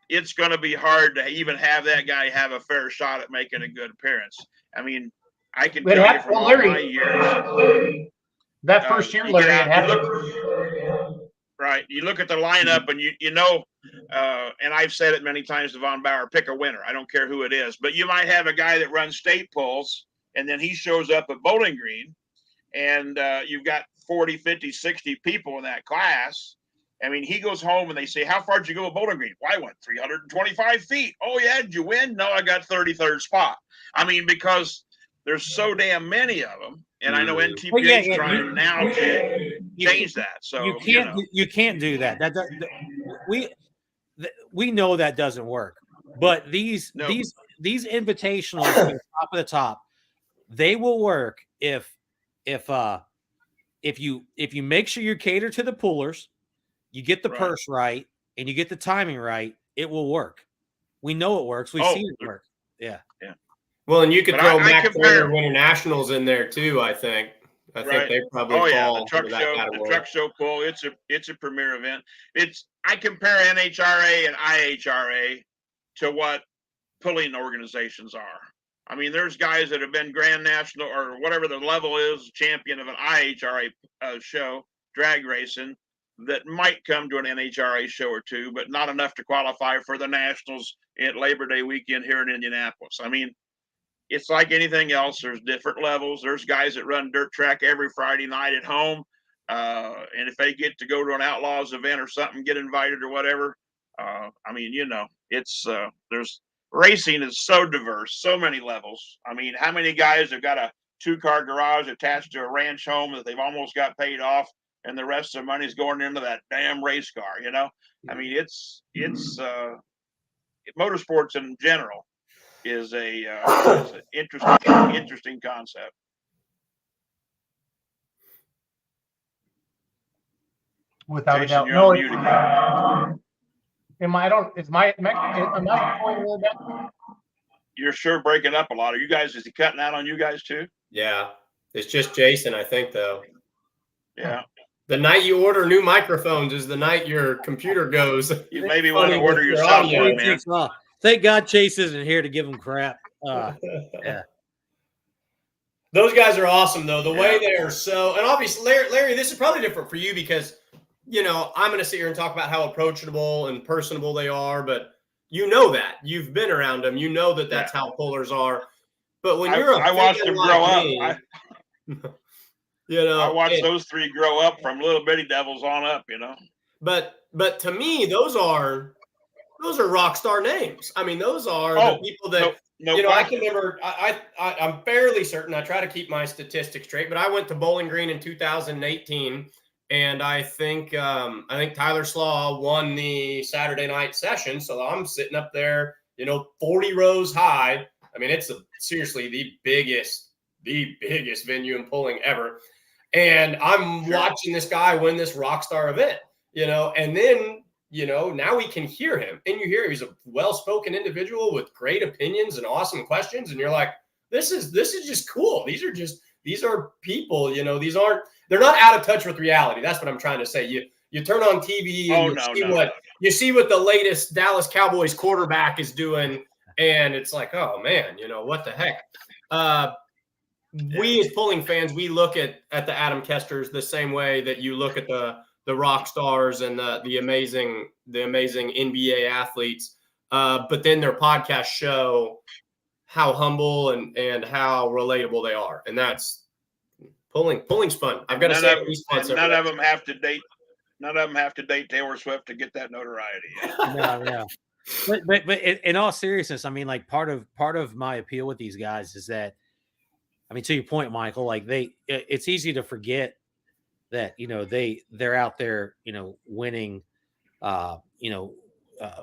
It's going to be hard to even have that guy have a fair shot at making a good appearance. I mean, I can tell you from all my years. That first year, Larry, it happened. Right. You look at the lineup and you know, and I've said it many times to Von Bauer, pick a winner. I don't care who it is, but you might have a guy that runs state pulls and then he shows up at Bowling Green and you've got 40, 50, 60 people in that class. I mean, he goes home and they say, how far did you go at Bowling Green? Well, I went 325 feet. Oh yeah. Did you win? No, I got 33rd spot. I mean, because there's so damn many of them. And I know NTPA is trying now to change that. So you can't do that. We know that doesn't work. But these invitationals at the top of the top, they will work if you make sure you cater to the pullers, you get the purse right, and you get the timing right, it will work. We know it works. We've seen it work. Yeah. Yeah. Well, and you could throw Mac Trainer Winter Nationals in there too. I think they probably fall. The truck show pull. It's a premier event. I compare NHRA and IHRA to what pulling organizations are. I mean, there's guys that have been Grand National or whatever the level is, champion of an IHRA show, drag racing, that might come to an NHRA show or two, but not enough to qualify for the Nationals at Labor Day weekend here in Indianapolis. I mean, it's like anything else. There's different levels. There's guys that run dirt track every Friday night at home. And if they get to go to an Outlaws event or something, get invited or whatever. I mean, there's racing is so diverse, so many levels. I mean, how many guys have got a 2-car garage attached to a ranch home that they've almost got paid off and the rest of their money's going into that damn race car, I mean, it's motorsports in general is an interesting concept. Without Jason, a doubt. you're No, on mute again. am I going back? You're sure breaking up a lot. Are you guys, is he cutting out on you guys too? Yeah. It's just Jason, I think, though. Yeah. The night you order new microphones is the night your computer goes. You maybe want to order yourself one, man. Thank God Chase isn't here to give him crap. Yeah. Those guys are awesome, though. The way they are so, and obviously, Larry, this is probably different for you because, I'm going to sit here and talk about how approachable and personable they are, but you know that. You've been around them. You know that that's how pullers are. But when I watched them grow up. I watched those three grow up from little bitty devils on up, But to me, those are rock star names. I mean, those are the people that I can remember. I'm fairly certain. I try to keep my statistics straight, but I went to Bowling Green in 2018, and I think Tyler Slaw won the Saturday night session. So I'm sitting up there, 40 rows high. I mean, it's seriously the biggest venue in pulling ever. And I'm watching this guy win this rock star event, and then, now we can hear him, and you hear he's a well-spoken individual with great opinions and awesome questions. And you're like, this is just cool. These are people, they're not out of touch with reality. That's what I'm trying to say. You turn on TV and you see what the latest Dallas Cowboys quarterback is doing. And it's like, oh man, what the heck? We as pulling fans, we look at the Adam Kesters the same way that you look at the rock stars and the amazing NBA athletes. But then their podcasts show how humble and how relatable they are. And that's pulling's fun. I've got to say, none of them have to date Taylor Swift to get that notoriety. No. But in all seriousness, I mean, like part of my appeal with these guys is that, I mean, to your point, Michael, like it's easy to forget that, they're out there, winning,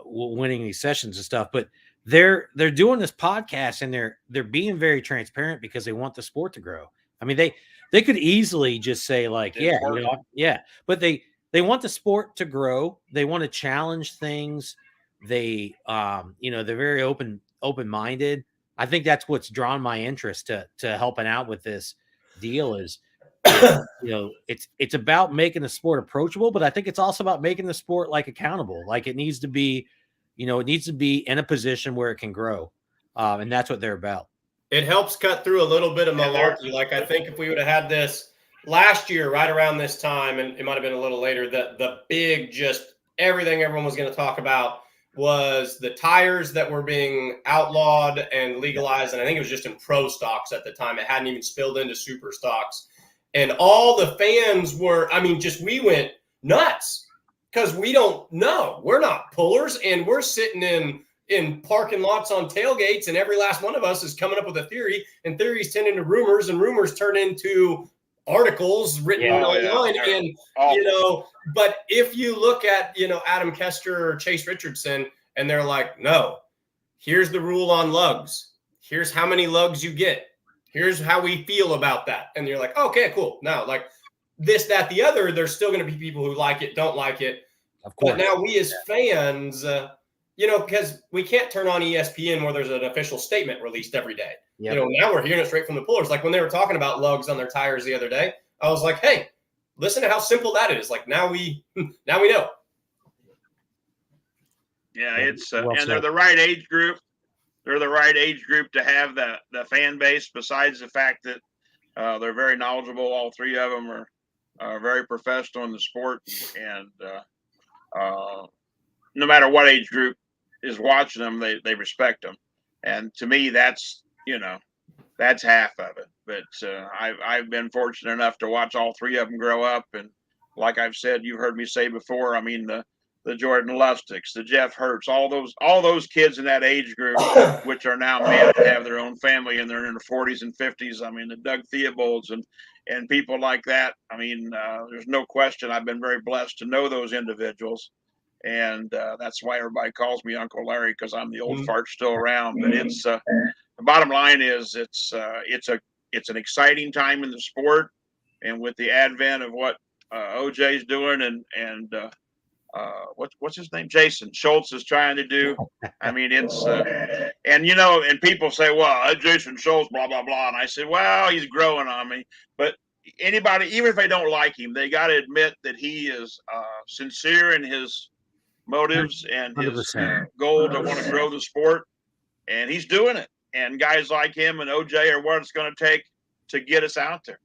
winning these sessions and stuff, but they're doing this podcast and they're being very transparent because they want the sport to grow. I mean, they could easily just say like, but they want the sport to grow. They want to challenge things. They, they're very open-minded. I think that's what's drawn my interest to helping out with this deal is, it's about making the sport approachable, but I think it's also about making the sport like accountable. Like it needs to be, it needs to be in a position where it can grow. And that's what they're about. It helps cut through a little bit of malarkey. Like I think if we would have had this last year, right around this time, and it might have been a little later, the big just everything everyone was going to talk about was the tires that were being outlawed and legalized. And I think it was just in pro stocks at the time. It hadn't even spilled into super stocks. And all the fans were, we went nuts because we don't know. We're not pullers, and we're sitting in parking lots on tailgates, and every last one of us is coming up with a theory, and theories turn into rumors, and rumors turn into articles written online. And, but if you look at, Adam Kester or Chase Richardson, and they're like, no, here's the rule on lugs. Here's how many lugs you get. Here's how we feel about that. And you're like, okay, cool. Now, like this, that, the other, there's still going to be people who like it, don't like it. Of course. But now we as fans, because we can't turn on ESPN where there's an official statement released every day. Yep. Now we're hearing it straight from the pullers. Like when they were talking about lugs on their tires the other day, I was like, hey, listen to how simple that is. Like now we know. Yeah, it's and they're the right age group. They're the right age group to have the fan base, besides the fact that they're very knowledgeable. All three of them are very professional in the sport. And no matter what age group is watching them, they respect them. And to me, that's half of it. But I've been fortunate enough to watch all three of them grow up. And like I've said, you've heard me say before, the Jordan Lustics, the Jeff Hurts, all those kids in that age group, which are now men and have their own family and they're in their 40s and 50s. The Doug Theobalds and people like that. There's no question. I've been very blessed to know those individuals. And that's why everybody calls me Uncle Larry, because I'm the old fart still around. But it's the bottom line is it's an exciting time in the sport, and with the advent of what OJ's doing and what's his name, Jason Schultz is trying to do. It's and people say, well, Jason Schultz, blah blah blah, and I said, well, he's growing on me. But anybody, even if they don't like him, they got to admit that he is sincere in his motives and his goal to want to grow the sport, and he's doing it. And guys like him and OJ are what it's going to take to get us out there.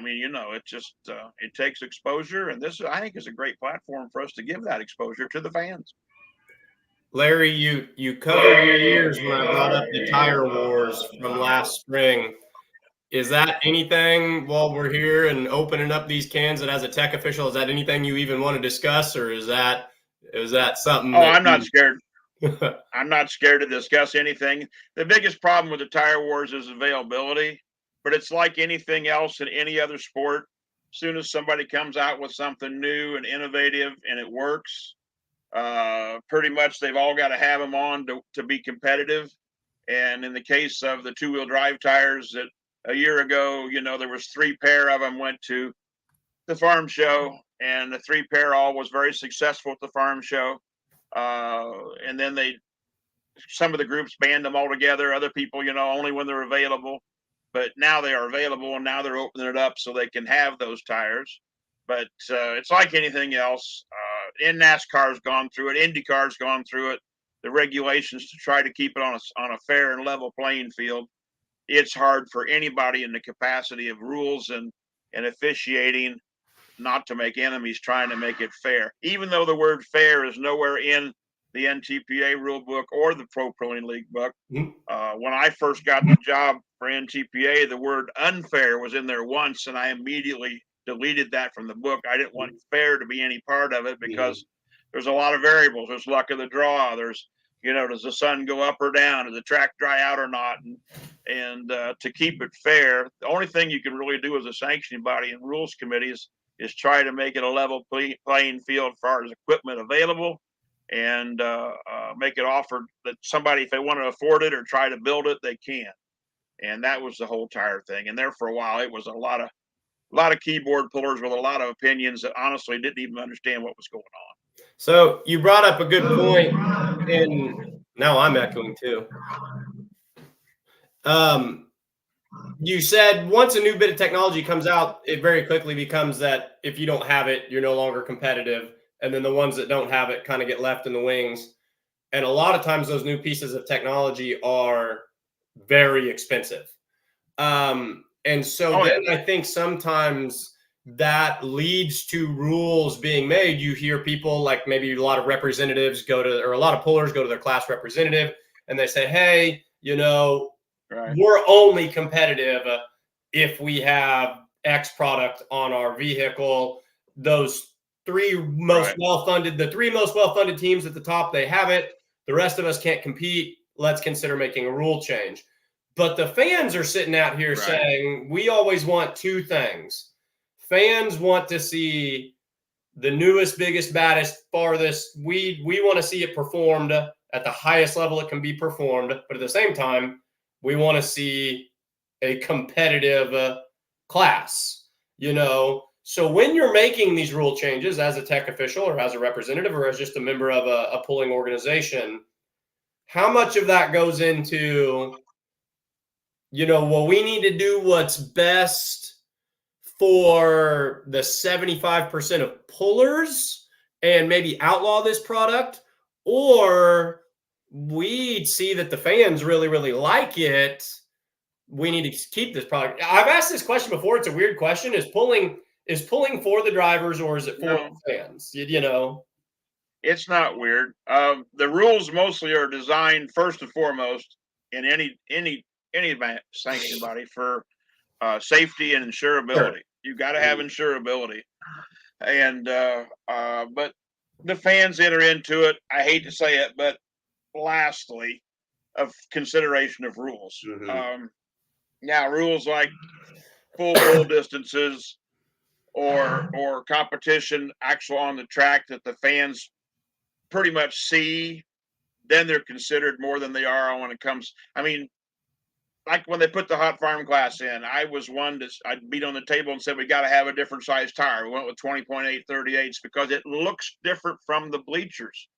It just it takes exposure, and this I think is a great platform for us to give that exposure to the fans. Larry, you covered your ears when I brought up the tire wars from last spring. Is that anything while we're here and opening up these cans, and as a tech official, is that anything you even want to discuss, or is that something? Oh, I'm not scared. I'm not scared to discuss anything. The biggest problem with the tire wars is availability, but it's like anything else in any other sport. As soon as somebody comes out with something new and innovative and it works, pretty much they've all got to have them on to be competitive. And in the case of the two-wheel drive tires, that a year ago, there was 3 pair of them went to the farm show, and the 3 pair all was very successful at the farm show. And then some of the groups banned them altogether. Other people, only when they're available. But now they are available, and now they're opening it up so they can have those tires. But it's like anything else. NASCAR's gone through it. IndyCar's gone through it. The regulations to try to keep it on a fair and level playing field. It's hard for anybody in the capacity of rules and officiating not to make enemies trying to make it fair. Even though the word fair is nowhere in the NTPA rule book or the Pro Curling League book. When I first got the job for NTPA, the word unfair was in there once, and I immediately deleted that from the book. I didn't want fair to be any part of it because there's a lot of variables. There's luck of the draw. There's, does the sun go up or down? Does the track dry out or not? And to keep it fair, the only thing you can really do as a sanctioning body and rules committees is try to make it a level playing field as far as equipment available, and make it offered that somebody, if they want to afford it or try to build it, they can. And that was the whole tire thing. And there for a while, it was a lot of keyboard pullers with a lot of opinions that honestly didn't even understand what was going on. So you brought up a good point, and now I'm echoing too. You said once a new bit of technology comes out, it very quickly becomes that if you don't have it, you're no longer competitive. And then the ones that don't have it kind of get left in the wings. And a lot of times those new pieces of technology are very expensive. And so I think sometimes that leads to rules being made. You hear people like maybe a lot of representatives or a lot of pullers go to their class representative and they say, hey, we're only competitive if we have X product on our vehicle. Those three most well-funded teams at the top, they have it. The rest of us can't compete. Let's consider making a rule change. But the fans are sitting out here saying, we always want two things. Fans want to see the newest, biggest, baddest, farthest. We want to see it performed at the highest level it can be performed. But at the same time, we want to see a competitive class, So when you're making these rule changes as a tech official or as a representative or as just a member of a pulling organization, how much of that goes into, we need to do what's best for the 75% of pullers and maybe outlaw this product, or we see that the fans really, really like it. We need to keep this product. I've asked this question before. It's a weird question. Is pulling for the drivers or is it for the fans? It's not weird. The rules mostly are designed first and foremost in any sanctioning body for safety and insurability. Sure. You got to have insurability, and but the fans enter into it. I hate to say it, but lastly, of consideration of rules. Mm-hmm. Now, rules like full pull distances or competition actual on the track that the fans pretty much see, then they're considered more than they are when it comes. I mean, like when they put the hot farm class in, I was one that I'd beat on the table and said, we got to have a different size tire. We went with 20.8 38s because it looks different from the bleachers.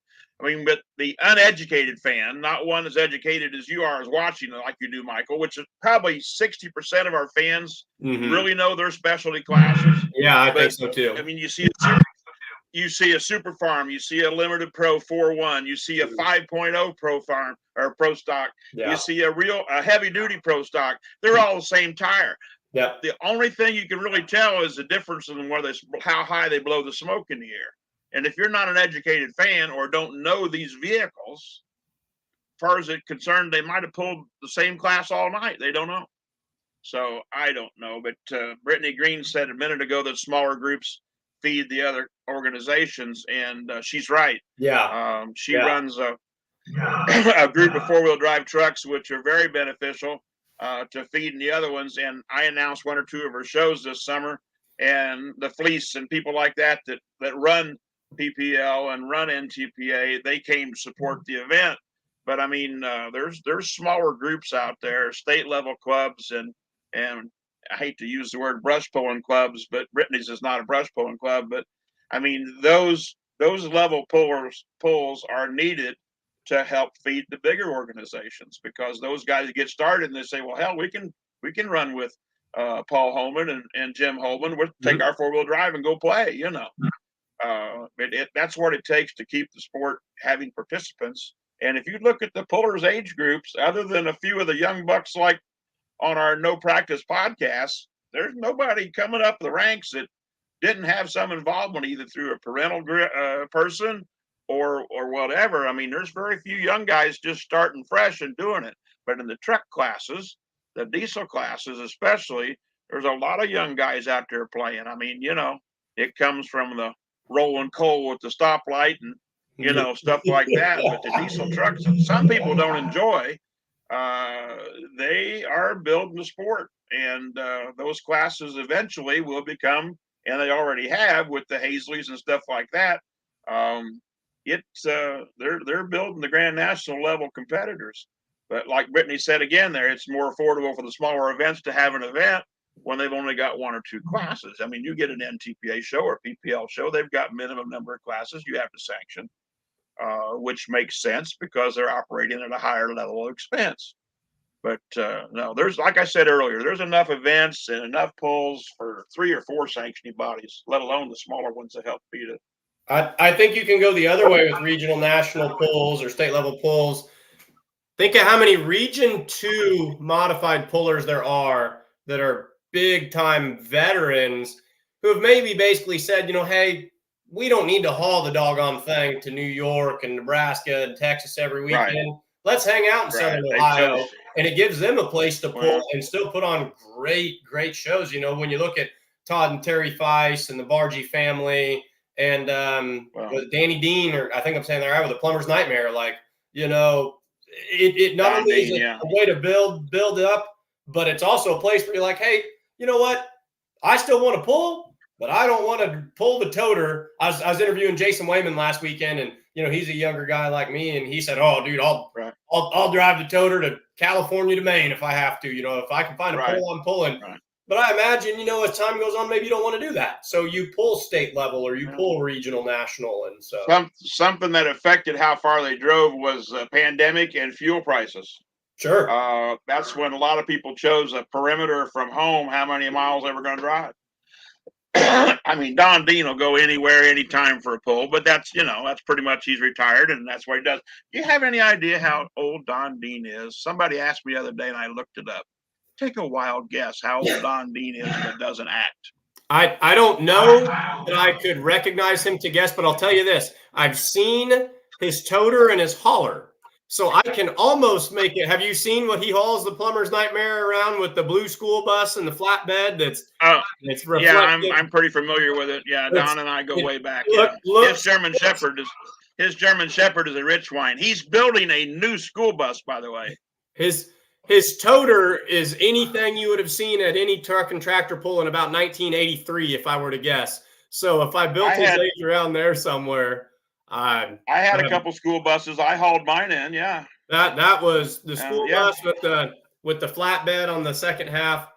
I mean, but the uneducated fan, not one as educated as you are, is watching like you do, Michael, which is probably 60% of our fans really know their specialty classes. Yeah, I think so too. I mean, you see a super farm, you see a limited pro 4.1, you see a 5.0 pro farm or pro stock, you see a heavy duty pro stock. They're all the same tire. Yeah. The only thing you can really tell is the difference in how high they blow the smoke in the air. And if you're not an educated fan or don't know these vehicles, as far as it's concerned, they might have pulled the same class all night. They don't know. So I don't know. But Brittany Green said a minute ago that smaller groups feed the other organizations, and she's right. Yeah. She runs a group of four-wheel drive trucks, which are very beneficial to feeding the other ones. And I announced one or two of her shows this summer, and the Fleece and people like that run PPL and run NTPA, they came to support the event. But I mean, there's smaller groups out there, state level clubs, and I hate to use the word brush pulling clubs, but Brittany's is not a brush pulling club. But I mean, those level pulls are needed to help feed the bigger organizations, because those guys get started and they say, well, hell, we can run with Paul Holman and Jim Holman. We'll take our four-wheel drive and go play, that's what it takes to keep the sport having participants. And if you look at the pullers age groups, other than a few of the young bucks like on our No Practice podcast, there's nobody coming up the ranks that didn't have some involvement either through a parental person or whatever. I mean, there's very few young guys just starting fresh and doing it. But in the truck classes, the diesel classes especially, there's a lot of young guys out there playing. I mean, it comes from the rolling coal with the stoplight and, stuff like that. But the diesel trucks, some people don't enjoy. They are building the sport, and those classes eventually will become, and they already have with the Hazleys and stuff like that. They're building the Grand National level competitors. But like Brittany said again, it's more affordable for the smaller events to have an event when they've only got one or two classes. I mean, you get an NTPA show or PPL show, they've got minimum number of classes you have to sanction, which makes sense because they're operating at a higher level of expense. But no, there's, like I said earlier, there's enough events and enough pulls for 3 or 4 sanctioning bodies, let alone the smaller ones that help feed it. I think you can go the other way with regional national pulls or state level pulls. Think of how many Region 2 modified pullers there are that are big time veterans who have maybe basically said, hey, we don't need to haul the doggone thing to New York and Nebraska and Texas every weekend. Right. Let's hang out in Southern Ohio. And it gives them a place to pull and still put on great shows. When you look at Todd and Terry Feist and the Bargy family and Danny Dean, or I think I'm saying that right, with the Plumber's Nightmare, it not only is a way to build up, but it's also a place where you're like, hey, you know what? I still want to pull, but I don't want to pull the toter. I was interviewing Jason Wayman last weekend, and he's a younger guy like me, and he said, "Oh, dude, I'll drive the toter to California to Maine if I have to. If I can find a pull, I'm pulling." Right. But I imagine, as time goes on, maybe you don't want to do that. So you pull state level or you pull regional, national, and so something that affected how far they drove was pandemic and fuel prices. Sure. That's when a lot of people chose a perimeter from home. How many miles they were going to drive? I mean, Don Dean will go anywhere, anytime for a pull, but that's pretty much, he's retired and that's what he does. Do you have any idea how old Don Dean is? Somebody asked me the other day and I looked it up. Take a wild guess how old Don Dean is that doesn't act. I don't know that I could recognize him to guess, but I'll tell you this. I've seen his toter and his hauler. So I can almost make it. Have you seen what he hauls the Plumber's Nightmare around with the blue school bus and the flatbed? It's reflective. Yeah, I'm pretty familiar with it. Yeah, Don and I go way back. His German Shepherd is a rich wine. He's building a new school bus, by the way. His toter is anything you would have seen at any truck and tractor pull in about 1983, if I were to guess. So if I built his age around there somewhere. I had a couple school buses. I hauled mine in. Yeah, that was the school bus with the flatbed on the second half.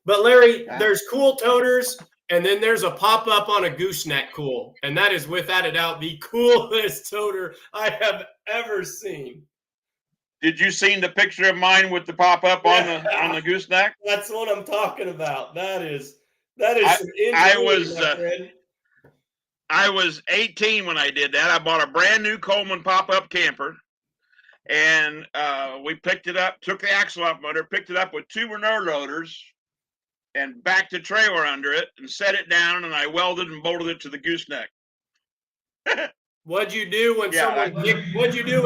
But Larry, there's cool toters, and then there's a pop up on a gooseneck cool, and that is without a doubt the coolest toter I have ever seen. Did you see the picture of mine with the pop up on the gooseneck? That's what I'm talking about. That is. I was 18 when I did that. I bought a brand new Coleman pop-up camper, and we picked it up, took the axle off motor, picked it up with 2 Renault loaders, and backed the trailer under it and set it down, and I welded and bolted it to the gooseneck. What'd you do when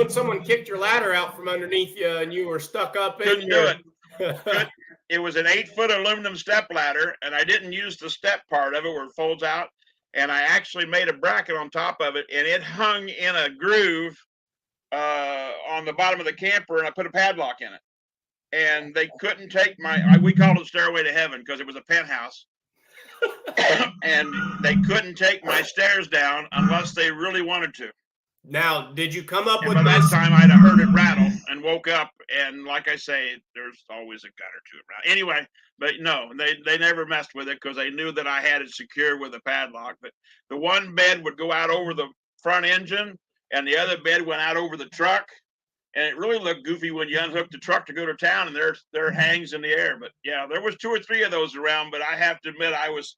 someone kicked your ladder out from underneath you and you were stuck up? Couldn't do it. It was an 8-foot aluminum step ladder, and I didn't use the step part of it where it folds out. And I actually made a bracket on top of it, and it hung in a groove on the bottom of the camper, and I put a padlock in it. And they couldn't take we called it Stairway to Heaven because it was a penthouse. And they couldn't take my stairs down unless they really wanted to. Now, did you come up with by that time I'd have heard it rattle and woke up, and like I say, there's always a gut or two around. Anyway, but no, they never messed with it because they knew that I had it secured with a padlock. But the one bed would go out over the front engine, and the other bed went out over the truck, and it really looked goofy when you unhooked the truck to go to town, and there hangs in the air. But yeah, there was 2 or 3 of those around, but I have to admit I was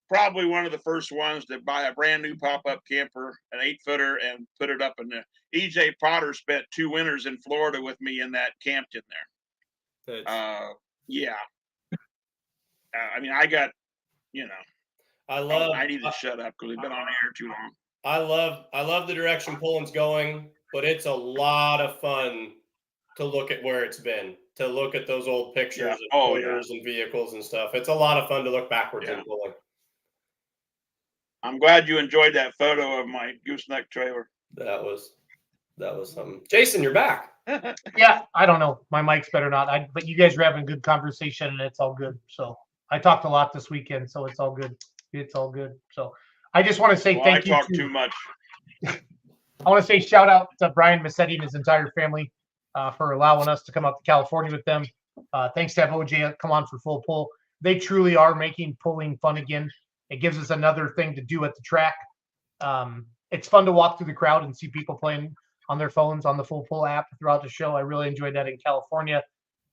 probably one of the first ones to buy a brand new pop-up camper, an 8-footer, and put it up in there. EJ Potter spent 2 winters in Florida with me in that, camped in there. Yeah. I mean, I got, I need to shut up because we've been on air too long. I love the direction pulling's going, but it's a lot of fun to look at where it's been, to look at those old pictures of pullers and vehicles and stuff. It's a lot of fun to look backwards in pulling. I'm glad you enjoyed that photo of my gooseneck trailer. That was something. Jason, you're back. Yeah, I don't know. My mic's better not. But you guys are having a good conversation, and it's all good. So I talked a lot this weekend, so it's all good. It's all good. So I just want to say thank you. I talk too much. I want to say shout out to Brian Massetti and his entire family for allowing us to come up to California with them. Thanks to have OJ come on for Full Pull. They truly are making pulling fun again. It gives us another thing to do at the track. It's fun to walk through the crowd and see people playing on their phones on the Full Pull app throughout the show. I really enjoyed that in California.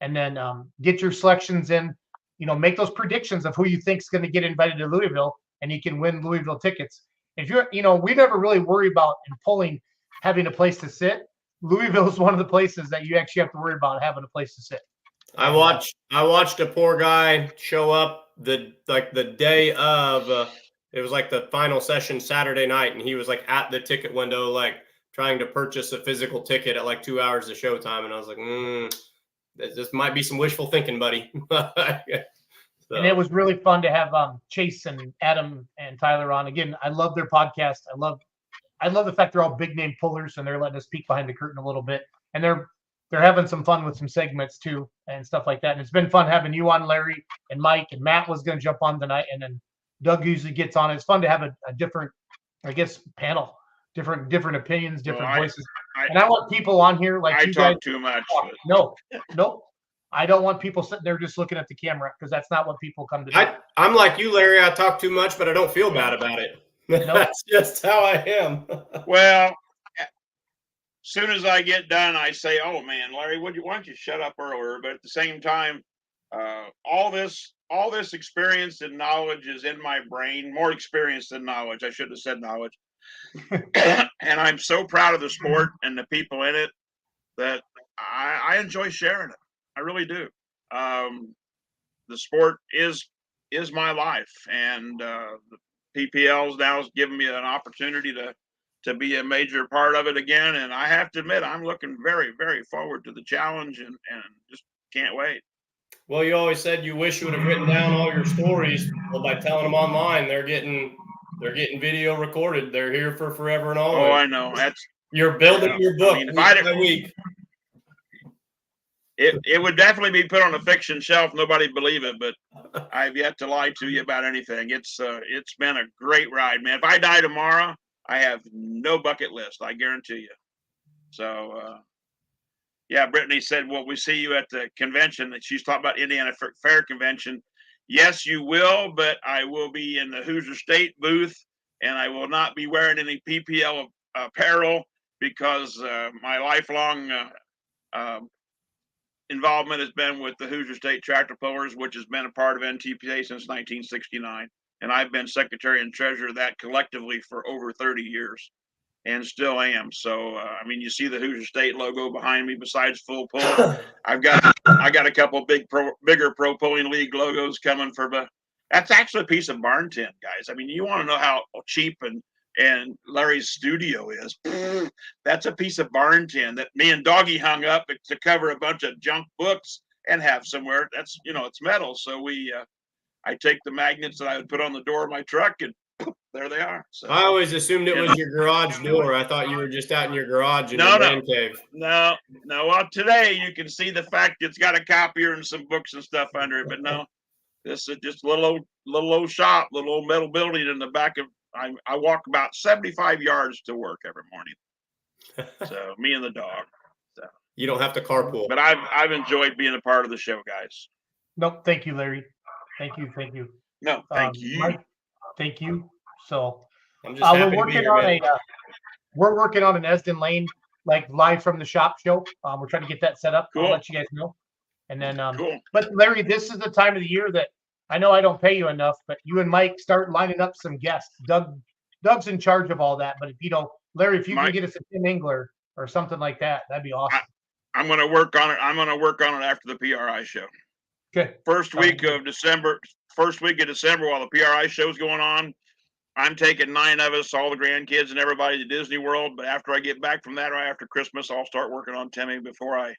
and then get your selections in. Make those predictions of who you think is going to get invited to Louisville, and you can win Louisville tickets. If you're, we never really worry about in polling having a place to sit. Louisville is one of the places that you actually have to worry about having a place to sit. I watched a poor guy show up the day of it was like the final session Saturday night, and he was like at the ticket window, like trying to purchase a physical ticket at like 2 hours of showtime. And I was like, this might be some wishful thinking, buddy. So. And it was really fun to have Chase and Adam and Tyler on. Again, I love their podcast. I love the fact they're all big name pullers, and they're letting us peek behind the curtain a little bit. And they're having some fun with some segments too and stuff like that. And it's been fun having you on, Larry and Mike, and Matt was going to jump on tonight, and then Doug usually gets on. It's fun to have a different, I guess, panel, different opinions, different voices. And I want people on here like you guys. I talk too much. No. I don't want people sitting there just looking at the camera, because that's not what people come to do. I'm like you, Larry. I talk too much, but I don't feel bad about it. Nope. That's just how I am. Well, as soon as I get done, I say, "Oh man, Larry, why don't you shut up earlier?" But at the same time, all this experience and knowledge is in my brain. More experience than knowledge. I should have said knowledge. And I'm so proud of the sport and the people in it that I enjoy sharing it. I really do. The sport is my life, and the PPL's now has given me an opportunity to be a major part of it again. And I have to admit, I'm looking very, very forward to the challenge, and just can't wait. Well, you always said you wish you would have written down all your stories. Well, by telling them online, they're getting video recorded. They're here for forever and always. Oh, I know. You're building your book week by week. It would definitely be put on a fiction shelf. Nobody'd believe it, but I've yet to lie to you about anything. It's been a great ride, man. If I die tomorrow, I have no bucket list. I guarantee you. So, yeah, Brittany said, "Well, we see you at the convention." That she's talking about Indiana Fair Convention. Yes, you will, but I will be in the Hoosier State booth, and I will not be wearing any PPL apparel, because my lifelong involvement has been with the Hoosier State Tractor Pullers, which has been a part of NTPA since 1969. And I've been secretary and treasurer of that collectively for over 30 years, and still am. So, you see the Hoosier State logo behind me besides full pull. I got a couple bigger pro pulling league logos coming that's actually a piece of barn tin, guys. You want to know how cheap and Larry's studio is. That's a piece of barn tin that me and Doggy hung up to cover a bunch of junk books and have somewhere. That's, it's metal. So I take the magnets that I would put on the door of my truck, and there they are. So I always assumed it was your garage door. I thought you were just out in your garage in your man cave. No. Well, today you can see the fact it's got a copier and some books and stuff under it, but no, this is just a little old shop, little old metal building in the back of. I walk about 75 yards to work every morning. So me and the dog. So you don't have to carpool. But I've enjoyed being a part of the show, guys. Nope. Thank you, Larry. Thank you. No, thank you. Mike, thank you. So I'm just happy we're to be here, we're working on an Esden Lane, like live from the shop show. We're trying to get that set up. Cool. I'll let you guys know. And then cool. But Larry, this is the time of the year that I know I don't pay you enough, but you and Mike start lining up some guests. Doug's in charge of all that, but if Larry, if you can get us a Tim Engler or something like that, that'd be awesome. I'm going to work on it. I'm going to work on it after the PRI show. Okay. First week of December, while the PRI show's going on, I'm taking 9 of us, all the grandkids and everybody to Disney World. But after I get back from that, right after Christmas, I'll start working on Timmy before I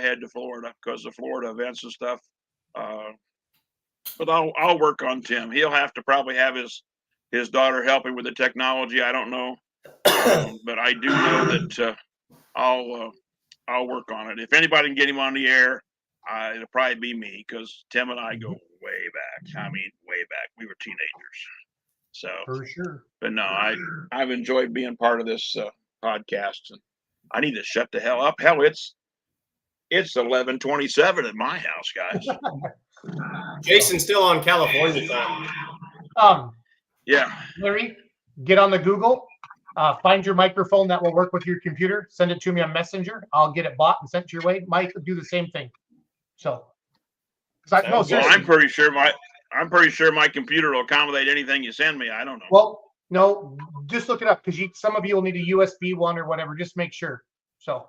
head to Florida, because of Florida events and stuff. But I'll work on Tim. He'll have to probably have his daughter helping with the technology. I don't know, but I do know that I'll work on it. If anybody can get him on the air, it'll probably be me, because Tim and I go way back. Way back. We were teenagers. So for sure. But no, I've enjoyed being part of this podcast, and I need to shut the hell up. Hell, it's 11:27 at my house, guys. Jason's still on California time. Yeah. Larry, get on the Google, find your microphone that will work with your computer. Send it to me on Messenger. I'll get it bought and sent your way. Mike, do the same thing. So, Sounds Well, seriously. I'm pretty sure my computer will accommodate anything you send me. I don't know. Well, no, just look it up because some of you will need a USB one or whatever. Just make sure. So,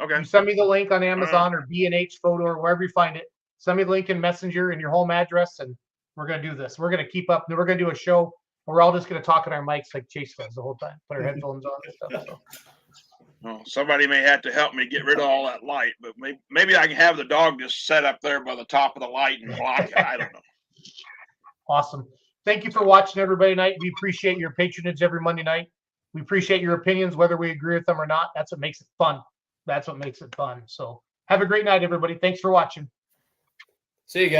Okay. you send me the link on Amazon or B&H Photo or wherever you find it. Send me the link in Messenger and your home address, and we're gonna do this. We're gonna keep up. We're gonna do a show. We're all just gonna talk in our mics like Chase does the whole time. Put our headphones on and stuff. So. Well, somebody may have to help me get rid of all that light, but maybe I can have the dog just set up there by the top of the light and block it. I don't know. Awesome. Thank you for watching, everybody. Tonight, we appreciate your patronage every Monday night. We appreciate your opinions, whether we agree with them or not. That's what makes it fun. That's what makes it fun. So, have a great night, everybody. Thanks for watching. See you guys.